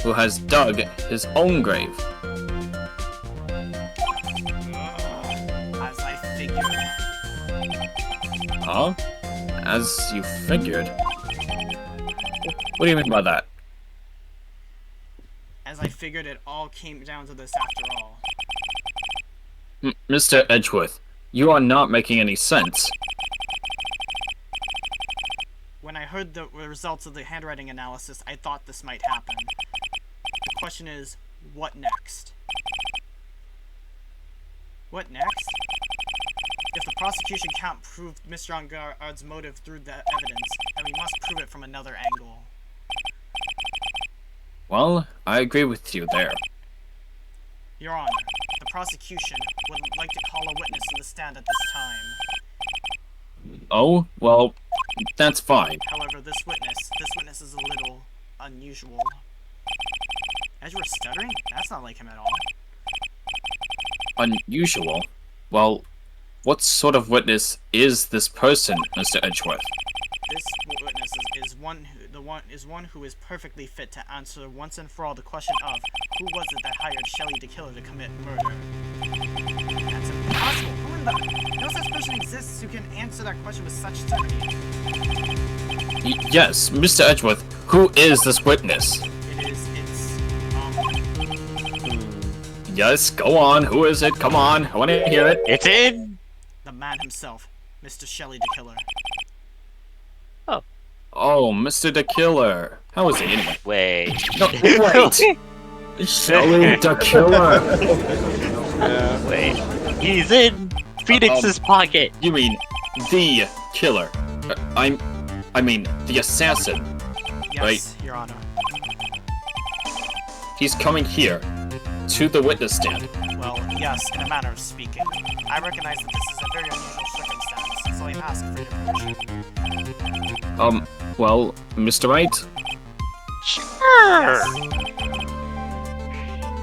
who has dug his own grave. As I figured. Huh? As you figured? What do you mean by that? As I figured it all came down to this after all. Mr. Edgeworth, you are not making any sense. When I heard the results of the handwriting analysis, I thought this might happen. The question is, what next? What next? If the prosecution can't prove Mr. Vanguard's motive through the evidence, then we must prove it from another angle. Well, I agree with you there. Your Honor, the prosecution would like to call a witness to the stand at this time. Oh, well, that's fine. However, this witness is a little unusual. Edgeworth stuttering? That's not like him at all. Unusual? Well, what sort of witness is this person, Mr. Edgeworth? This witness is one who is perfectly fit to answer once and for all the question of who was it that hired Shelley the killer to commit murder. That's impossible. Who in the no such person exists who can answer that question with such certainty. Yes, Mr. Edgeworth, who is this witness? It Yes, go on. Who is it? Come on. I want to hear it. It's in. The man himself, Mr. Shelley the Killer. Oh, Mr. the Killer. How is he anyway? Wait. No, wait. Shelley the Killer. Wait. He's in Phoenix's pocket. You mean the killer? I mean the assassin. Yes, Right. Your Honor. He's coming here to the witness stand. Well, yes, in a manner of speaking. I recognize that this is a very unusual circumstance, so I ask for your permission. Well, Mr. Wright, Sure.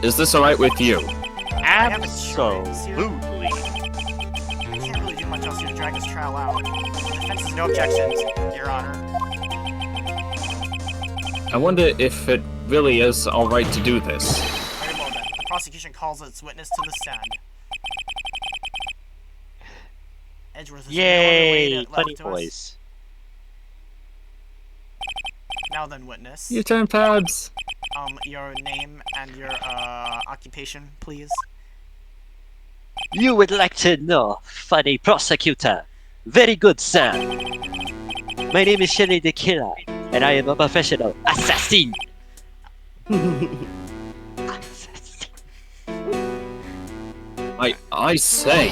is this alright with you? Absolutely. I can't really do much else here to drag this trial out. Defense has no objections, Your Honor. I wonder if it really is alright to do this. Very well then. The prosecution calls its witness to the stand. Edgeworth is Yay, left funny to us. voice. Now then, witness. Your turn, Pabs. Your name and your occupation, please. You would like to know, funny prosecutor. Very good, sir. My name is Shelley the Killer, and I am a professional assassin. Assassin. I say.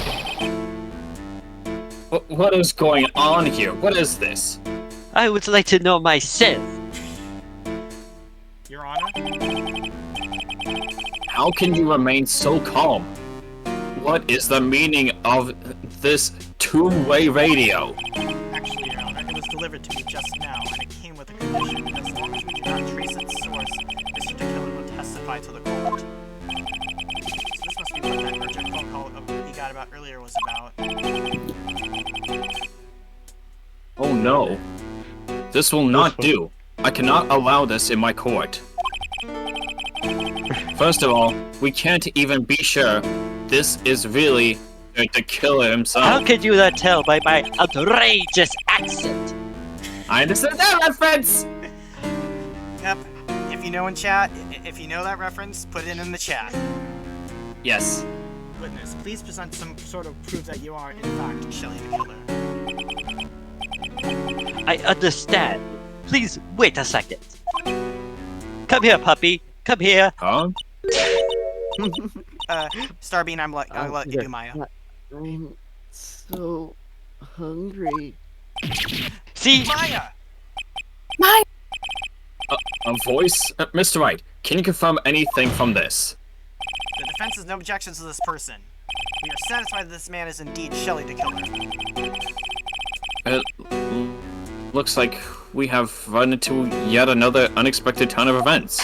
What is going on here? What is this? I would like to know myself. Your Honor? How can you remain so calm? What is the meaning of this two-way radio? Actually, Your Honor, it was delivered to me just now, and it came with a condition that as long as we do not trace its source, Mr. DeKiller will testify to the court. So this must be what that urgent phone call he got about earlier was about. Oh no. This will not do. I cannot allow this in my court. First of all, we can't even be sure this is really the killer himself. How could you not tell by my outrageous accent? I understand that reference! Yep. If you know in chat, if you know that reference, put it in the chat. Yes. Witness, please present some sort of proof that you are, in fact, Shelley the Killer. I understand. Please wait a second. Come here, puppy. Come here. Huh? Starbean, I'll let you do Maya. I'm so hungry. See? Maya! A voice? Mr. Wright, can you confirm anything from this? The defense has no objections to this person. We are satisfied that this man is indeed Shelley the Killer. It looks like we have run into yet another unexpected turn of events.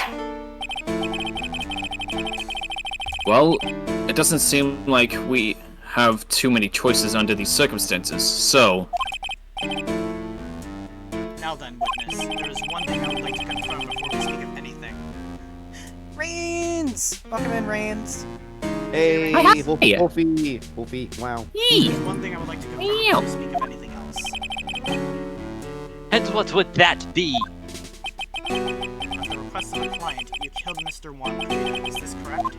Well, it doesn't seem like we have too many choices under these circumstances, so... Now then, witness, there is one thing I would like to confirm before we speak of anything. Rains! Welcome in, Rains. Hey, Hi. Wolfie, wow. There's one thing I would like to confirm before we speak of anything else. And what would that be? At the request of the client, you killed Mr. Juan Correa, is this correct?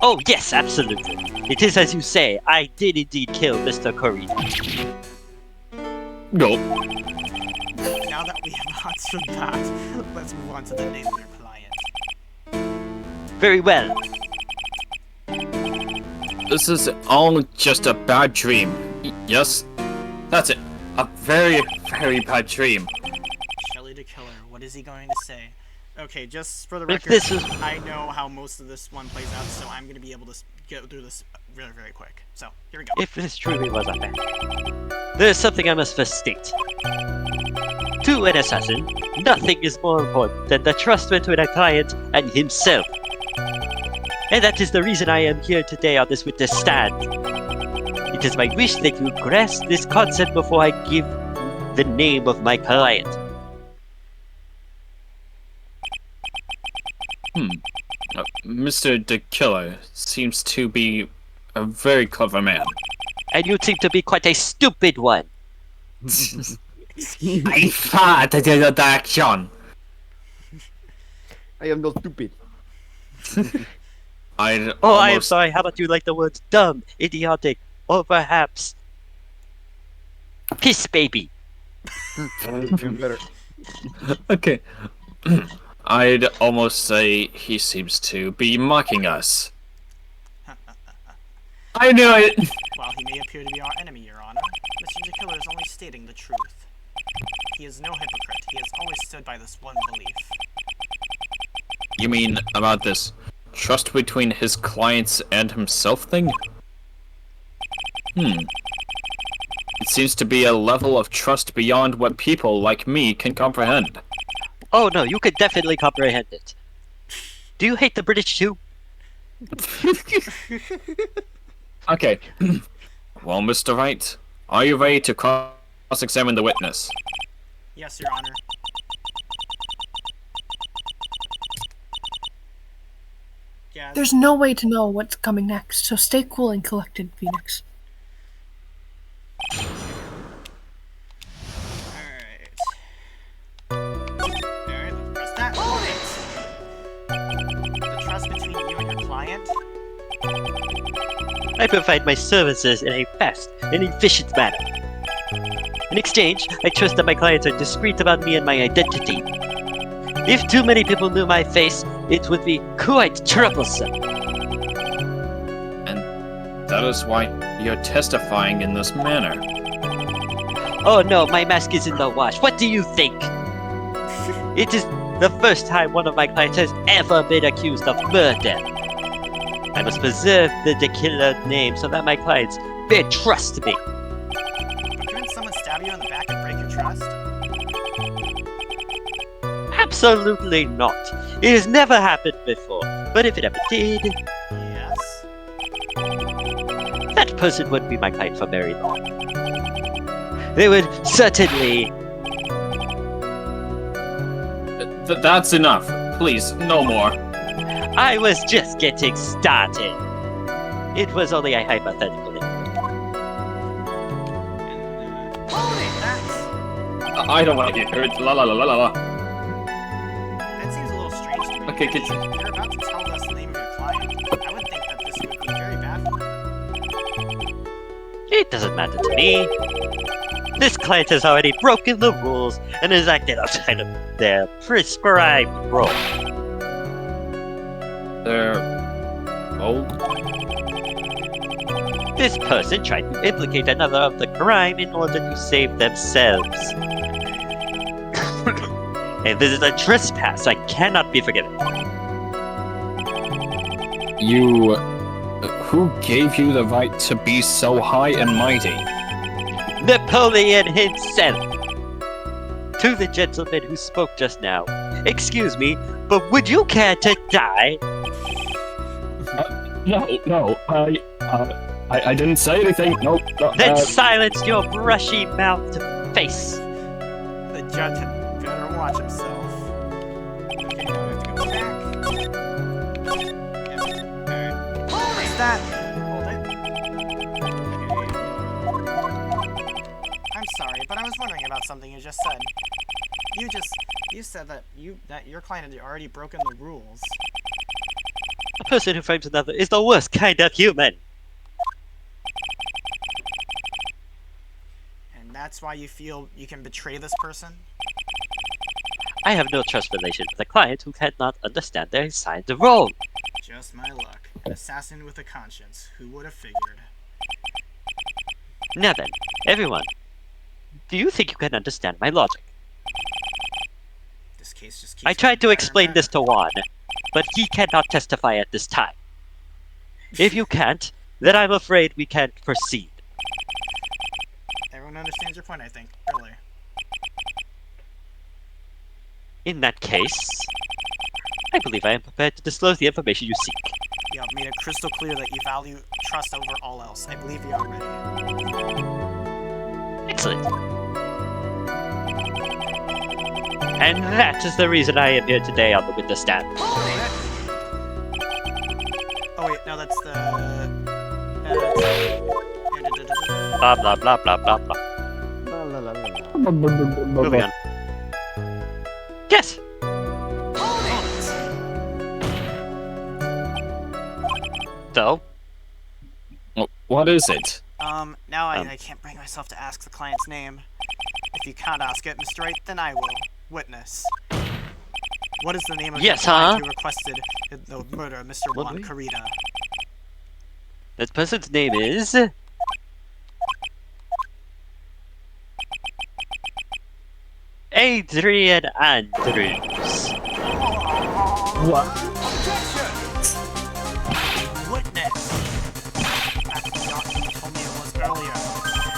Oh, yes, absolutely. It is as you say. I did indeed kill Mr. Correa. Go. Now that we have answered that, let's move on to the name of your client. Very well. This is all just a bad dream. Yes? That's it. A very, very bad dream. Shelley the Killer, what is he going to say? Okay, just for the If record, this is- I know how most of this one plays out, so I'm going to be able to get through this very, very quick. So, here we go. If this truly was a fact, there is something I must first state. To an assassin, nothing is more important than the trust between a client and himself. And that is the reason I am here today on this witness stand. It is my wish that you grasp this concept before I give the name of my client. Mr. the Killer seems to be a very clever man. And you seem to be quite a stupid one. I thought I did the action. I am not stupid. I'd Oh, I am almost... sorry. How about you like the words dumb, idiotic, or perhaps piss baby? Even better. Okay. I'd almost say he seems to be mocking us. I knew it! While he may appear to be our enemy, Your Honor, Mr. Killer is only stating the truth. He is no hypocrite. He has always stood by this one belief. You mean about this trust between his clients and himself thing? It seems to be a level of trust beyond what people like me can comprehend. Oh no, you could definitely comprehend it. Do you hate the British too? Okay. Well, Mr. Wright, are you ready to cross-examine the witness? Yes, Your Honor. Yeah. There's no way to know what's coming next, so stay cool and collected, Phoenix. Alright, press that. The trust between you and your client. I provide my services in a fast and efficient manner. In exchange, I trust that my clients are discreet about me and my identity. If too many people knew my face, it would be quite troublesome. And that is why you're testifying in this manner. Oh no, my mask is in the wash. What do you think? It is the first time one of my clients has ever been accused of murder. I must preserve the killer name so that my clients may trust me. But couldn't someone stab you in the back and break your trust? Absolutely not. It has never happened before. But if it ever did, Yes. that person wouldn't be my client for very long. They would certainly... That's enough. Please, no more. I was just getting started. It was only a hypothetical. I don't want to get hurt. La la la la la. That seems a little strange to me. Okay, get You're about to tell us the name of your client. I would think that this would be very bad for him. It doesn't matter to me. This client has already broken the rules and has acted outside of their prescribed role. They're old. This person tried to implicate another of the crime in order to save themselves. And this is a trespass. I cannot be forgiven. You... Who gave you the right to be so high and mighty? Napoleon himself! To the gentleman who spoke just now, excuse me, but would you care to die? No, I didn't say anything. No. Then silence your brushy-mouthed face. The judge had better watch himself. Okay, now we have to go back. Yep. Alright. What's that? Hold it. Okay. I'm sorry, but I was wondering about something you just said. You said that your client had already broken the rules. A person who frames another is the worst kind of human. And that's why you feel you can betray this person? I have no trust relation with a client who cannot understand their assigned role. Just my luck. An assassin with a conscience. Who would have figured? Now then, everyone, do you think you can understand my logic? This case just keeps I tried to getting explain better this to Juan, but he cannot testify at this time. If you can't, then I'm afraid we can't proceed. Everyone understands your point, I think. Really. In that case, I believe I am prepared to disclose the information you seek. You have made it crystal clear that you value trust over all else. I believe you already. Excellent. And that is the reason I am here today on the witness stand. Oh wait, no, that's the... Blah blah blah blah blah blah. La la la la. Moving on. Yes! So? What is it? Now I can't bring myself to ask the client's name. If you can't ask it, Mr. Wright, then I will. Witness. What is the name of the client who requested the murder of Mr. Juan Carita? This person's name is... Adrian Andrews. What? Witness. That's not who you told me it was earlier.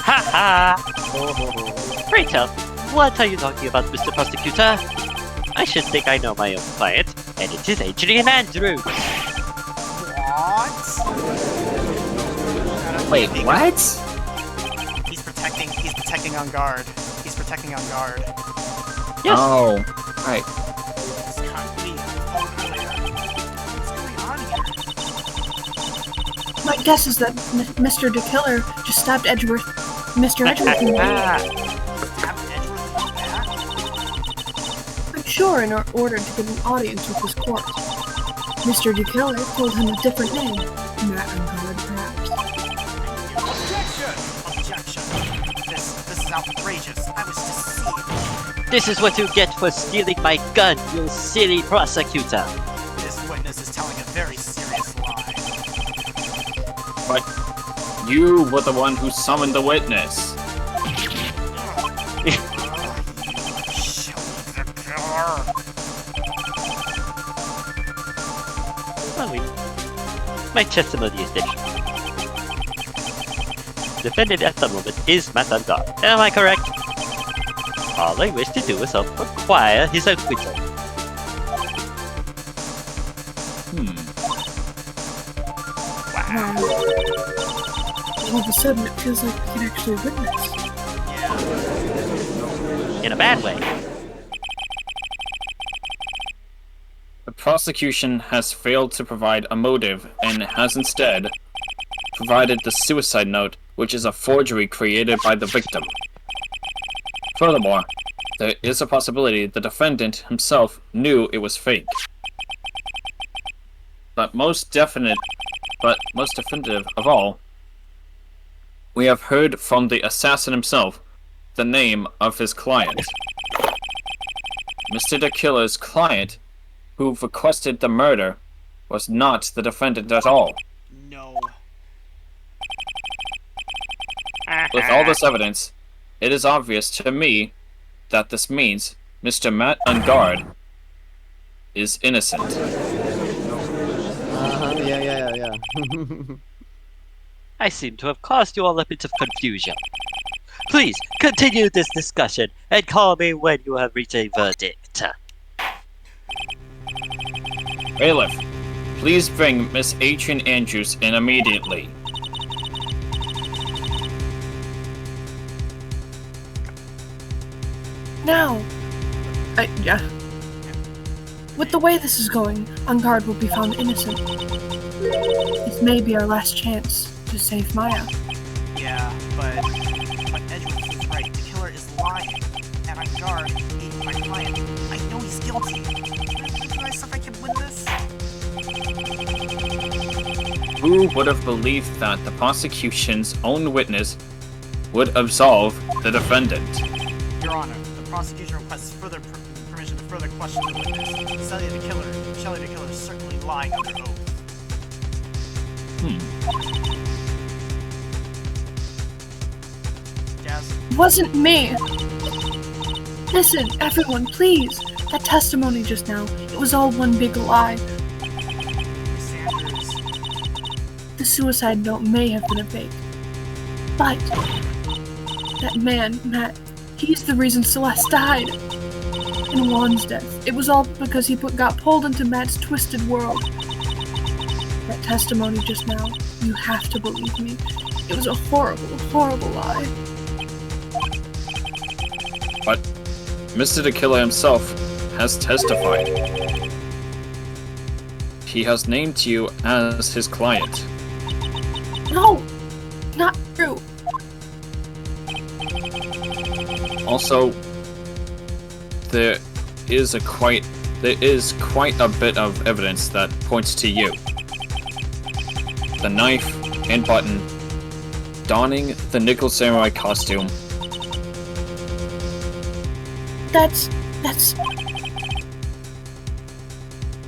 Ha ha! Pray tell, what are you talking about, Mr. Prosecutor? I should think I know my own client, and it is Adrian Andrews. What? Wait, what? He's protecting on guard. He's protecting on guard. Yes. Oh, right. This can't be. What's going on here? My guess is that Mr. the Killer just stabbed Edgeworth. Mr. Edgeworth in the back. Stabbed Edgeworth in the back? I'm sure in order to get an audience with his court. Mr. the Killer told him a different name. Matt Ungard, perhaps. Objection. This is outrageous. I was deceived. This is what you get for stealing my gun, you silly prosecutor. This witness is telling a very serious lie. But you were the one who summoned the witness. My testimony is different. Defendant at the moment is Matt Ungard. Am I correct? All I wish to do is require his acquittal. Wow. All of a sudden, it feels like we can actually witness. In a bad way. The prosecution has failed to provide a motive and has instead provided the suicide note, which is a forgery created by the victim. Furthermore, there is a possibility the defendant himself knew it was fake. But most definitive of all, we have heard from the assassin himself the name of his client. Mr. the Killer's client, who requested the murder, was not the defendant at all. No. With all this evidence, it is obvious to me that this means Mr. Matt Ungard is innocent. Yeah. I seem to have caused you all a bit of confusion. Please, continue this discussion and call me when you have reached a verdict. Bailiff, please bring Miss Adrian Andrews in immediately. Now! Yeah. With the way this is going, Ungard will be found innocent. This may be our last chance to save Maya. Yeah, but Edgeworth is right. The killer is lying. And Ungard ate my client. I know he's guilty. Can I stuff I can win this? Who would have believed that the prosecution's own witness would absolve the defendant? Your Honor, the prosecution requests further permission to further question the witness. Shelly the killer is certainly lying under oath. Jazz? It wasn't me! Listen, everyone, please! That testimony just now, it was all one big lie. Sanders. The suicide note may have been a fake. But that man, Matt, he's the reason Celeste died. And Juan's death, it was all because he got pulled into Matt's twisted world. That testimony just now, you have to believe me. It was a horrible, horrible lie. But Mr. the Killer himself has testified. He has named you as his client. No! Not true. Also, there is quite a bit of evidence that points to you. the knife and button, donning the nickel samurai costume. That's...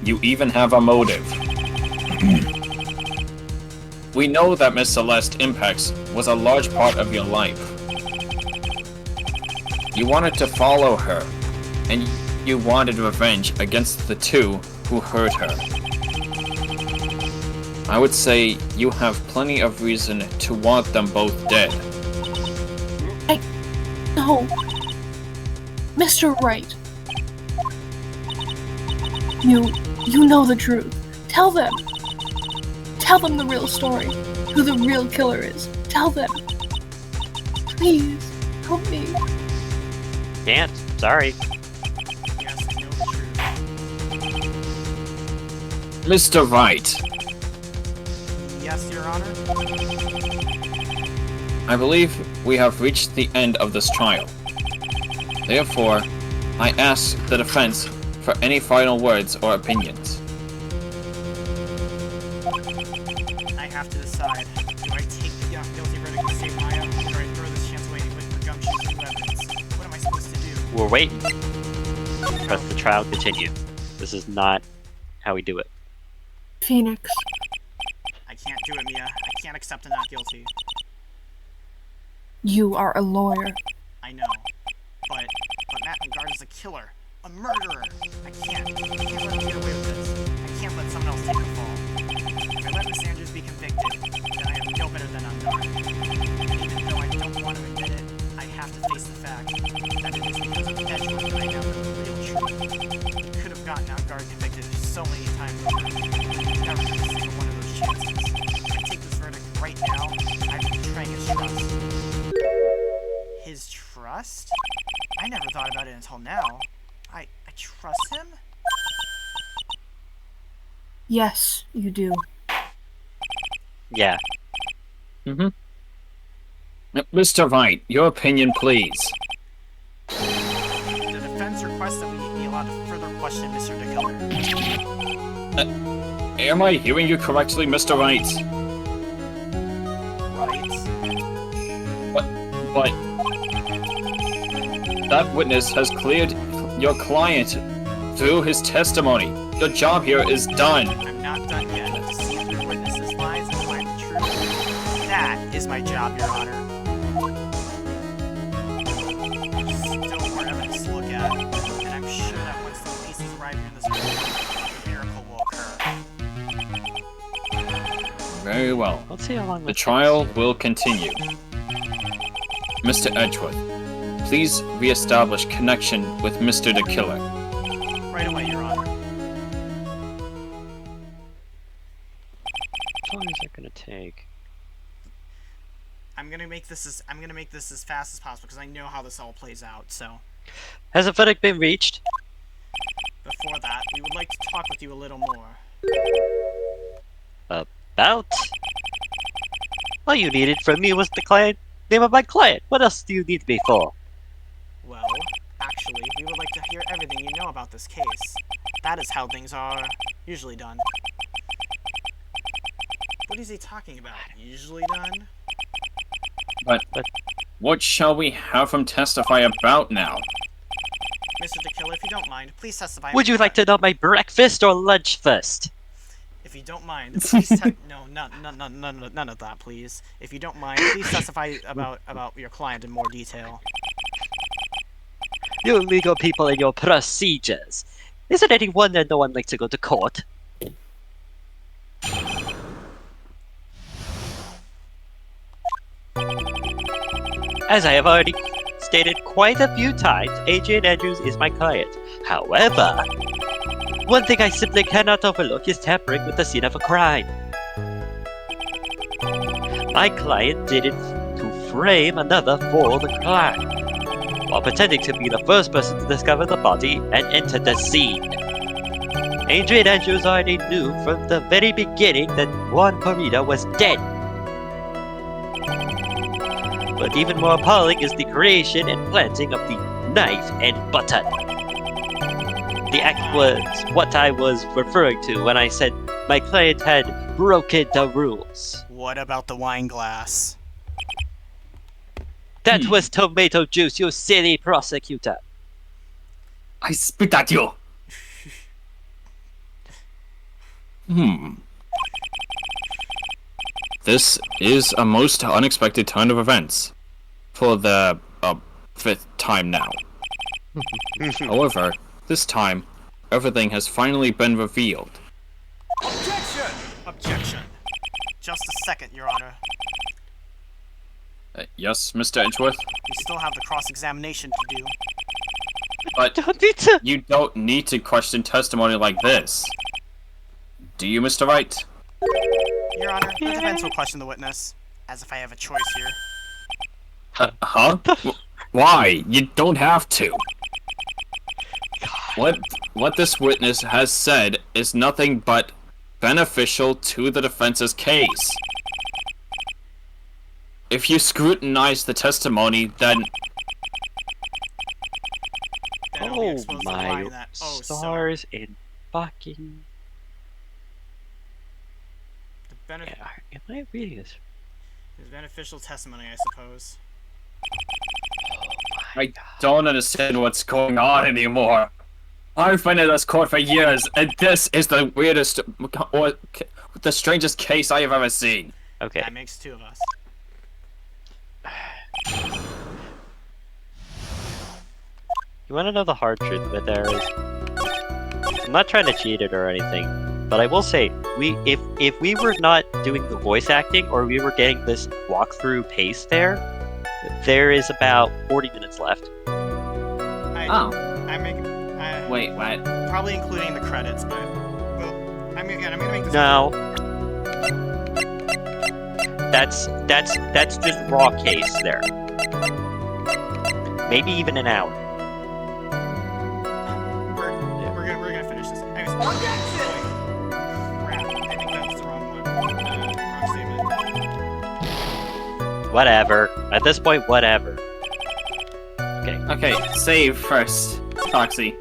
You even have a motive. We know that Miss Celeste Impacts was a large part of your life. You wanted to follow her, and you wanted revenge against the two who hurt her. I would say you have plenty of reason to want them both dead. No. Mr. Wright. You know the truth. Tell them. Tell them the real story. Who the real killer is. Tell them. Please, help me. Can't. Sorry. Yes, I know the truth. Mr. Wright, Yes, Your Honor. I believe we have reached the end of this trial. Therefore, I ask the defense for any final words or opinions. I have to decide. Do I take the guilty verdict to save Maya, or do I throw this chance away with gumshoes and weapons? What am I supposed to do? We're waiting. Press the trial continue. This is not how we do it. Phoenix. I can't do it, Mia. I can't accept a not guilty. You are a lawyer. I know. But Matt McGard is a killer. A murderer. I can't let him get away with this. I can't let someone else take the fall. If I let Miss Andrews be convicted, then I am no better than Ungard. And even though I don't want to admit it, I have to face the fact that it is because of Edgewood that I now know the real truth. He could have gotten Ungard convicted so many times over. Never took a single one of those chances. If I take this verdict right now, I'd be betraying his trust. His trust? I never thought about it until now. I trust him? Yes, you do. Yeah. Mr. Wright, your opinion, please. The defense requests that we be allowed to further question Mr. DeKiller. Am I hearing you correctly, Mr. Wright? But that witness has cleared your client through his testimony. Your job here is done. I'm not done yet. To see through witnesses' lies and find the truth. That is my job, Your Honor. There's still more evidence to look at, and I'm sure that once those pieces arrive here in this room, a miracle will occur. Very well. Let's see how long The trial will continue. Mr. Edgeworth, please re-establish connection with Mr. DeKiller. Right away, Your Honor. How long is that gonna take? I'm gonna make this as fast as possible because I know how this all plays out. So, Has a verdict been reached? before that, we would like to talk with you a little more. About? All you needed from me was the name of my client. What else do you need me for? Well, actually, we would like to hear everything you know about this case. That is how things are usually done. What is he talking about? Usually done? But what shall we have him testify about now? Mr. DeKiller, if you don't mind, please testify. Would you like to know my breakfast or lunch first? If you don't mind, please no, none of that, please. If you don't mind, please testify about your client in more detail. You legal people and your procedures. Is it any wonder no one likes to go to court? As I have already stated quite a few times, Adrian Andrews is my client. However, one thing I simply cannot overlook is tampering with the scene of a crime. My client did it to frame another for the crime, while pretending to be the first person to discover the body and enter the scene. Adrian Andrews already knew from the very beginning that Juan Parida was dead. But even more appalling is the creation and planting of the knife and button. The act was what I was referring to when I said my client had broken the rules. What about the wine glass? That was tomato juice, you silly prosecutor. I spit at you! This is a most unexpected turn of events. For the 5th time now. However, this time, everything has finally been revealed. Objection! Objection. Just a second, Your Honor. Yes, Mr. Edgeworth? We still have the cross-examination to do. But you don't need to question testimony like this. Do you, Mr. Wright? Your Honor, the defense will question the witness, as if I have a choice here. Huh? Why? You don't have to. What this witness has said is nothing but beneficial to the defense's case. If you scrutinize the testimony, then... Oh my stars in fucking... Am I reading this? It's beneficial testimony, I suppose. I don't understand what's going on anymore. I've been in this court for years, and this is the weirdest, or the strangest case I have ever seen. Okay. That makes 2 of us. You want to know the hard truth of it there is? I'm not trying to cheat it or anything, but I will say, if we were not doing the voice acting, or we were getting this walkthrough pace there is about 40 minutes left. Wait, what? Probably including the credits, but... Well, I'm gonna make this... No. That's just raw case there. Maybe even an hour. We're gonna finish this. Anyways. Crap, I think that's the wrong one. Wrong statement. Whatever. At this point, whatever. Okay, save first, Foxy.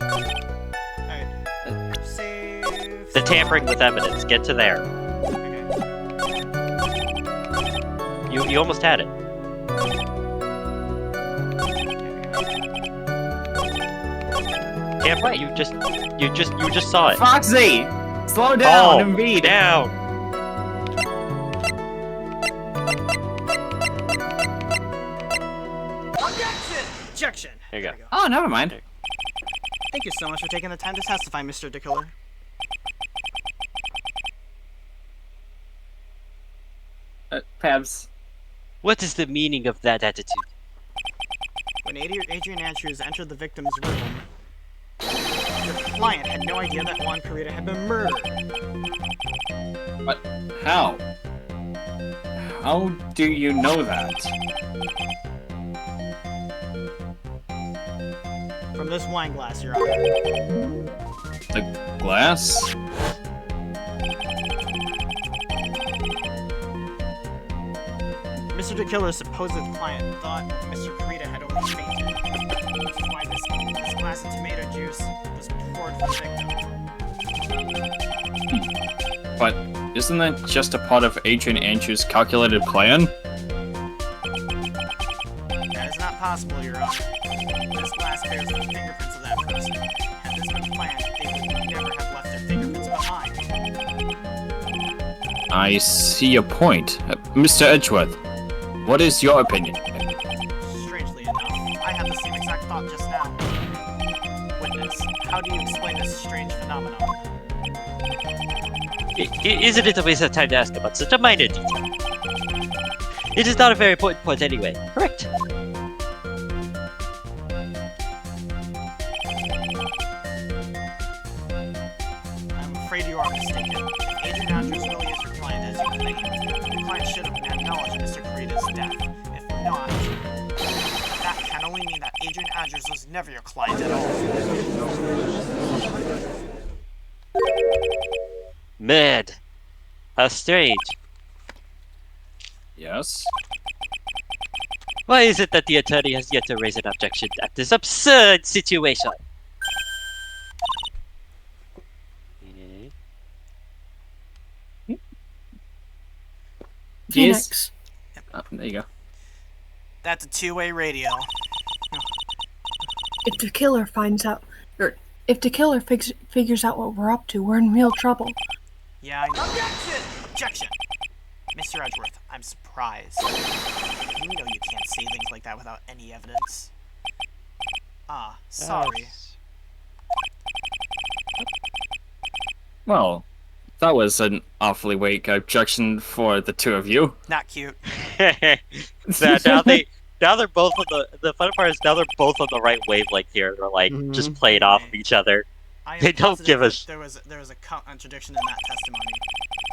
Alright. Save. The tampering with evidence. Get to there. Okay. You almost had it. Damn right, you just saw it. Foxy! Slow down and read. Down. Objection! There you go. Oh, never mind. Thank you so much for taking the time to testify, Mr. DeKiller. Pabs. What is the meaning of that attitude? When Adrian Andrews entered the victim's room, your client had no idea that Juan Carita had been murdered. But how? How do you know that? From this wine glass, Your Honor. The glass? Mr. DeKiller's supposed client thought Mr. Carita had only fainted, which is why this glass of tomato juice was poured for the victim. But isn't that just a part of Adrian Andrews' calculated plan? That is not possible, Your Honor. This glass bears the fingerprints of that person. Had this been planned, they would never have left their fingerprints behind. I see your point. Mr. Edgeworth, what is your opinion? Strangely enough, I had the same exact thought just now. Witness, how do you explain this strange phenomenon? Isn't it a waste of time to ask about such a minor detail? It is not a very important point anyway, correct? I'm afraid you are mistaken. Adrian Andrews really is your client as you claim. Your client should have had knowledge of Mr. Carita's death. If not, that can only mean that Adrian Andrews was never your client at all. Mad. How strange. Yes? Why is it that the attorney has yet to raise an objection at this absurd situation? Phoenix. Oh, there you go. That's a two-way radio. If the killer finds out, or if the killer figures out what we're up to, we're in real trouble. Yeah, I know. Objection! Mr. Edgeworth, I'm surprised. You know you can't say things like that without any evidence. Ah, sorry. Well, that was an awfully weak objection for the two of you. Not cute. Now they're both on the funny part is now they're both on the right wavelength here. They're like just playing off of each other. They don't give us. There was a contradiction in that testimony.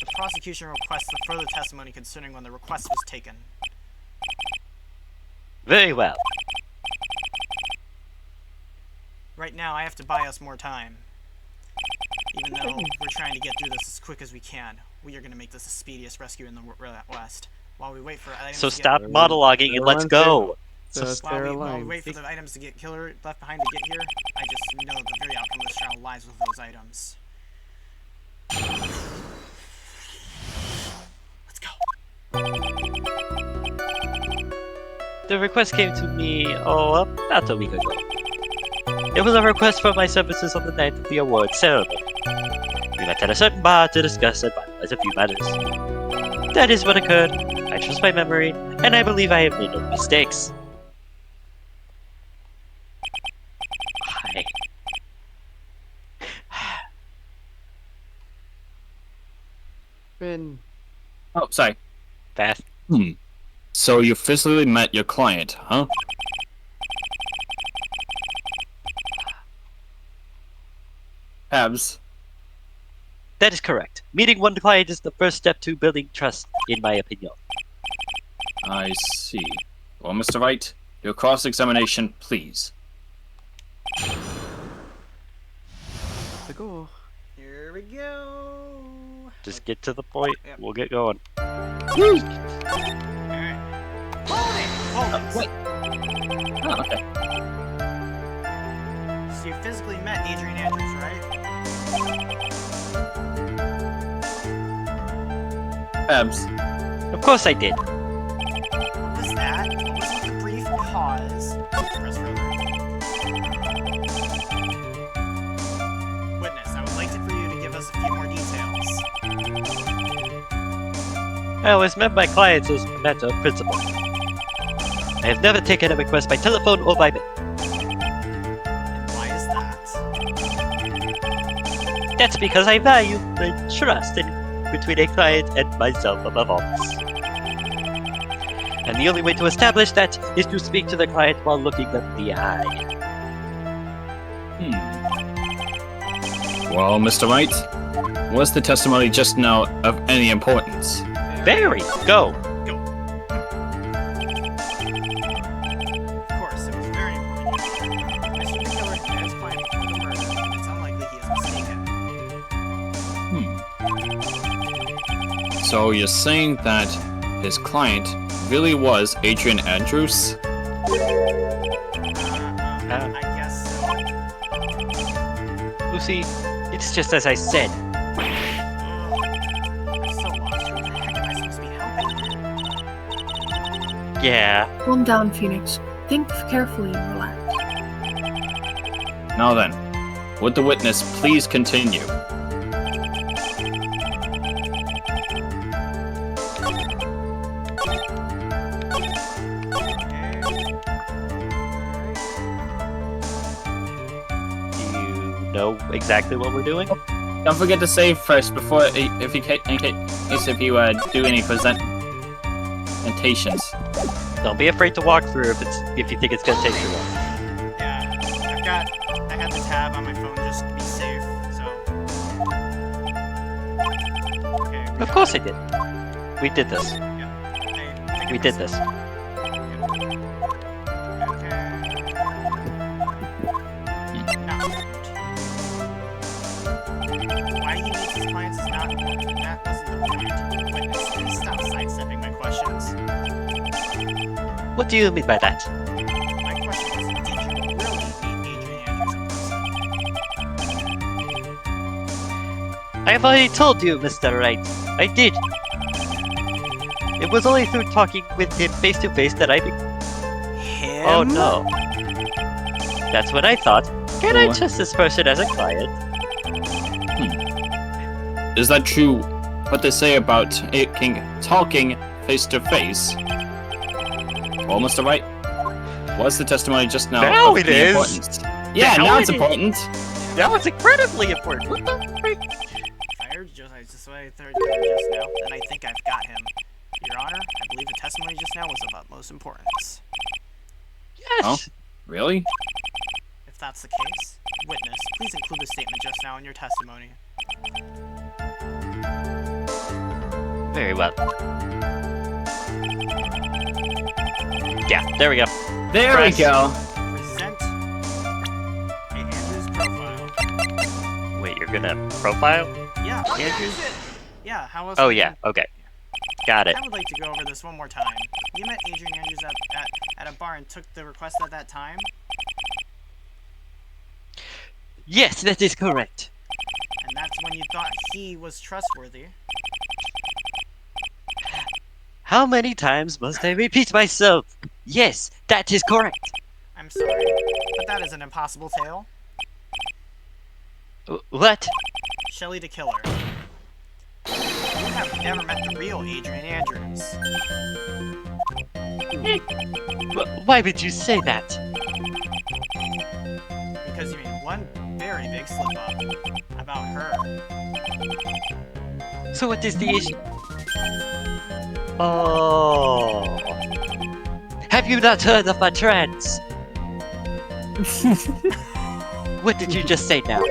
The prosecution requests the further testimony concerning when the request was taken. Very well. Right now, I have to buy us more time. Even though we're trying to get through this as quick as we can, we are going to make this the speediest rescue in the West. While we wait for items So to stop monologuing and let's go. While we wait for the items to get killer left behind to get here, I just know that the very outcome of this trial lies with those items. Let's go. The request came to me, about a week ago. It was a request for my services on the night of the award ceremony. We met at a certain bar to discuss and finalize a few matters. That is what occurred. I trust my memory, and I believe I have made no mistakes. Why? Finn. Oh, sorry. Beth. So you physically met your client, huh? Abs. That is correct. Meeting one client is the first step to building trust, in my opinion. I see. Well, Mr. Wright, your cross-examination, please. To go. Here we go. Just get to the point. Yep. We'll get going. Alright. Hold it! Wait. Oh, okay. So you physically met Adrian Andrews, right? Abs. Of course I did. What was that? What was the brief pause? Press further. Witness, I would like for you to give us a few more details. I always met my clients as a matter of principle. I have never taken a request by telephone or by mail. And why is that? That's because I value the trust between a client and myself above all else. And the only way to establish that is to speak to the client while looking them in the eye. Well, Mr. Wright, was the testimony just now of any importance? Very. Go. Of course, it was very important. Mr. Miller had his client before the murder, and it's unlikely he is mistaken. So you're saying that his client really was Adrian Andrews? I guess so. Lucy, it's just as I said. I'm so lost. Who the heck am I supposed to be helping? Yeah. Calm down, Phoenix. Think carefully and relax. Now then, would the witness please continue? Know exactly what we're doing? Don't forget to save first before, if you do any presentations. Don't be afraid to walk through if you think it's gonna take too long. Yeah, I had the tab on my phone just to be safe, so. Okay. Of course I did. We did this. Yeah. We did this. Why he needs his clients is not important, and that wasn't the point. Witness, please stop sidestepping my questions. What do you mean by that? My question is, did you really meet Adrian Andrews in person? I have already told you, Mr. Wright. I did. It was only through talking with him face to face that I. Him? Oh no. That's what I thought. Can I trust this person as a client? Is that true? What they say about talking face to face? Well, Mr. Wright, was the testimony just now? Now of it the is. importance? Yeah, now it's important. That was incredibly important. What the freak? I heard just what I heard just now, and I think I've got him. Your Honor, I believe the testimony just now was of utmost importance. Yes. Oh, really? If that's the case, witness, please include the statement just now in your testimony. Very well. Yeah, there we go. There Press. we go. Present Andrew's profile. Wait, you're gonna profile? Yeah, Andrew's? Yeah, how else? Oh would yeah, you- okay. Got it. I would like to go over this one more time. You met Adrian Andrews at a bar and took the request at that time? Yes, that is correct. And that's when you thought he was trustworthy. How many times must I repeat myself? Yes, that is correct. I'm sorry, but that is an impossible tale. What? Shelley the Killer. You have never met the real Adrian Andrews. Why would you say that? Because you made one very big slip up about her. So what is the issue? Oh. Have you not heard of my trance? What did you just say now?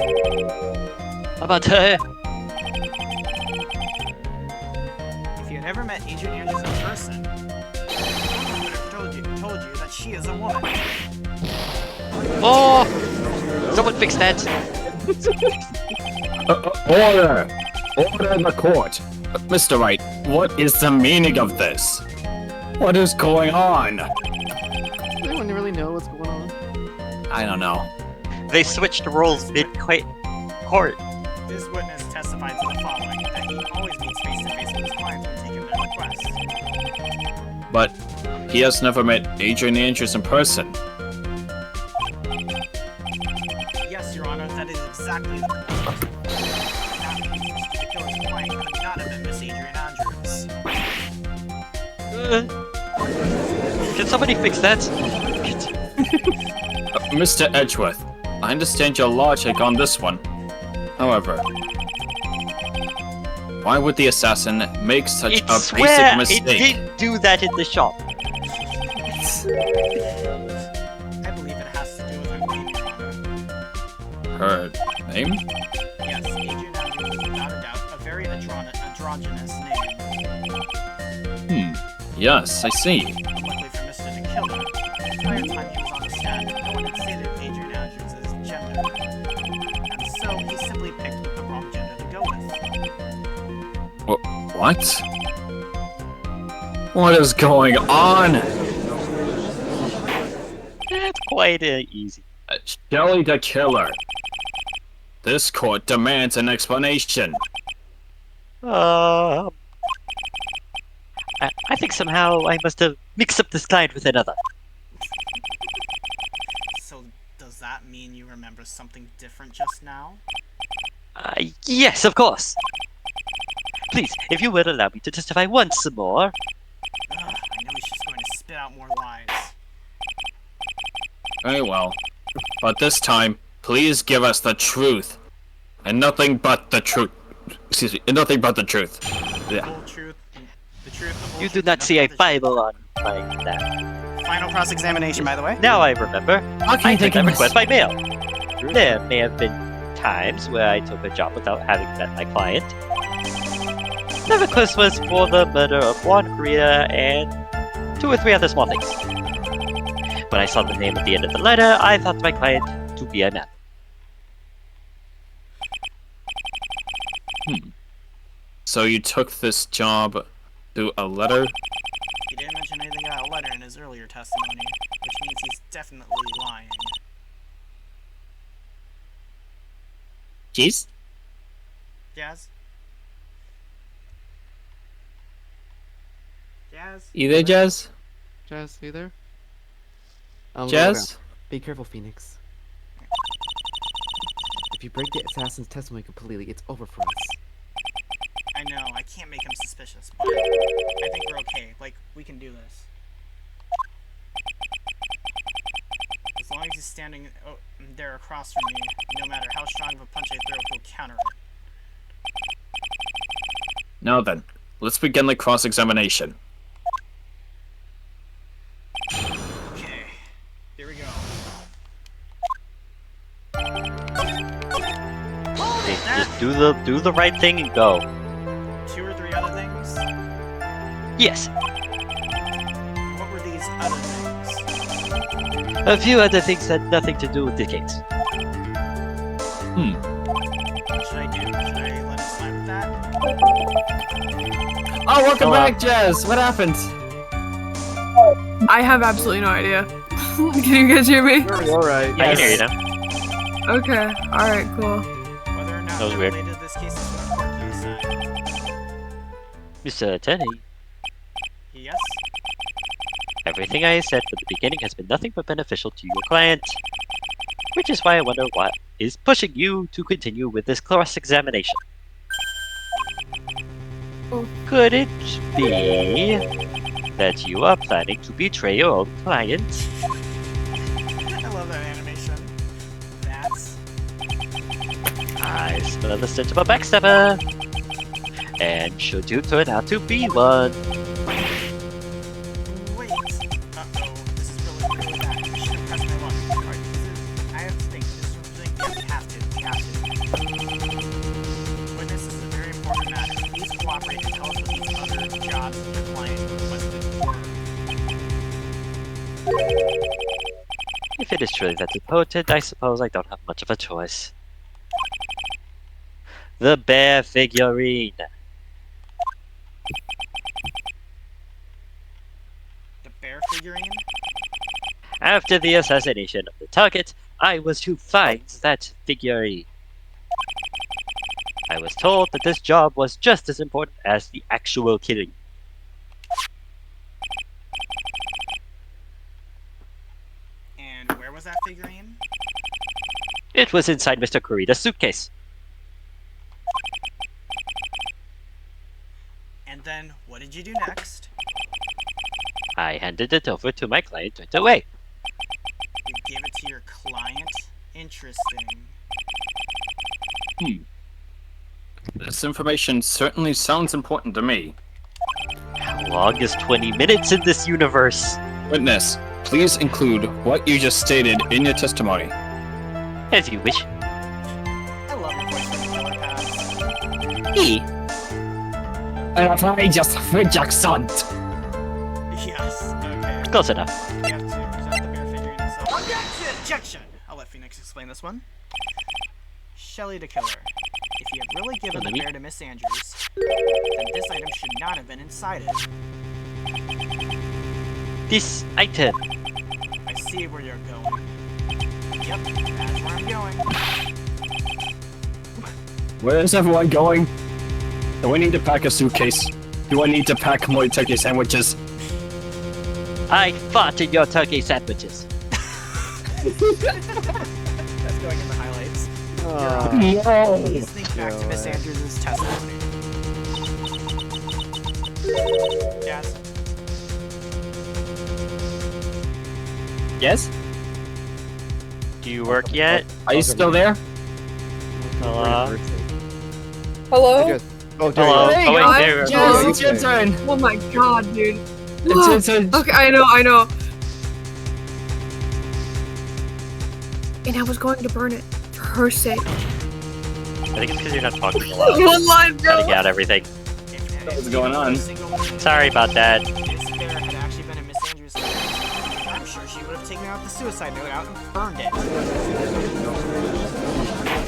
About her? If you had ever met Adrian Andrews in person, I would have told you that she is a woman. Oh! Someone fix that! Order! Order in the court! Mr. Wright, what is the meaning of this? What is going on? Does anyone really know what's going on? I don't know. They switched roles mid-court. This witness testified to the following, that he always meets face-to-face with his clients when taking their requests. But he has never met Adrian Andrews in person. Yes, Your Honor, that is exactly the point. That means the killer's client could not have been Miss Adrian Andrews. Can somebody fix that? Mr. Edgeworth, I understand your logic on this one. However, why would the assassin make such a basic mistake? It didn't do that in the shop. I believe it has to do with her name, Your Honor. Her name? Yes, Adrian Andrews is without a doubt a very androgynous name. Yes, I see. Luckily for Mr. the Killer, the entire time he was on the stand, no one had stated Adrian Andrews' gender. And so he simply picked the wrong gender to go with. What? What is going on? That's quite easy. Shelley the Killer. This court demands an explanation. I think somehow I must have mixed up this client with another. So does that mean you remember something different just now? Yes, of course. Please, if you would allow me to testify once more. Ugh, I know he's just going to spit out more lies. Very well. But this time, please give us the truth. And nothing but the truth. Excuse me, and nothing but the truth. The whole truth, the truth, the whole You truth, do not and see a nothing but the Bible on like that. truth. Final cross-examination, by the way. Now I remember. I you took taking that this? request by mail. There may have been times where I took a job without having met my client. The request was for the murder of one Korea and 2 or 3 other small things. When I saw the name at the end of the letter, I thought my client to be a man. So you took this job through a letter? He didn't mention anything about a letter in his earlier testimony, which means he's definitely lying. Jeez? Jazz? Jazz? You there, Jazz? Jazz, are you there? Go Jazz? down. Be careful, Phoenix. If you break the assassin's testimony completely, it's over for us. I know, I can't make him suspicious, but I think we're okay. Like, we can do this. As long as he's standing there across from me, no matter how strong of a punch I throw, he'll counter it. Now then, let's begin the cross-examination. Okay, here we go. Hey, just do the right thing and go. 2 or 3 other things? Yes, What were these other things? a few other things had nothing to do with the case. What should I do? Should I let him slide with that? Oh, welcome Hello. back, Jazz. What happened? I have absolutely no idea. Can you guys hear me? Alright. I can hear you now. Okay. Alright, cool. Whether or not That was they're weird. related to this case is what court can decide. Mr. Attorney, Yes? everything I said from the beginning has been nothing but beneficial to your client. Which is why I wonder what is pushing you to continue with this cross-examination. Could it be that you are planning to betray your own client? I love that animation. That's... I smell the stench of a backstabber. And should you turn out to be one, Wait. Uh-oh. This is really bad. I should have pressed my luck. Alright, I have to think. This is something... Yeah, we have to. We have to. Witness, this is a very important matter. Please cooperate and tell us what these other jobs your client requested were. if it is truly that important, I suppose I don't have much of a choice. The bear figurine. The bear figurine? After the assassination of the target, I was to find that figurine. I was told that this job was just as important as the actual killing. And where was that figurine? It was inside Mr. Kurita's suitcase. And then, what did you do next? I handed it over to my client right away. You gave it to your client? Interesting. This information certainly sounds important to me. How long is 20 minutes in this universe? Witness, please include what you just stated in your testimony. As you wish. I love your voice for killer pads. And I just Jackson. Yes, okay. Close enough. We have to present the bear figurine itself. Objection! I'll let Phoenix explain this one. Shelly the killer. If you had really given the bear to Miss Andrews, then this item should not have been inside it. This item. I see where you're going. Yep, that's where I'm going. Where's everyone going? Do I need to pack a suitcase? Do I need to pack more turkey sandwiches? I fought in your turkey sandwiches. That's going in the highlights. Oh. Please think back to Miss Andrews' testimony. Yes. Yes? Do you work yet? Are you still there? Hello? Hello? Oh, there Hello? you Hey, Oh, wait, guys, there. Jazz, it's your turn. Oh my god, dude. It's your turn. Okay, I know. And I was going to burn it for her sake. I think it's because you're not talking a lot. One line, bro. Cutting out everything. What's going on? Sorry about that. If this bear had actually been in Miss Andrews' hand, I'm sure she would have taken out the suicide note out and burned it.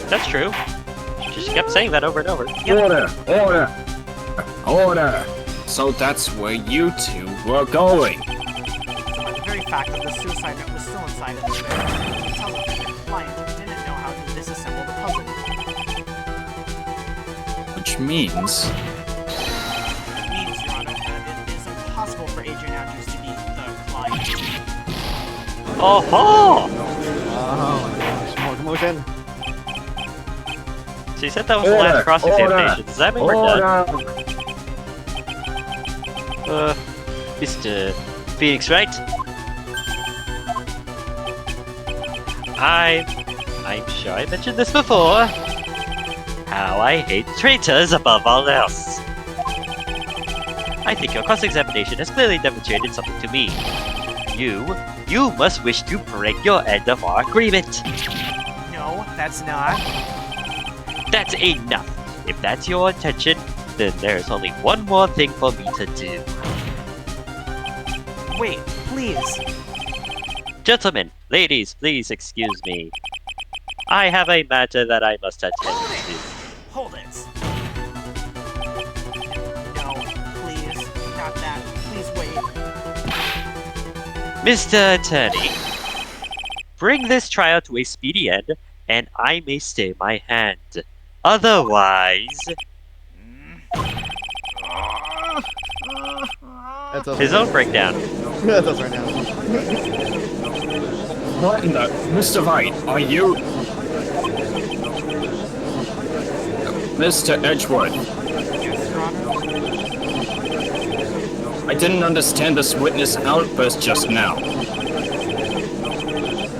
That's true. She just kept saying that over and over. Order! So that's where you two were going. So by the very fact that the suicide note was still inside of the bear, it tells us that the client didn't know how to disassemble the puzzle. Which means... It means, Your Honor, that it is impossible for Adrian Andrews to be the client. Oh ho! Oh my gosh, more commotion. So you said that was the last cross-examination. Does that mean we're done? Mr. Phoenix, Wright? I'm sure I mentioned this before. How I hate traitors above all else. I think your cross-examination has clearly demonstrated something to me. You must wish to break your end of our agreement. No, that's not. That's enough. If that's your intention, then there's only one more thing for me to do. Wait, please. Gentlemen, ladies, please excuse me. I have a matter that I must attend to. Hold it. No, please. Not that. Please wait. Mr. Attorney, bring this trial to a speedy end, and I may stay my hand. Otherwise... That's us His right own breakdown. That's us right now. What in the... Mr. Wright, are you... Mr. Edgewood, Yes, Your Honor. I didn't understand this witness outburst just now.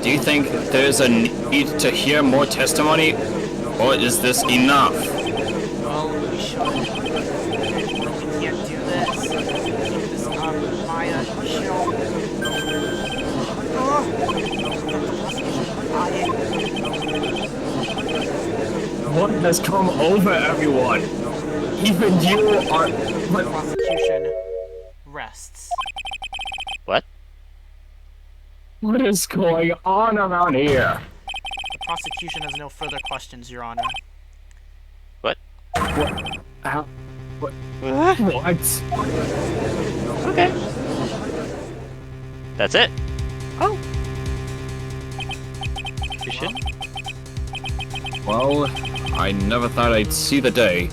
Do you think there's a need to hear more testimony, or is this enough? Well, we should. We can't do this. Keep this up. Maya, chill. What has come over everyone? Even you are... The prosecution rests. What? What is going on around here? The prosecution has no further questions, Your Honor. What? What? How? What? What? Okay. That's it. Oh. You should. Well, I never thought I'd see the day.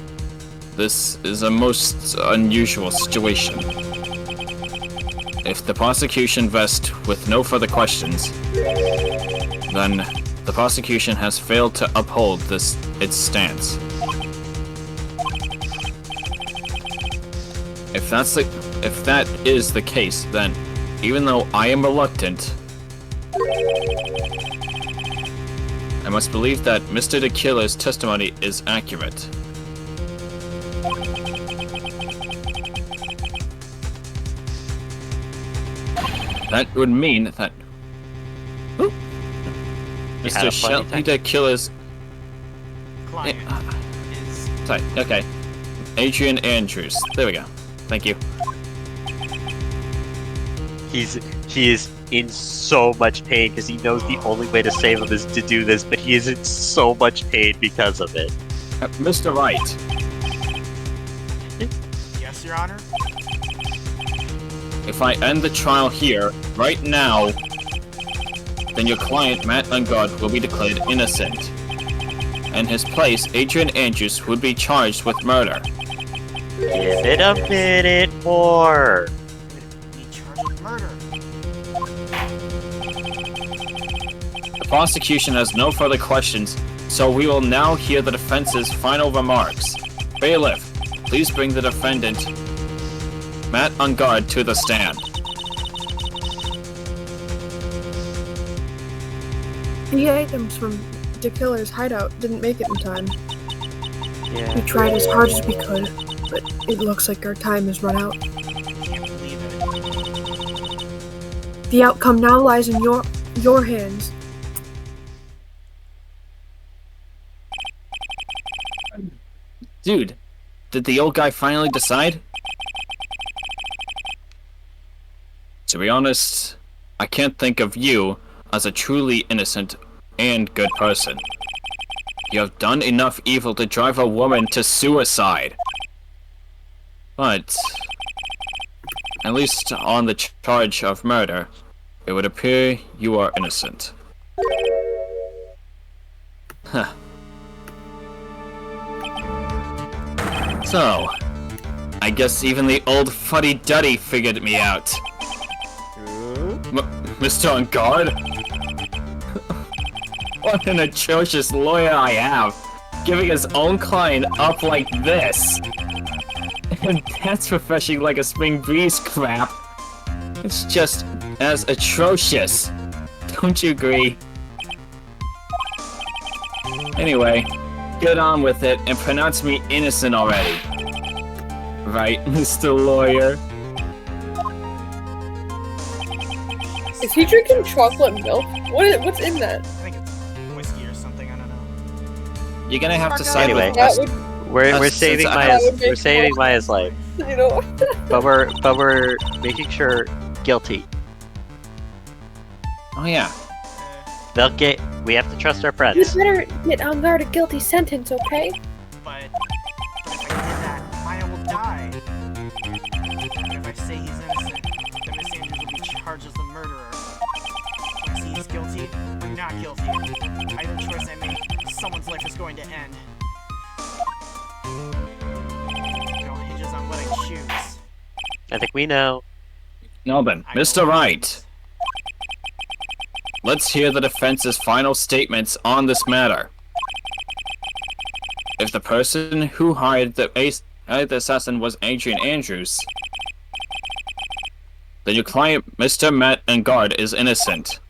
This is a most unusual situation. If the prosecution vests with no further questions, then the prosecution has failed to uphold its stance. If that is the case, then even though I am reluctant, I must believe that Mr. the Killer's testimony is accurate. That would mean that Mr. Shelby the Killer's Client is... Sorry, okay. Adrian Andrews. There we go. Thank you. He is in so much pain because he knows the only way to save him is to do this, but he is in so much pain because of it. Mr. Wright. Yes, Your Honor? If I end the trial here, right now, then your client, Matt Ungod, will be declared innocent. In his place, Adrian Andrews would be charged with murder. Give it a minute more. Be charged with murder. The prosecution has no further questions, so we will now hear the defense's final remarks. Bailiff, please bring the defendant, Matt Ungod, to the stand. The items from the killer's hideout didn't make it in time. Yeah. We tried as hard as we could, but it looks like our time has run out. Can't believe it. The outcome now lies in your hands. Dude, did the old guy finally decide? To be honest, I can't think of you as a truly innocent and good person. You have done enough evil to drive a woman to suicide. But, at least on the charge of murder, it would appear you are innocent. Huh. So, I guess even the old fuddy-duddy figured me out. Mr. On Guard? What an atrocious lawyer I have, giving his own client up like this. And that's refreshing like a spring breeze crap. It's just as atrocious. Don't you agree? Anyway, get on with it and pronounce me innocent already. Right, Mr. Lawyer? Is he drinking chocolate milk? What's in that? I think it's whiskey or something. I don't know. You're gonna have to side Anyway, with us. we're saving Maya's life, You know. but we're making sure guilty. Oh yeah. We have to trust our You friends. better get on guard a guilty sentence, okay? But if I did that, Maya will die. But if I say he's innocent, then Miss Andrews will be charged as the murderer. If I say he's guilty or not guilty, either choice I make, someone's life is going to end. It all hinges on what I choose. I think we know. No then, Mr. Wright. Let's hear the defense's final statements on this matter. If the person who hired the assassin was Adrian Andrews, then your client, Mr. Matt and Guard, is innocent.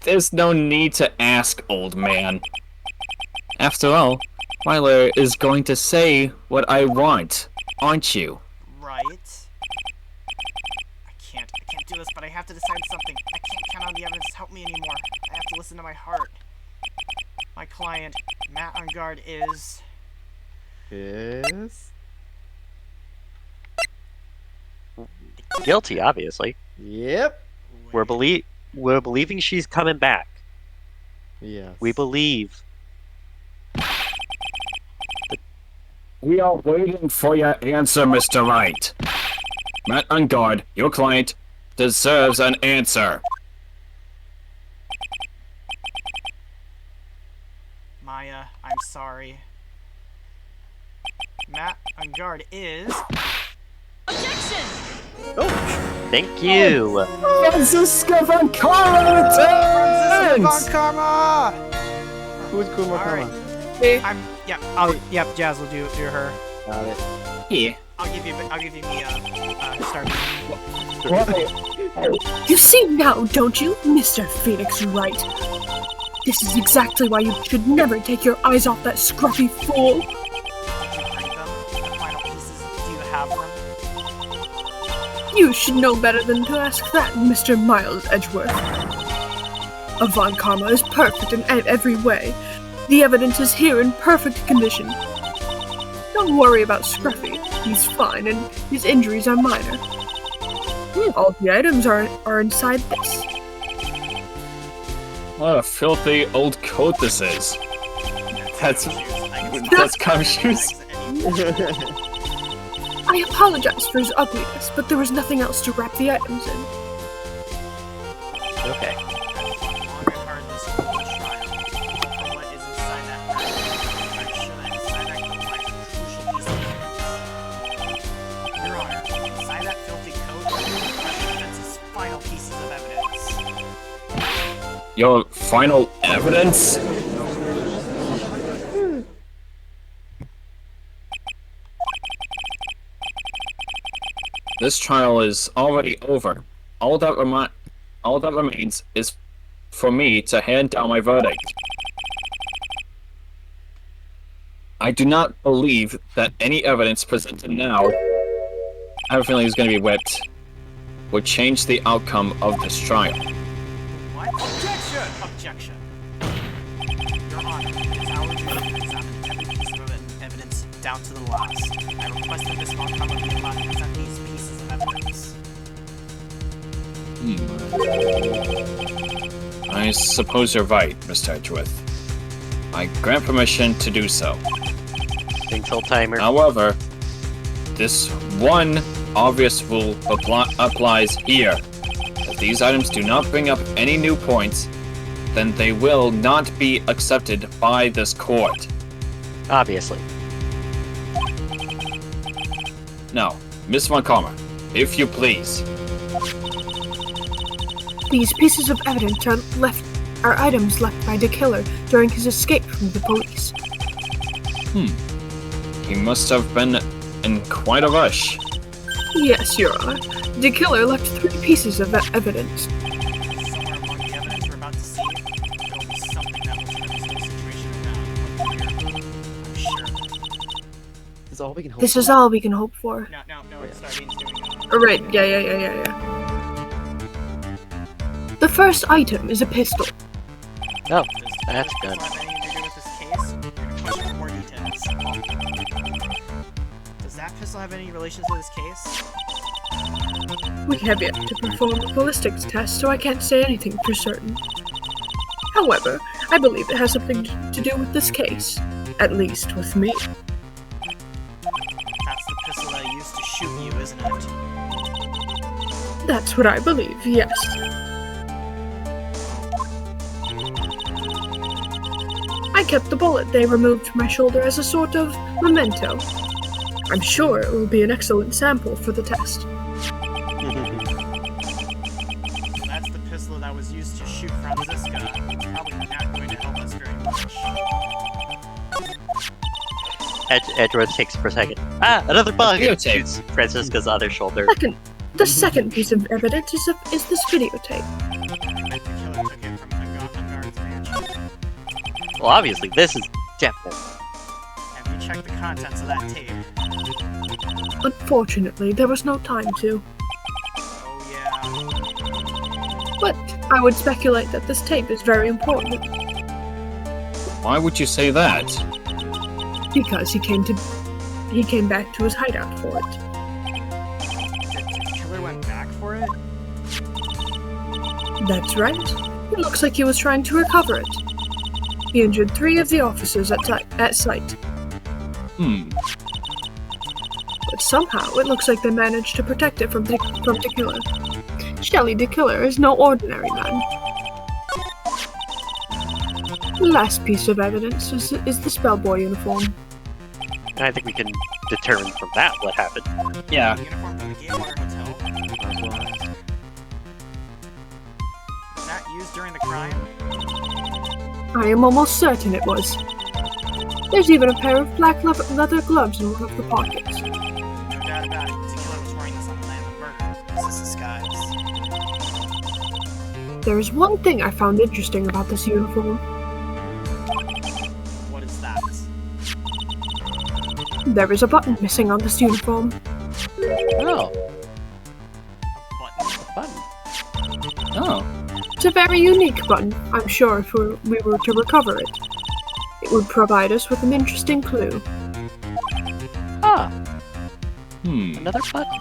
There's no need to ask, old man. After all, my lawyer is going to say what I want, aren't you? Right. I can't do this, but I have to decide something. I can't count on the evidence to help me anymore. I have to listen to my heart. My client, Matt on Guard, is... Guilty, obviously. Yep. We're believing she's coming back. Yes. We believe. We are waiting for your answer, Mr. Wright. Matt on Guard, your client, deserves an answer. Maya, I'm sorry. Matt on Guard is... Thank you. Francisca Von Karma returns! Von Karma! Who's Kuma Alright. Karma? Yep, Jazz will do her. Got it. Yeah. I'll give you me start. You see now, don't you, Mr. Phoenix Wright? This is exactly why you should never take your eyes off that scruffy fool. Did you bring them? The final pieces, do you have them? You should know better than to ask that, Mr. Miles Edgeworth. Von Karma is perfect in every way. The evidence is here in perfect condition. Don't worry about Scruffy. He's fine, and his injuries are minor. All the items are inside this. What a filthy old coat this is. That's gumshoes. I apologize for his ugliness, but there was nothing else to wrap the items in. Okay. Your final evidence? This trial is already over. All that remains is for me to hand down my verdict. I do not believe that any evidence presented now, I have a feeling it's going to be whipped, would change the outcome of this trial. What? Objection! Your Honor, it is our duty to examine every piece of evidence down to the last. I request that Miss Von Karma be allowed to present these pieces of evidence. I suppose you're right, Mr. Edgeworth. I grant permission to do so. Thanks, old timer. However, this one obvious rule applies here. If these items do not bring up any new points, then they will not be accepted by this court. Obviously. Now, Miss Montgomery, if you please. These pieces of evidence are items left by the killer during his escape from the police. He must have been in quite a rush. Yes, Your Honor. The killer left 3 pieces of evidence. Somewhere among the evidence we're about to see, there'll be something that will turn this whole situation around. I'm sure. This is all we can hope This for. is all we can hope for. No, it's Stardine's doing it. Right, yeah. The first item is a pistol. Oh, that's good. Does that have anything to do with this case? I'm gonna question for more details. Does that pistol have any relation to this case? We have yet to perform a ballistics test, so I can't say anything for certain. However, I believe it has something to do with this case. At least with me. That's the pistol that I used to shoot you, isn't it? That's what I believe, yes. I kept the bullet they removed from my shoulder as a sort of memento. I'm sure it will be an excellent sample for the test. So that's the pistol that was used to shoot Franziska. It's probably not going to help us very much. Edgeworth takes per second. Ah, another bug! Videotape. Shoots Francisca's other shoulder. The second piece of evidence is this videotape. The killer took it from Unguard's mansion. Well, obviously, this is definitely. Have you checked the contents of that tape? Unfortunately, there was no time to. Oh yeah. But I would speculate that this tape is very important Why would you say that? because he came back to his hideout for it. The killer went back for it? That's right. It looks like he was trying to recover it. He injured 3 of the officers at site. But somehow it looks like they managed to protect it from the killer. Shelley the killer is no ordinary man. The last piece of evidence is the Spellboy uniform. And I think we can determine from that what happened. Yeah. The uniform from the Gatewater Hotel? Was that used during the crime? I am almost certain it was. There's even a pair of black leather gloves in one of the pockets. No doubt about it. The killer was wearing this on the land of murder. This is disguise. There is one thing I found interesting about this uniform. What is that? There is a button missing on this uniform. Oh, A button? Oh. It's a very unique button. I'm sure if we were to recover it, it would provide us with an interesting clue. ah, another button.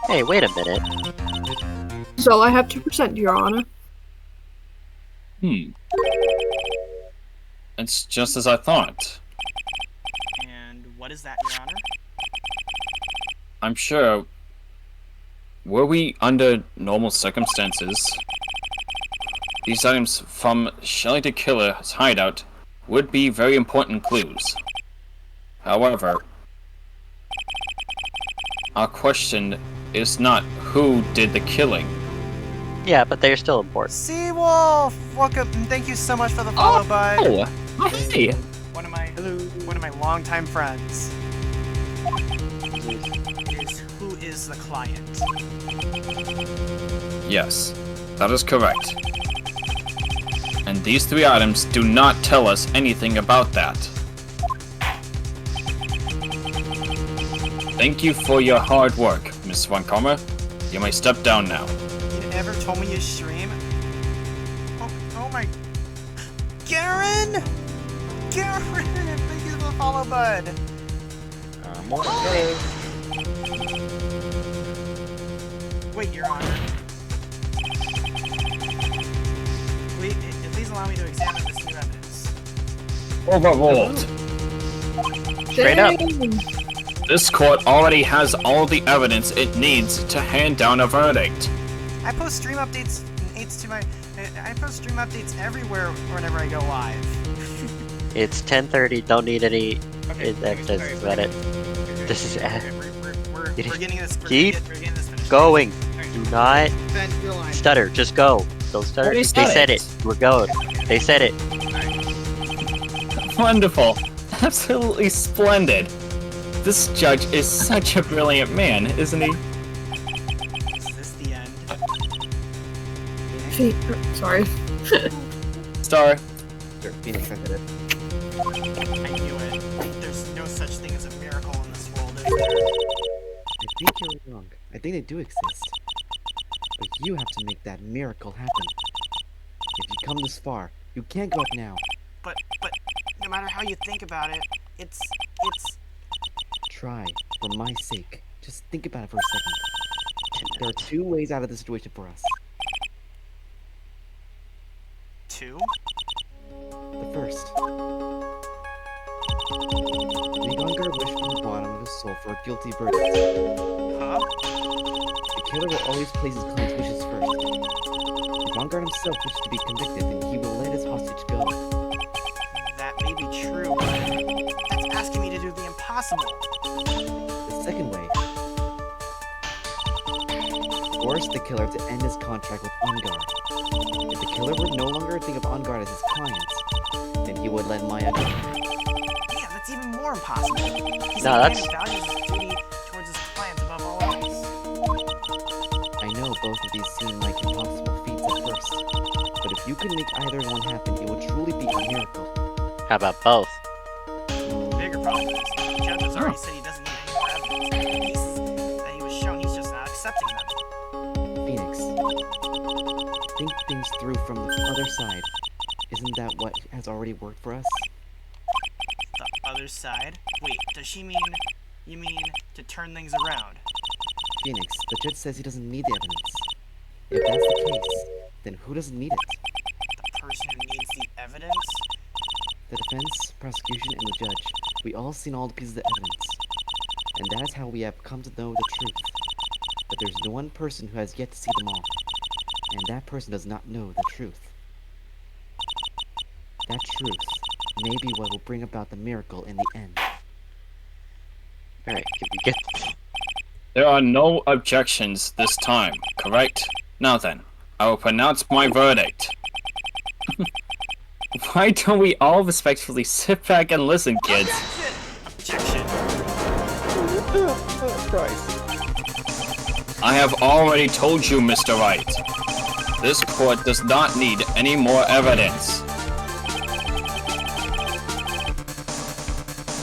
Hey, wait a minute. That's all I have to present, Your Honor. It's just as I thought. And what is that, Your Honor? I'm sure. Were we under normal circumstances, these items from Shelley the Killer's hideout would be very important clues. However, our question is not who did the killing. Yeah, but they're still important. Seawolf! Welcome, and thank you so much for the follow, bud. Oh, hey! One of my longtime friends. Who is the client? Yes, that is correct. And these 3 items do not tell us anything about that. Thank you for your hard work, Miss Vancomber. You may step down now. You never told me you stream? Oh my... Garen! Garen! Thank you for the follow, bud. Okay. Wait, Your Honor. Please allow me to examine this new evidence. Overruled. Straight up. This court already has all the evidence it needs to hand down a verdict. I post stream updates everywhere whenever I go live. It's 10:30. Don't need any. Okay, That's about it. This is. We're getting this. Keep we're getting this finished. going. Alright. Do not Ben, your line. stutter. Just go. Don't stutter. What do you They said it. stutter? We're going. They said it. Wonderful. Absolutely splendid. This judge is such a brilliant man, isn't he? Is this the end? Sorry. Star. Sure, Phoenix, I did it. I knew it. There's no such thing as a miracle in this world, is there? I think you're wrong. I think they do exist. But you have to make that miracle happen. If you come this far, you can't go up now. But no matter how you think about it, it's Try, for my sake. Just think about it for a second. There are two ways out of this situation for us. two. The first. Make Ongar wish from the bottom of his soul for a guilty verdict. Huh? The killer will always place his client's wishes first. If Ongar himself wishes to be convicted, then he will let his hostage go. That may be true, but that's asking me to do the impossible. The second way. Force the killer to end his contract with Ongar. If the killer would no longer think of Ongar as his client, then he would let Maya go. Yeah, that's even more impossible. He's No, a man that's- who values his duty towards his clients above all else. I know both of these seem like impossible feats at first, but if you could make either one happen, it would truly be a miracle. How about both? The bigger problem is, the judge has already said he doesn't need any more evidence. The pieces that he was shown, he's just not accepting them. Phoenix, think things through from the other side. Isn't that what has already worked for us? The other side? Wait, does she mean... You mean to turn things around? Phoenix, the judge says he doesn't need the evidence. If that's the case, then who doesn't need it? The person who needs the evidence? The defense, prosecution, and the judge. We all seen all the pieces of evidence. And that is how we have come to know the truth. But there's one person who has yet to see them all. And that person does not know the truth. That truth may be what will bring about the miracle in the end. Alright, get There are no objections this time, correct? Now then, I will pronounce my verdict. Why don't we all respectfully sit back and listen, kids? Objection! Christ. I have already told you, Mr. Wright. This court does not need any more evidence.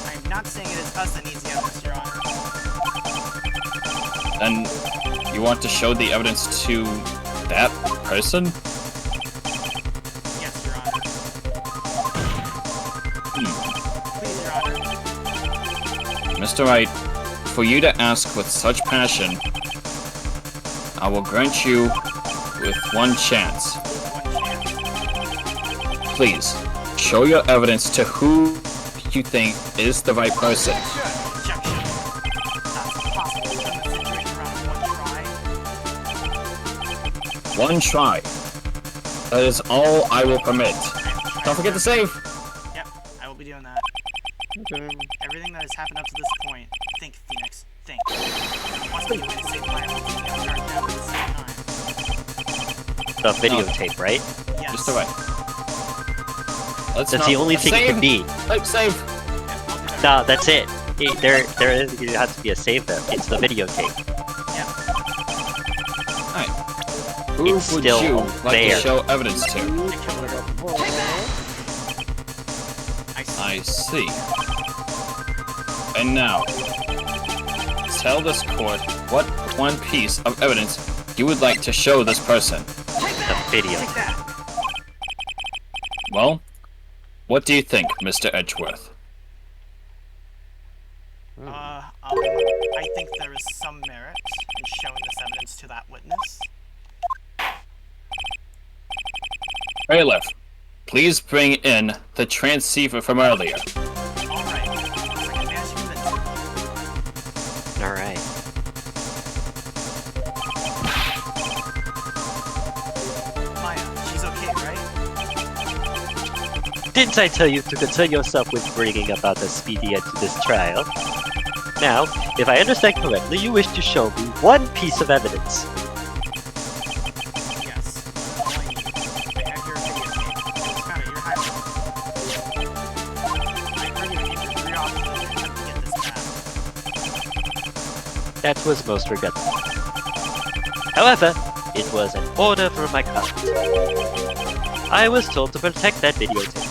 I'm not saying it is us that needs the evidence, Your Honor. Then you want to show the evidence to that person? Yes, Your Honor. Please, Your Honor. Mr. Wright, for you to ask with such passion, I will grant you with one chance. One chance. Please, show your evidence to who you think is the right person. Objection. That's impossible to turn the situation around in one try. One try. That is all I will permit. Don't forget to save! Yep, I will be doing that. Everything that has happened up to this point, think, Phoenix, think. What's the way to save my own and start down at the same time? the videotape, right? Yes. Just the right. Let's That's the only thing it can be. Save! No, that's it. There has to be a save though. It's the videotape. Who It's would still you like there. to show evidence to? I see. I see. And now, tell this court what one piece of evidence you would like to show this person. The video. Take that. Well, what do you think, Mr. Edgeworth? I think there is some merit in showing this evidence to that witness. Bailiff, please bring in the transceiver from earlier. Alright. Looks like I managed to convince him. Alright. Maya, she's okay, right? Didn't I tell you to concern yourself with bringing about the speedy end to this trial? Now, if I understand correctly, you wish to show me one piece of evidence. Yes. All I need. I have your videotape. I just found it. You're hiding. I heard you came to 3 offices to get this back. That was most regrettable. However, it was an order from my client. I was told to protect that videotape.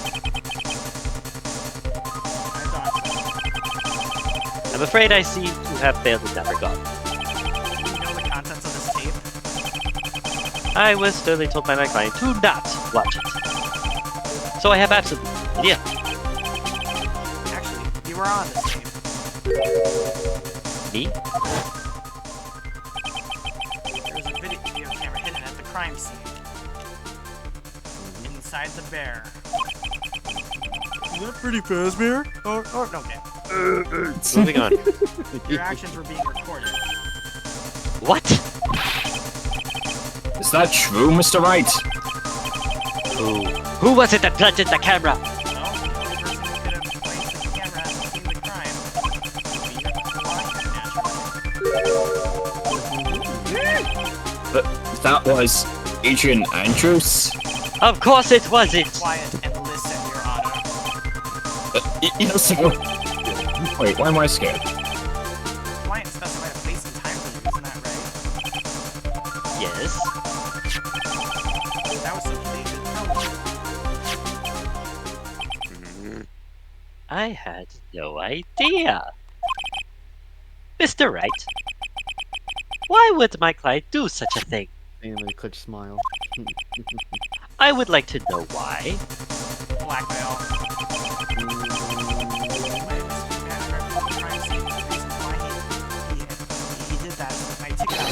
I'm afraid I seem to have failed in that regard. Do you know the contents of this tape? I was sternly told by my client to not watch it. So I have absolutely no idea. Actually, you were on this tape. Me? There's a video camera hidden at the crime scene. Inside the bear. Is that pretty fast, bear? No, okay. Moving on. Your actions were being recorded. What? Is that true, Mr. Wright? Who was it that planted the camera? Well, the only person who could have placed the camera and seen the crime But that was Adrian Andrews? Of course it wasn't! Quiet and listen, Your Honor. Yes, sir. Wait, why am I scared? Client specified a place and time for you, isn't that right? Yes. That was something they didn't tell me. I had no idea. Mr. Wright, why would my client do such a thing? Anyway, clutch smile. I would like to know why. Blackmail. He did that with my ticket out.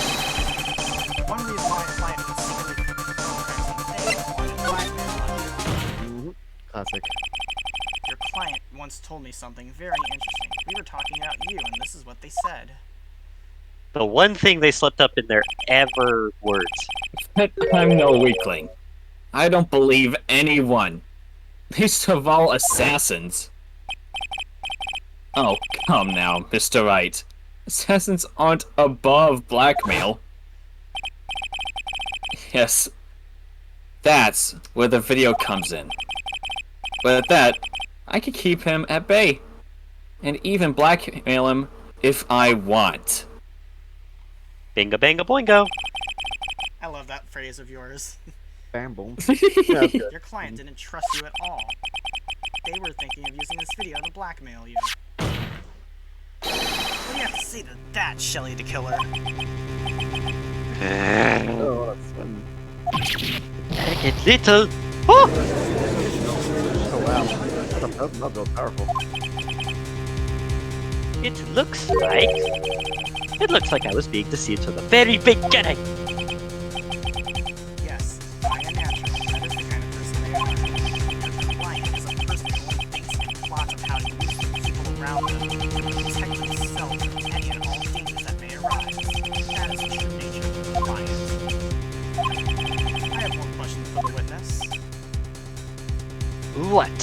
One reason why a client would secretly wanted blackmail on you. Classic. Your client once told me something very interesting. We were talking about you, and this is what they said. The one thing they slipped up in their ever words. I'm no weakling. I don't believe anyone. Least of all assassins. Oh, come now, Mr. Wright. Assassins aren't above blackmail. Yes, that's where the video comes in. But at that, I could keep him at bay. And even blackmail him if I want. Bingo bango boingo. I love that phrase of yours. Bam boom. Your client didn't trust you at all. They were thinking of using this video to blackmail you. What do you have to say to that, Shelly the Killer? Oh, that's fun. Get little. Oh! Oh wow. That's not real powerful. It looks like I was being deceived from the very beginning. Yes, I am natural. That is the kind of person they are. Your client is a person who only thinks and plots of how to use the people around them to protect himself from any and all dangers that may arise. That is the true nature of the client. I have one question for the witness. What?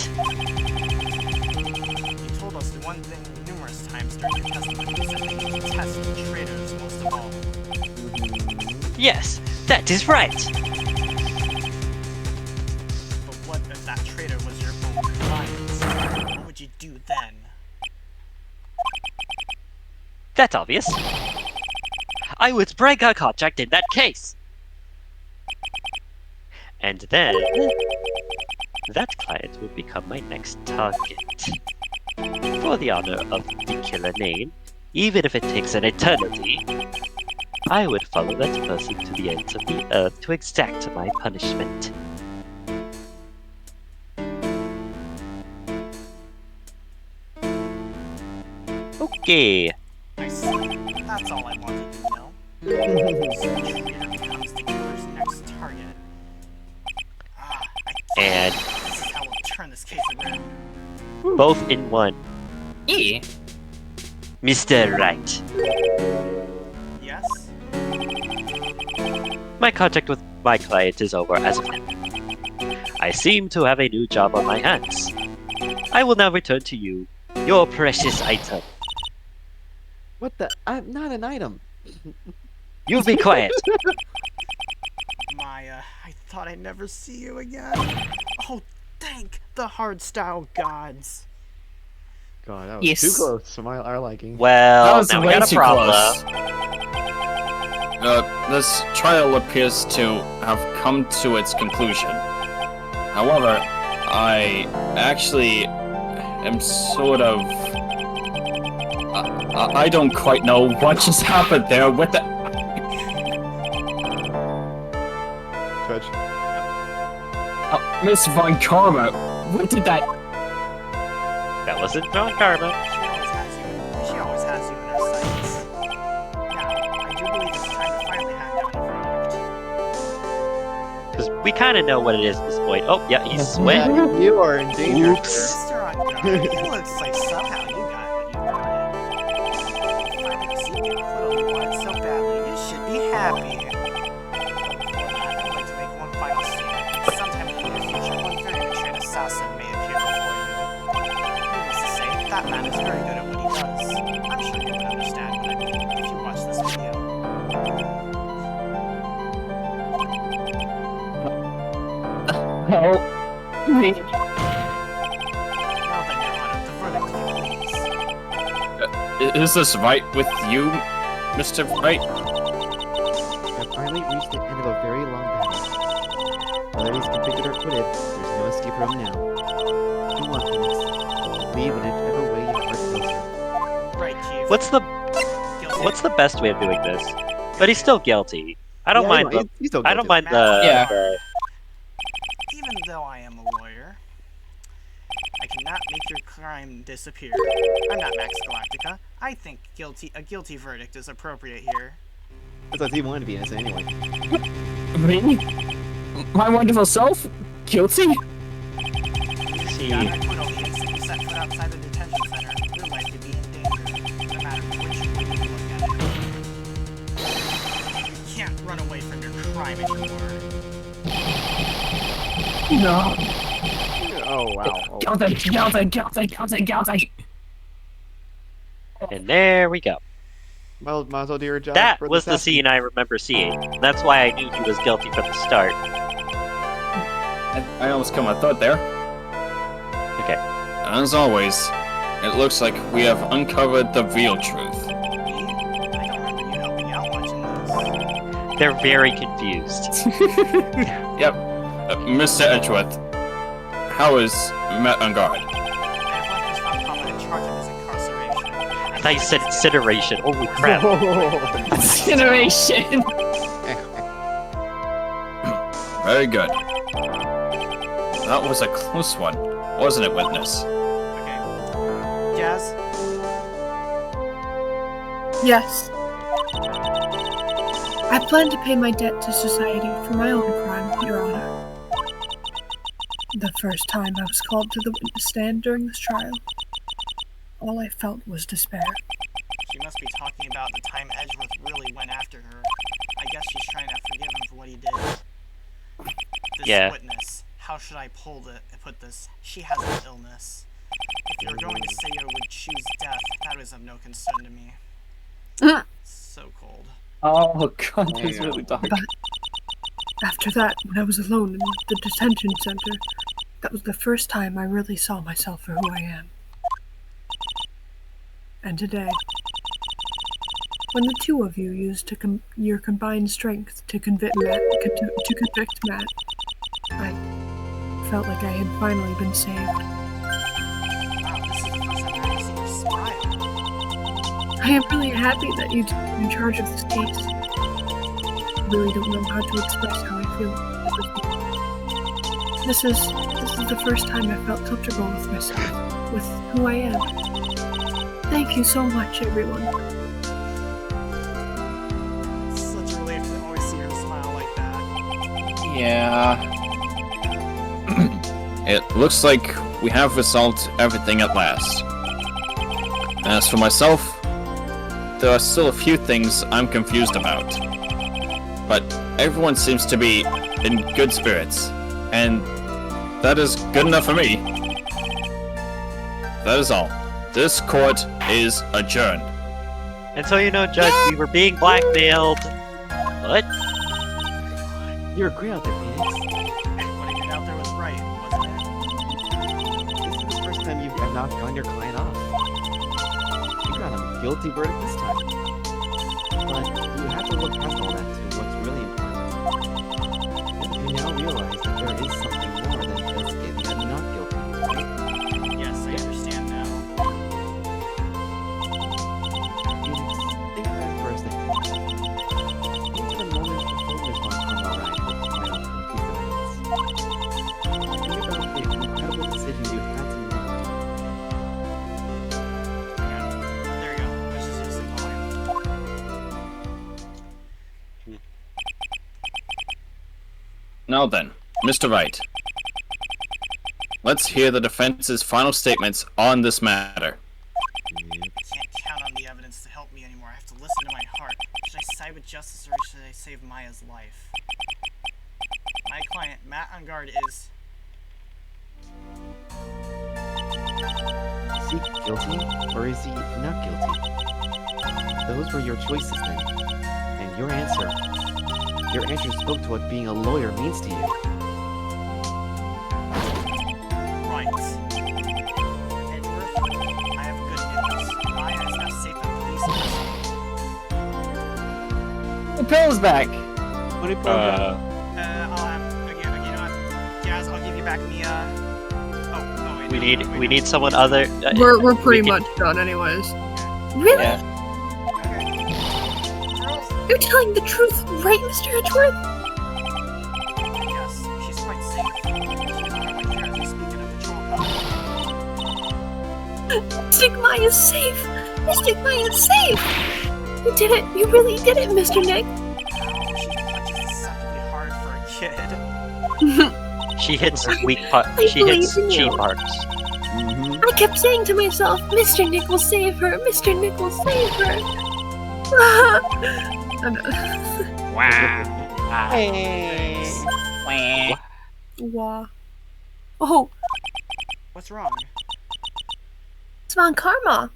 You told us the one thing numerous times during your testimony. You said that you detest traitors most of all. Yes, that is right. But what if that traitor was your own client? What would you do then? That's obvious. I would break our contract in that case. And then, that client would become my next target. For the honor of the killer name, even if it takes an eternity, I would follow that person to the ends of the earth to exact my punishment. Okay. I see. That's all I wanted to know. So the traitor becomes the killer's next target. Ah, I get And it. This is how we'll turn this case around. both in one. E? Mr. Wright. Yes? My contract with my client is over as of now. I seem to have a new job on my hands. I will now return to you your precious item. What the? I'm not an item. You be quiet. Maya, I thought I'd never see you again. Oh, thank the hardstyle gods. God, that was too close for our liking. Well, That was now we way got a too problem. close. This trial appears to have come to its conclusion. However, I actually am sort of... I don't quite know what just happened there with the... Judge. Miss Von Karma, what did that... That wasn't Von Karma. She always has you in her sights. Now, I do believe it's time to finally hand down your verdict. Because we kind of know what it is at this point. Oh, yeah, he's sweating. You are in danger. Oops. Mr. Unguard, it looks like somehow you got what you wanted. Finally to see you get put on the line so badly, you should be happy. But before that, I'd like to make one final statement. Sometime in the near future, one very mature assassin may appear before you. Needless to say, that man is very good at what he does. I'm sure you can understand what I mean if you watch this video. Help me. Now then, Your Honor, the verdict, if you please. Is this right with you, Mr. Wright? We have finally reached the end of a very long battle. Whether he's convicted or acquitted, there's no escape from him now. Come on, Phoenix. Believe in whichever way your heart tells you. Right, Chief. What's the best way of doing this? But he's still guilty. I don't mind the. He's still I don't guilty. mind the. Yeah. Even though I am a lawyer, I cannot make your crime disappear. I'm not Max Galactica. I think a guilty verdict is appropriate here. That's what he wanted to be innocent anyway. Me? My wonderful self? Guilty? See, Got acquittal the instant you set foot outside the detention center. Your life could be in danger, no matter which way you look at it. You can't run away from your crime anymore. No. Oh, wow. Oh. Guilty. and there we go. Well, might as well do your job. That for was the assassin. scene I remember seeing. That's why I knew he was guilty from the start. I almost cut my throat there. Okay. As always, it looks like we have uncovered the real truth. Me? I don't remember you helping out much in this. They're very confused. Yep. Mr. Edgeworth, how is Met on guard? I have left Miss Von Pabo in charge of his incarceration. I thought you said incineration. Holy crap. Incineration! Very good. That was a close one, wasn't it, witness? Okay. Jazz? Yes. I plan to pay my debt to society for my own crime, Your Honor. The first time I was called to the witness stand during this trial, all I felt was despair. She must be talking about the time Edgeworth really went after her. I guess she's trying to forgive him for what he did. This Yeah. witness, how should I put this? She has an illness. If you're going to say you would choose death, that is of no concern to me. So cold. Oh god, that's really dark. But after that, when I was alone in the detention center, that was the first time I really saw myself for who I am. And today, when the two of you used your combined strength to convict Matt, I felt like I had finally been saved. Wow, this is the first time I've ever seen you smile. I am really happy that you took in charge of this case. I really don't know how to express how I feel at this moment. This is the first time I felt comfortable with myself, with who I am. Thank you so much, everyone. It's such a relief to always see her smile like that. Yeah. It looks like we have resolved everything at last. As for myself, there are still a few things I'm confused about. But everyone seems to be in good spirits, and that is good enough for me. That is all. This court is adjourned. And so you know, Judge, we were being blackmailed. What? You're great out there, Phoenix. What I did out there was right, wasn't it? This is the first time you've not gotten your client off. You got a guilty verdict this time. But you have to look past all that to what's really important. You now realize that there is something more than just getting them not guilty, right? Yes, I understand now. Phoenix, think about it for a second. Think of the moment before Miss Von Karma arrived with the final piece of evidence. Think about the incredible decision you had to make. There you go. Let's just use the volume. Now then, Mr. Wright. Let's hear the defense's final statements on this matter. I can't count on the evidence to help me anymore. I have to listen to my heart. Should I side with justice or should I save Maya's life? My client, Matt on guard, is... Is he guilty or is he not guilty? Those were your choices then. And your answer spoke to what being a lawyer means to you. Right. Edgeworth, I have good news. Maya is now safe in police custody. The pill's back. What do you put I'll have... Okay, you know what? Jazz, I'll give you back Mia... Oh, wait. We need someone other. We're pretty we can- much done, anyways. Really? Yeah. You're telling the truth, right, Mr. Edgeworth? Yes, she's quite safe. She's on her way here as we speak in a patrol car. Stigma is safe! Stigma is safe! You did it! You really did it, Mr. Nick! She punches deceptively hard for a kid. She hits weak parts. I She hits believe in cheap you. parts. I kept saying to myself, Mr. Nick will save her! Mr. Nick will save her! Wow. Oh, What's wrong? it's Von Karma!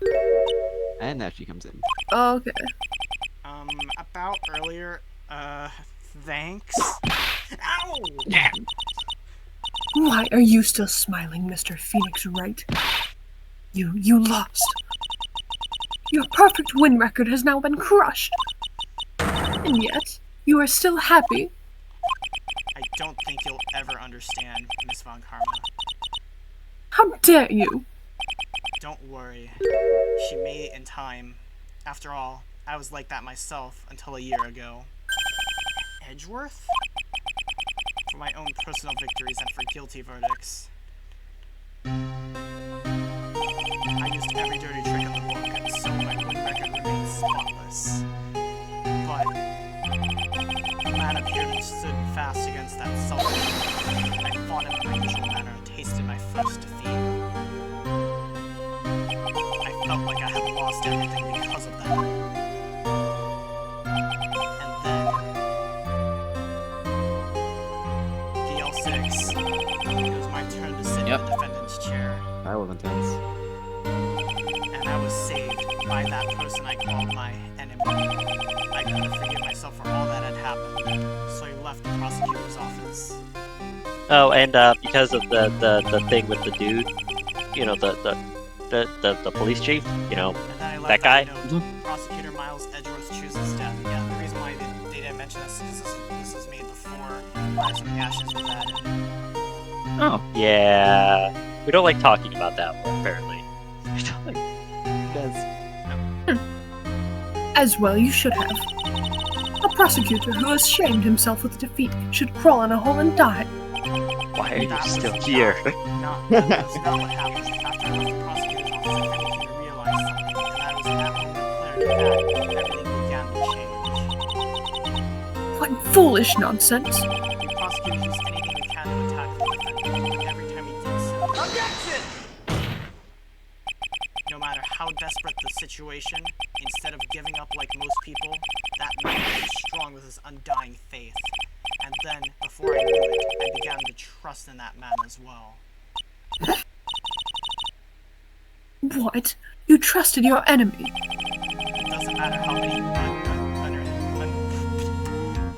And now she comes in. Oh, okay. About earlier, thanks. Ow! Why are you still smiling, Mr. Phoenix Wright? You lost. Your perfect win record has now been crushed. And yet, you are still happy. I don't think you'll ever understand, Miss Von Karma. How dare you? Don't worry. She may in time. After all, I was like that myself until a year ago. Edgeworth? For my own personal victories and for guilty verdicts. I used every dirty trick in the book, and so my win record remains spotless. But a man appeared and stood fast against that sultan. I fought him in my usual manner and tasted my first defeat. I felt like I had lost everything because of that. And then DL6. It was my turn to sit in the defendant's chair. That was intense. And I was saved by that person I called my enemy. I couldn't forgive myself for all that had happened, so I left the prosecutor's office. Oh, and because of the thing with the dude, you know, the police chief, you know, And then I left that guy. note, Prosecutor Miles Edgeworth chooses death. Yeah, the reason why they didn't mention this is this was made before Lives of the Ashes was added. Oh. Yeah. We don't like talking about that one, apparently. We don't like... As well you should have. A prosecutor who has shamed himself with defeat should crawl in a hole and die. Why are you That was still here? That was not what happened. After I left the prosecutor's office, I came to realize something, and I was in that moment of clarity that everything began to change. What foolish nonsense. The prosecutor used anything he can to attack the defendant, and every time he did so... Objection! No matter how desperate the situation, instead of giving up like most people, that man was strong with his undying faith. And then, before I knew it, I began to trust in that man as well. What? You trusted your enemy? doesn't matter how many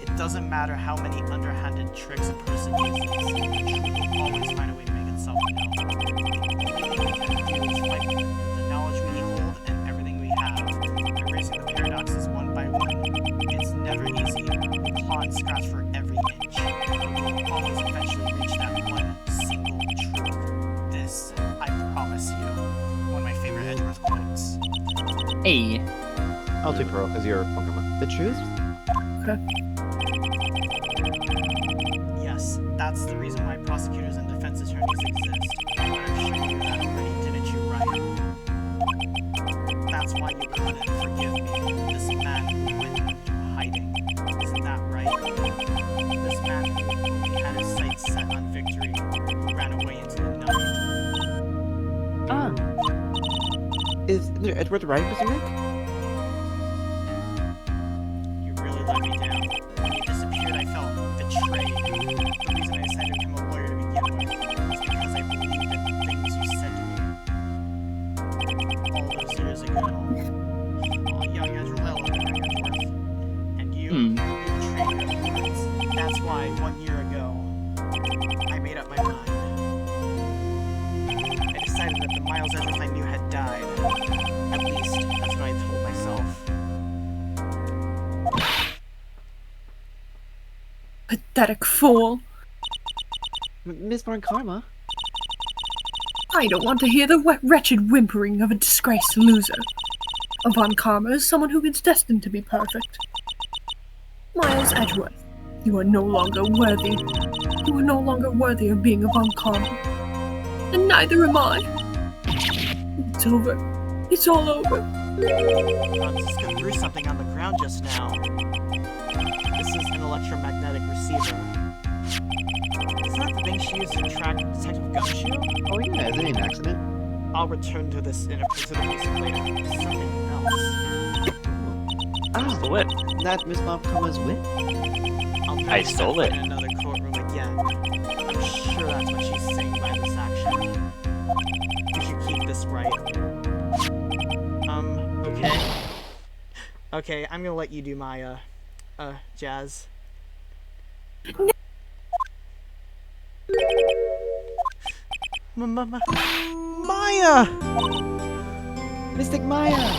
it doesn't matter how many underhanded tricks a person uses. The truth will always find a way to make itself known. The only thing we can do is fight with the knowledge we hold and everything we have. Erasing the paradoxes one by one. It's never easy. We'll claw and scratch for every inch. But we'll always eventually reach that one single truth. This, I promise you. One of my favorite Edgeworth quotes. Hey. I'll take Pearl as your Pokemon. The truth? Yes, that's the reason why prosecutors and defense attorneys exist. I'm sure you knew that already, didn't you, Wright? That's why you couldn't forgive me. This man who went into hiding. Isn't that right? This man who had his sights set on victory, who ran away into the night. Is Edward Wright, Mr. Nick? You really let me down. When you disappeared, I felt betrayed. The reason I decided to become a lawyer to begin with was because I believed in the things you said to me. All those years ago. All young Edgeworth. And you betrayed me of words. That's why, 1 year ago, I made up my mind. I decided that the Miles Edgeworth I knew had died. At least, that's what I told myself. Pathetic fool. Miss Von Karma? I don't want to hear the wretched whimpering of a disgraced loser. A Von Karma is someone who is destined to be perfect. Miles Edgeworth, you are no longer worthy. You are no longer worthy of being a Von Karma. And neither am I. It's over. It's all over. Francisco threw something on the ground just now. This is an electromagnetic receiver. Is that the thing she used to track Detective Gumshoe? Oh yeah, is it an accident? I'll return to this to the basic later. Something else. What's the whip? That Miss Von Karma's whip? I'll I stole it. in another courtroom again. I'm sure that's what she's saying by this action. You should keep this right. Okay. Okay, I'm gonna let you do my, Jazz. Maya! Mystic Maya!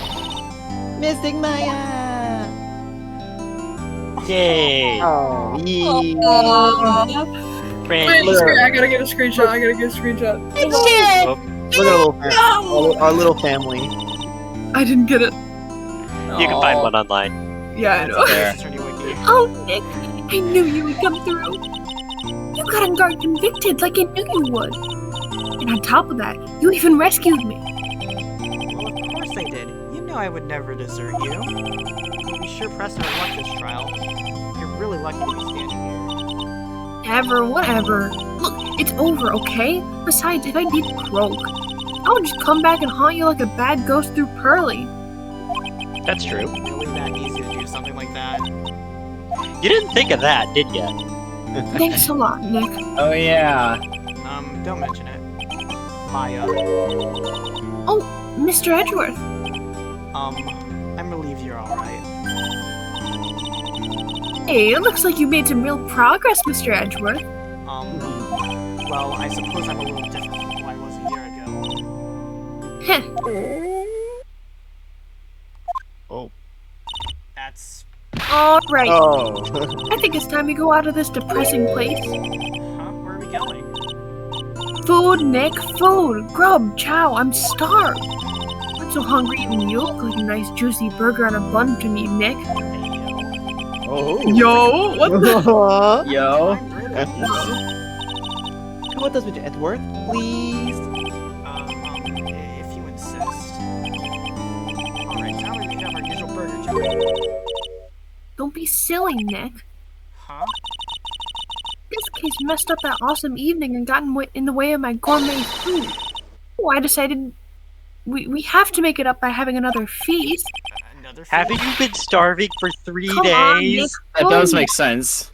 Mystic Maya! Yay! Oh, yeah. Brandy. I gotta get a screenshot. Oh, Look at our little family. I didn't get it. you can find one online. Yeah, I know. Oh, Nick, I knew you would come through. You got him guard convicted like I knew you would. And on top of that, you even rescued me. Well, of course I did. You know I would never desert you. We sure pressed our luck this trial. You're really lucky to be standing here. Whatever. Look, it's over, okay? Besides, if I did croak, I would just come back and haunt you like a bad ghost through Pearly. That's true. Really that easy to do something like that? You didn't think of that, did you? Thanks a lot, Nick. Oh yeah. Don't mention it. Maya. Oh, Mr. Edgeworth. I'm relieved you're alright. Hey, it looks like you made some real progress, Mr. Edgeworth. Well, I suppose I'm a little different from who I was a year ago. Heh. Oh. That's... Alright. Oh. I think it's time we go out of this depressing place. Huh? Where are we going? Food, Nick, food. Grub, chow, I'm starved. I'm so hungry even you look like a nice juicy burger on a bun to me, Nick. Oh. Yo, what the? Yo. Come with us, Mr. Edgeworth, please. If you insist. Alright, now we have our usual burger joint. Don't be silly, Nick. Huh? This case messed up that awesome evening and got in the way of my gourmet food. So I decided we have to make it up by having another feast. Another feast? Haven't you been starving for 3 Come on, Nick, days? That does make sense.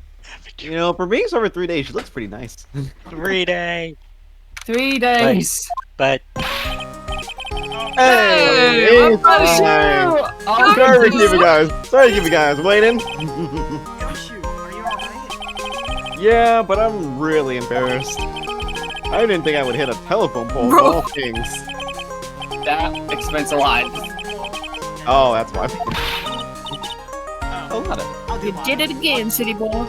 You know, for being over 3 days, she looks pretty nice. 3 days. 3 days. Nice. But Oh Hey, Hey, it's what fine. Oh, Sorry to keep you guys. Sorry to keep you guys waiting. Gumshoe, are you alright? Yeah, but I'm really embarrassed. I didn't think I would hit a telephone pole of all things. That explains a lot. Oh, that's why. Oh, A lot of. You did it again, city boy. Okay.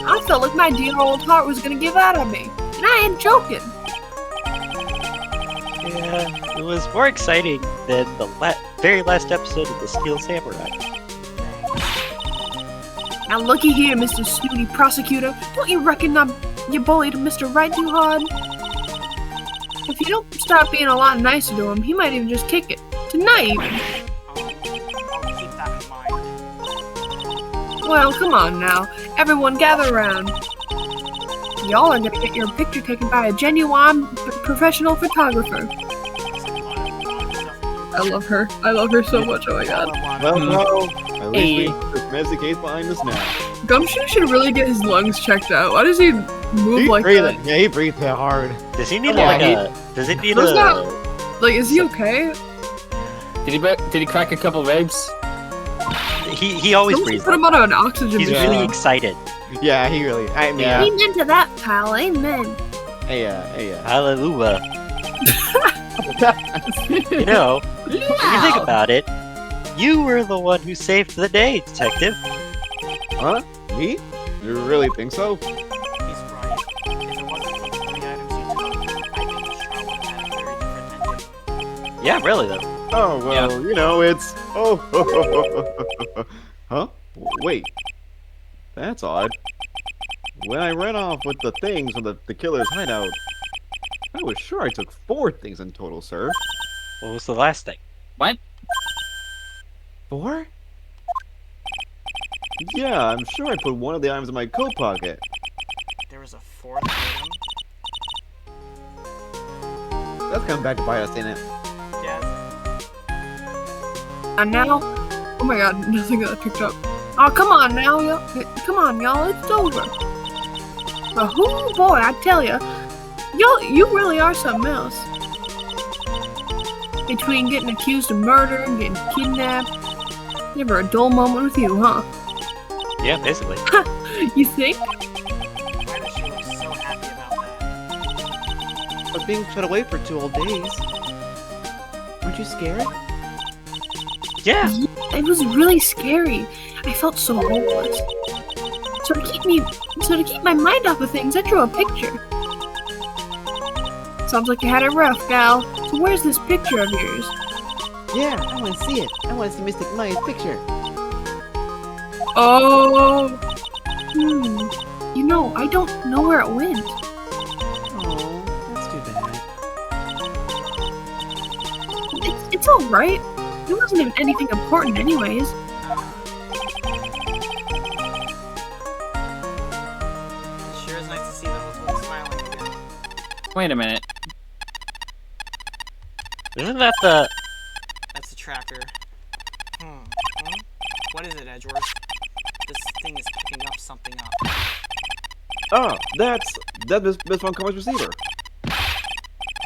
I felt like my dear old heart was gonna give out on me. And I ain't joking. Yeah, it was more exciting than the very last episode of the Steel Samurai. Now looky here, Mr. Snooty Prosecutor. Don't you reckon you bullied Mr. Wright too hard? If you don't start being a lot nicer to him, he might even just kick it. Tonight even. I'll keep that in mind. Well, come on now. Everyone gather around. Y'all are gonna get your picture taken by a genuine professional photographer. I love her. I love her so much. Oh my god. Well, no. At least we have this messy case behind us now. Gumshoe should really get his lungs checked out. Why does he move He's like breathing. that? Yeah, he breathes that hard. Does he need Yeah, like a? Does he need That's a? not- Like, is he okay? Did he crack a couple of eggs? He always Someone breathes. put him on an oxygen He's machine. really excited. Yeah, he really. I mean, Yeah. Amen to that, pal. Amen. hey, Hallelujah. You know, when you think about it, you were the one who saved the day, detective. Huh? Me? You really think so? He's right. If it wasn't for the 3 items you took, I think the show would have had a very different ending. Yeah, really though. Oh, well, you know, it's... Oh, huh? Wait. That's odd. When I ran off with the things from the killer's hideout, I was sure I took 4 things in total, sir. What was the last thing? What? 4? Yeah, I'm sure I put one of the items in my coat pocket. There was a 4th item. That's coming back to bite us, ain't it? Yeah. And now, oh my god, nothing got picked up. Oh, come on now, y'all. Come on, y'all. It's over. But oh boy, I tell ya, you really are something else. Between getting accused of murder and getting kidnapped, never a dull moment with you, huh? Yeah, basically. You think? Why does she look so happy about that? I was being shut away for 2 whole days. Weren't you scared? Yeah. It was really scary. I felt so hopeless. So to keep my mind off of things, I drew a picture. Sounds like you had it rough, gal. So where's this picture of yours? Yeah, I want to see it. I want to see Mystic Maya's picture. Oh. You know, I don't know where it went. Oh, that's too bad. It's alright. It wasn't even anything important anyways. It sure is nice to see those little smiling again. Wait a minute. Isn't that the? That's the tracker. What is it, Edgeworth? This thing is picking up something up. Oh, that's Miss Montgomery's receiver.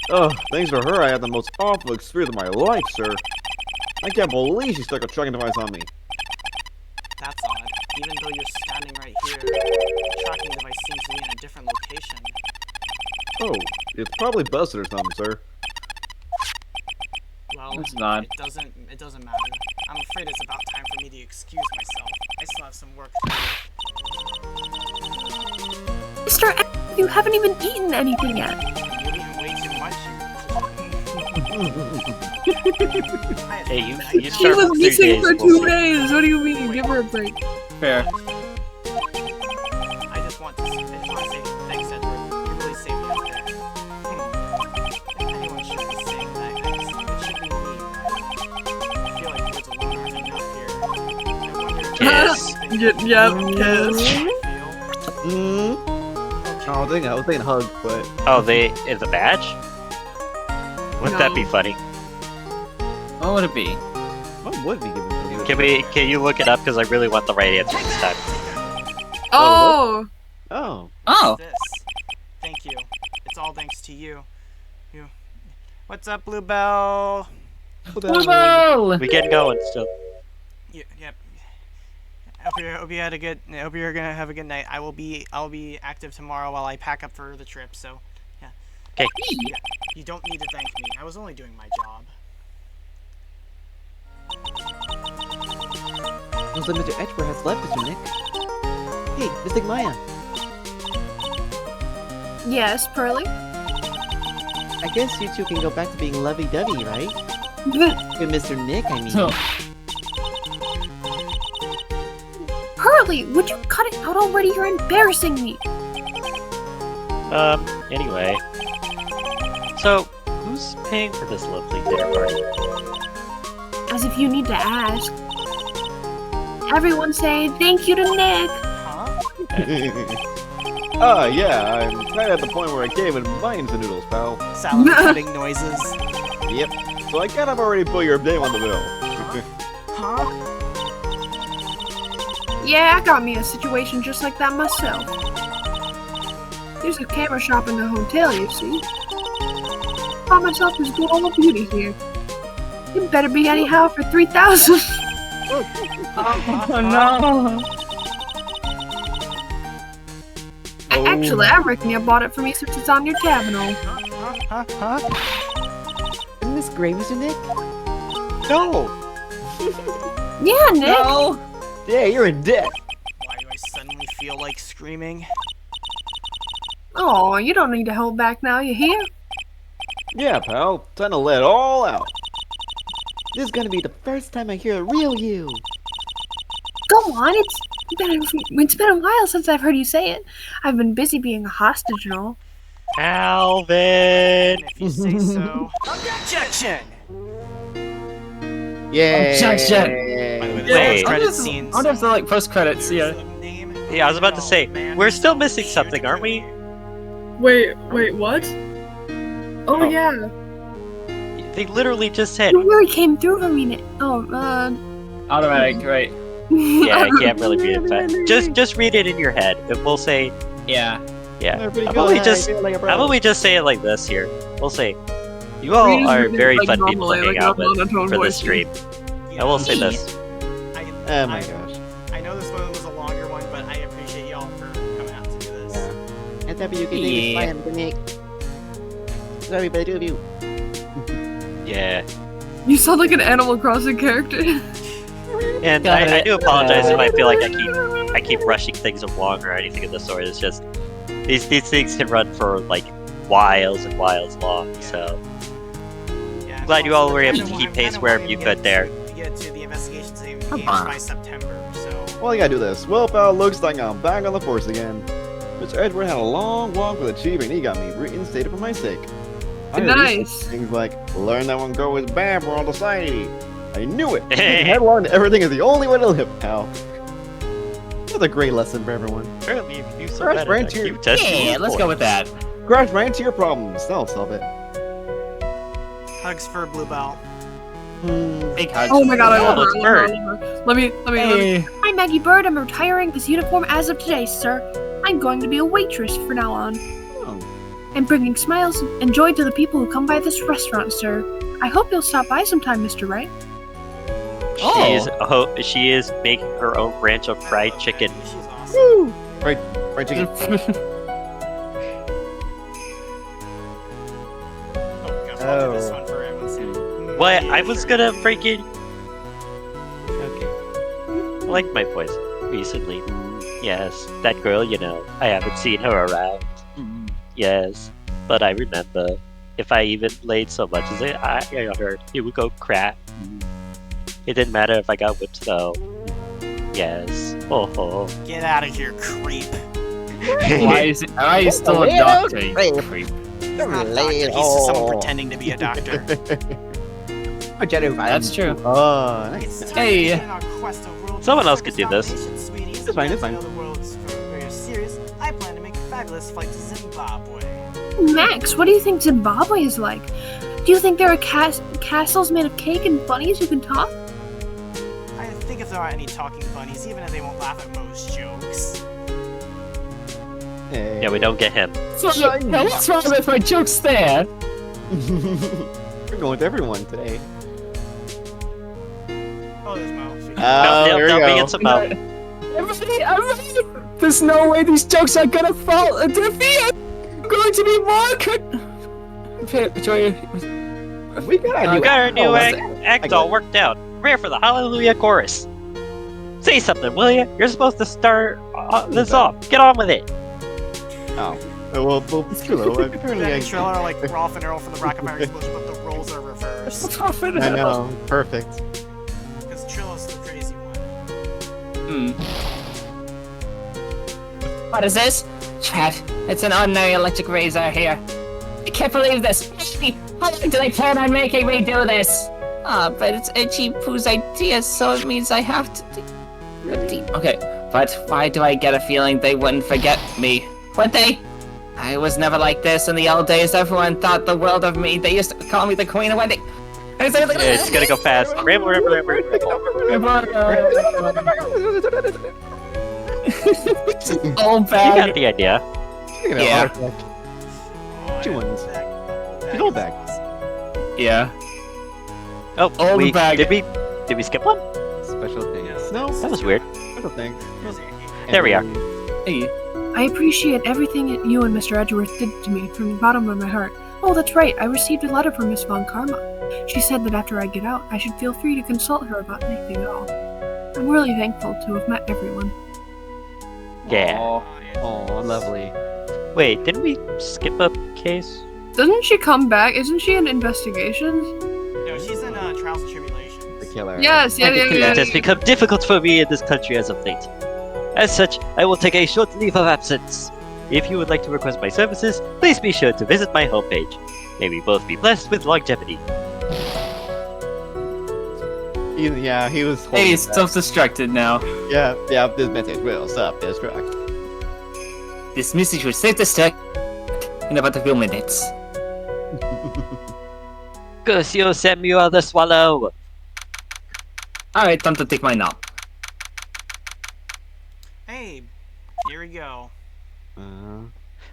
Oh, thanks to her, I had the most awful experience of my life, sir. I can't believe she stuck a tracking device on me. That's odd. Even though you're standing right here, the tracking device seems to be in a different location. Oh, it's probably busted or something, sir. Well, That's odd. it doesn't matter. I'm afraid it's about time for me to excuse myself. I still have some work to do. Mr. You haven't even eaten anything yet. You're eating way too much. Hey, you She start was with 3 missing days. for we'll 2 see. days. What do you mean? Give her a break. Fair. I just want to say thanks, Edward. You really saved me out there. If anyone should be saying thanks, it should be me, right? I feel like words alone aren't enough here. I wonder if Yes. anything Yep, I yes. feel. I was thinking hug, but... Oh, is a badge? Wouldn't that be No. funny? What would it be? What would be given to you? Can you look it up because I really want the right answer this time. Oh. Oh. Oh! This. Thank you. It's all thanks to you. What's up, Bluebell? Bluebell! We get going still. Yep. Hope you had a good. I hope you're gonna have a good night. I'll be active tomorrow while I pack up for the trip. So, yeah. Okay. You don't need to thank me. I was only doing my job. Looks like Mr. Edgeworth has left, Mr. Nick. Hey, Mystic Maya. Yes, Pearly? I guess you two can go back to being lovey-dovey, right? With Mr. Nick, I mean. Oh. Pearly, would you cut it out already? You're embarrassing me. Anyway. So, who's paying for this lovely dinner party? As if you need to ask. Everyone say thank you to Nick. Huh? Yeah, I'm right at the point where I can't even mind the noodles, pal. Salad cutting noises. Yep. So I kind of already put your name on the bill. Huh? Yeah, I got me a situation just like that myself. There's a camera shop in the hotel, you see. Found myself this girl of beauty here. You better be anyhow for 3,000. Oh no! Actually, I reckon you bought it for me since it's on your tab and all. Huh? Isn't this great, Mr. Nick? No! Yeah, Nick. No! Yeah, you're in debt. Why do I suddenly feel like screaming? Oh, you don't need to hold back now, you hear? Yeah, pal. Time to let it all out. This is gonna be the first time I hear a real you. Go on, it's been a while since I've heard you say it. I've been busy being a hostage and all. Alvin! If you say so. Objection! Yeah. Objection! By the way, the Wait. credit scenes. I wonder if they're like post credits, yeah. Yeah, I was about to say, we're still missing something, aren't we? Wait, what? Oh, yeah. They literally just said, You really came through for me, Nick. Automatic, right? yeah, I can't really read it fast. Just read it in your head, and we'll say, Yeah. yeah. They're pretty How good. about we I just, feel like a how about brother. we just say it like this here? We'll say, you all are very fun people to hang out with for this stream. I will say this. Oh my gosh. I know this one was a longer one, but I appreciate y'all for coming out to do this. Yeah. And W, can you Yeah. Mr. Nick? Sorry, but I do love you. Yeah. You sound like an Animal Crossing character. And I do apologize if I feel like I keep rushing things along or anything of the sort. It's just these things can run for like whiles and whiles long. So Yeah, glad you all were able to I'm keep kinda pace wherever wanting you to could there. To get to the investigation team Come engaged on. by September, so. Well, you gotta do this. Well, pal, looks like I'm back on the force again. Mr. Edward had a long walk with a chief and he got me reinstated for my sake. I Nice. researched things like, learn that one girl is bad for all society. I knew it. Headline to everything is the only way to live, pal. Another great lesson for everyone. Apparently, you so Crash bad ran at to your- IQ test. Yeah, let's go with that. Crash right into your problems. That'll solve it. Hugs for Bluebell. Big hugs. Oh my god, I love Oh, it's her. Bird. Let me. Hey. I'm Maggie Bird. I'm retiring this uniform as of today, sir. I'm going to be a waitress from now on. Oh. I'm bringing smiles and joy to the people who come by this restaurant, sir. I hope you'll stop by sometime, Mr. Wright. She is making her own branch of fried chicken. She's awesome. Right chicken. Oh gosh, I'll do this one for everyone's What? I was gonna freaking. Okay. I liked my voice recently. Yes, that girl, you know, I haven't seen her around. Yes, but I remember. If I even laid so much as I got her, it would go crap. It didn't matter if I got whipped though. Yes. Oh. Get out of here, creep. Why is you still a doctor? You creep. He's not a doctor, he's just someone pretending to be a doctor. That's true. Oh, nice. It's time Hey. to begin our quest of world Someone else could do this. domination, sweeties. It's fine, it's As you fine. know the world's very serious, I plan to make a fabulous flight to Zimbabwe. Max, what do you think Zimbabwe is like? Do you think there are castles made of cake and bunnies who can talk? I think if there aren't any talking bunnies, even if they won't laugh at most jokes. Hey. Yeah, we don't get him. What's wrong with my jokes there? We're going with everyone today. Oh, there's Mo. There we They'll go. be in some Mo. There's no way these jokes are gonna fall into defeat. I'm going to be more. We got You got our new act all worked out. Rare for the Hallelujah chorus. Say something, will you? You're supposed to start this off. Get on with it. Oh. Well, Trullo, apparently I Triller are like Rolf and Earl from the Rocket Fire Explosion, but the roles are reversed. Rolf and I Earl. know. Perfect. Because Trillo's the crazy one. What is this? Chat, it's an ordinary electric razor here. I can't believe this. How long do they plan on making me do this? But it's Itchy Poo's idea, so it means I have to... Okay, but why do I get a feeling they wouldn't forget me? Would they? I was never like this in the old days. Everyone thought the world of me. They used to call me the Queen of Wendy. It's gonna go fast. Ramble. Old You bag. got the idea. Yeah. Two ones. He's old back. Yeah. Oh, Old bag. Did we skip one? Special things. No. That was weird. Special things. There we are. Hey. I appreciate everything you and Mr. Edgeworth did to me from the bottom of my heart. Oh, that's right, I received a letter from Miss Von Karma. She said that after I get out, I should feel free to consult her about anything at all. I'm really thankful to have met everyone. Yeah. Oh, lovely. Wait, didn't we skip a case? Doesn't she come back? Isn't she in investigations? No, she's in Trials and Tribulations. The killer. Yes, yeah. It has become difficult for me in this country as of late. As such, I will take a short leave of absence. If you would like to request my services, please be sure to visit my homepage. May we both be blessed with longevity. Yeah, he was. Hey, he's self-destructed now. Yeah, this message will self-destruct. This message will self-destruct in about a few minutes. Curse you, Samuel the Swallow! Alright, time to take my nap. Hey, here we go.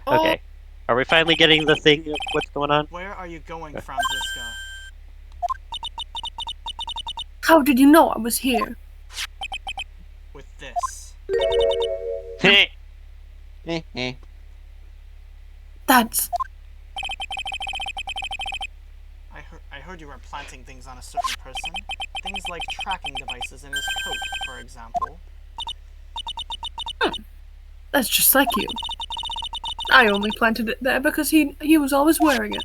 Okay. Are we finally getting the thing of what's going on? Where are you going, Franziska? How did you know I was here? With this. That's... I heard you were planting things on a certain person. Things like tracking devices in his coat, for example. That's just like you. I only planted it there because he was always wearing it.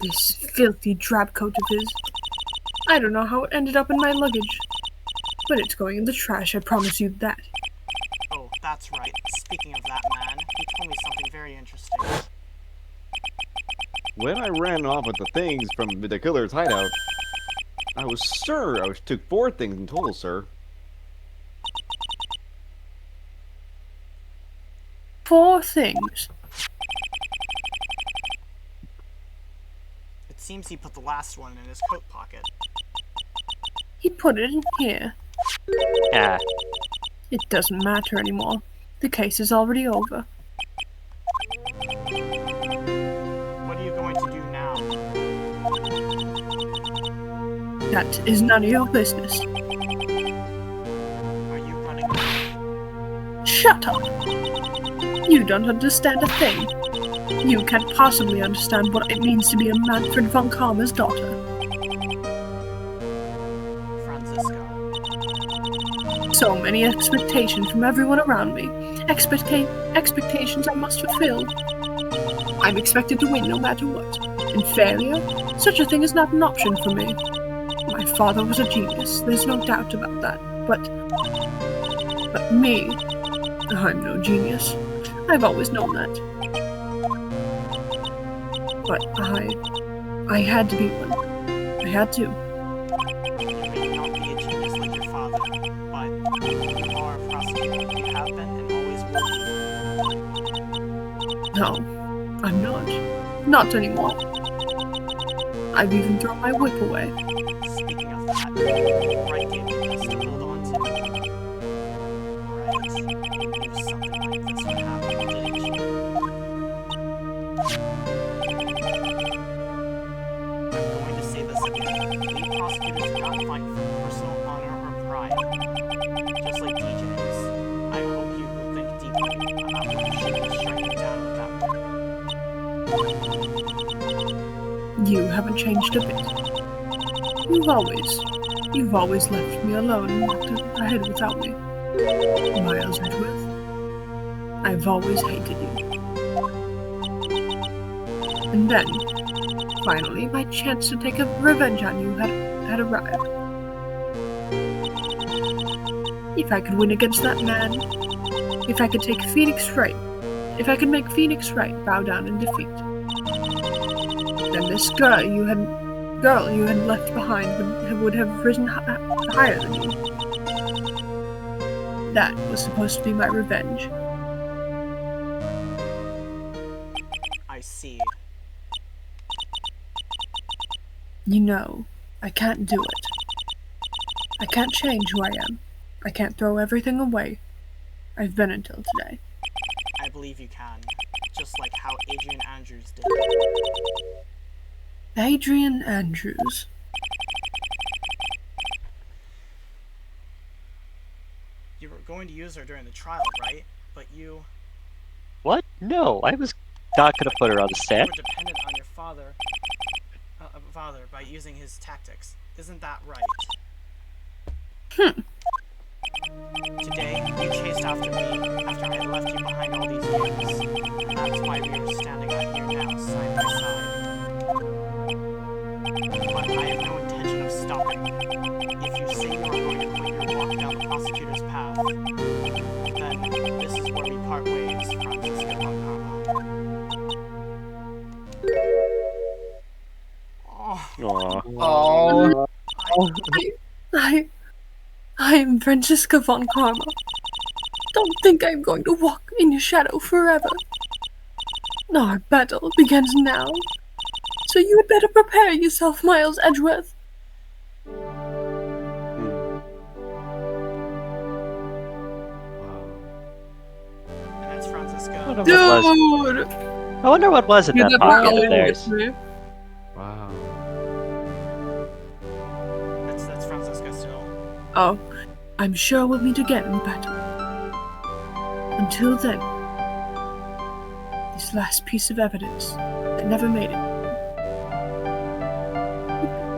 This filthy drab coat of his. I don't know how it ended up in my luggage. But it's going in the trash, I promise you that. Oh, that's right. Speaking of that man, he told me something very interesting. When I ran off with the things from the killer's hideout, I took 4 things in total, sir. 4 things. It seems he put the last one in his coat pocket. He put it in here. Ah. It doesn't matter anymore. The case is already over. What are you going to do now? That is none of your business. Are you running away? Shut up! You don't understand a thing. You can't possibly understand what it means to be a Manfred von Karma's daughter. Franziska. So many expectations from everyone around me. Expectations I must fulfill. I'm expected to win no matter what. And failure? Such a thing is not an option for me. My father was a genius, there's no doubt about that. But me, I'm no genius. I've always known that. But I had to be one. I had to. You may not be a genius like your father, but you are a prosecutor. You have been and always will be. No, I'm not. Not anymore. I've even thrown my whip away. Speaking of that, Wright gave you this to hold on to. Right. You knew something like this would happen, didn't you? listen here. We prosecutors do not fight for personal honor or pride. Just like DJs. I hope you will think deeply about what you should be striking down with that. You haven't changed a bit. You've always left me alone and walked ahead without me. Miles Edgeworth, I've always hated you. And then, finally, my chance to take a revenge on you had arrived. If I could win against that man, if I could take Phoenix Wright, if I could make Phoenix Wright bow down in defeat, then this girl you had left behind would have risen higher than you. That was supposed to be my revenge. I see. You know, I can't do it. I can't change who I am. I can't throw everything away I've been until today. I believe you can. Just like how Adrian Andrews did. Adrian Andrews. You were going to use her during the trial, right? But you What? No, I was not gonna put her on the stand. were dependent on your father by using his tactics. Isn't that right? Today, you chased after me after I had left you behind all these years. And that's why we are standing out here now, side by side. But I have no intention of stopping. If you say you are going to quit your walk down the prosecutor's path, then this is where we part ways, Francisco von Karma. Aww. I am Francisca von Karma. Don't think I'm going to walk in your shadow forever. Our battle begins now. So you had better prepare yourself, Miles Edgeworth. And that's Francisco. Dude! I wonder what was in that pocket of theirs. Wow. That's Francisco still. Oh, I'm sure we'll meet again in battle. Until then, this last piece of evidence that never made it.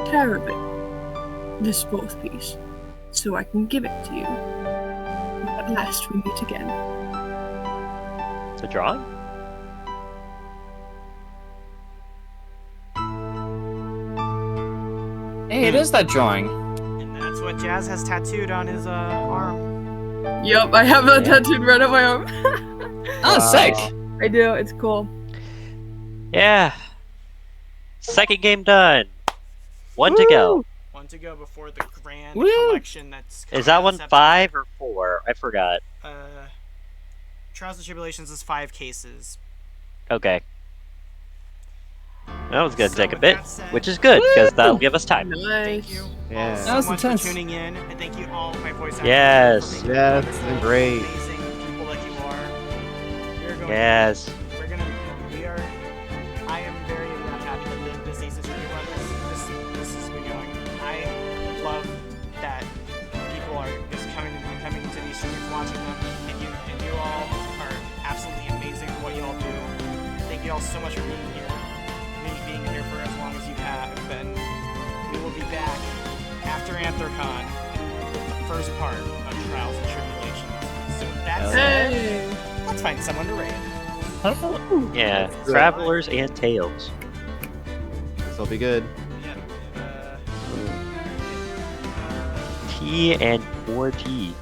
Take care of it. This fourth piece, so I can give it to you. At last we meet again. It's a drawing? Hey, it is that drawing. And that's what Jazz has tattooed on his arm. Yup, I have that tattooed right on my arm. Oh, sick. I do, it's cool. Yeah. Second game done. One to go. One to go before the grand Woo! collection that's coming Is that in one September. 5 or 4? I forgot. Trials and Tribulations is 5 cases. Okay. That was gonna take a bit, which is good because that'll give us time. Thank you all so That was much intense. for tuning in, and thank you all my voice actors. Yes. Yeah, it's been great. Amazing people that you are. We're going Yes. I am very happy that this season is doing this is going. I love that people are just coming to these streams, watching them, and you all are absolutely amazing for what you all do. Thank you all so much for being here. Being here for as long as you have, and we will be back after Anthrocon with the first part of Trials and Tribulations. So that's it. Let's find someone to raid. Yeah. Travelers and Tales. This'll be good. T and 4T.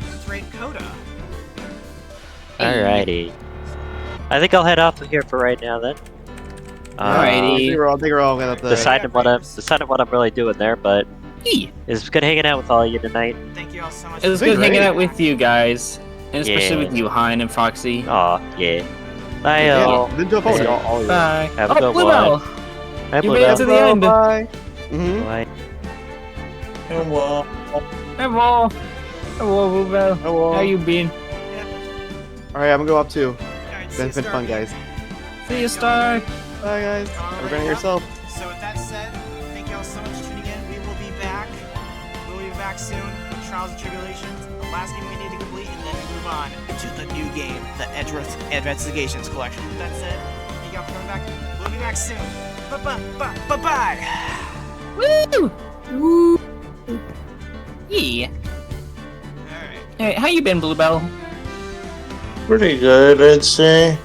Let's raid Coda. Alrighty. I think I'll head off here for right now then. I think we're all gonna have to decided what I'm really doing there, but it's good hanging out with all of you tonight. Thank you all so much. It was good hanging out with you guys, and especially with you, Hein and Foxy. Aw, yeah. Bye, all. Bye. Have a good Bluebell. one. Bye, You made it to the end. Bye. Bye. Hello. Hello. Hello, Bluebell. Hello. How you been? Alright, I'm gonna go up too. It's been fun, guys. See you, Star. Bye, guys. Have a great night yourself. So with that said, thank you all so much for tuning in. We will be back. We'll be back soon. Trials and Tribulations, the last game we need to complete, and then we move on to the new game, the Edgeworth Investigations Collection. With that said, thank you all for coming back. We'll be back soon. Bye-bye. Woo! Woo! Yeah. Alright. Alright, how you been, Bluebell? Pretty good, I'd say.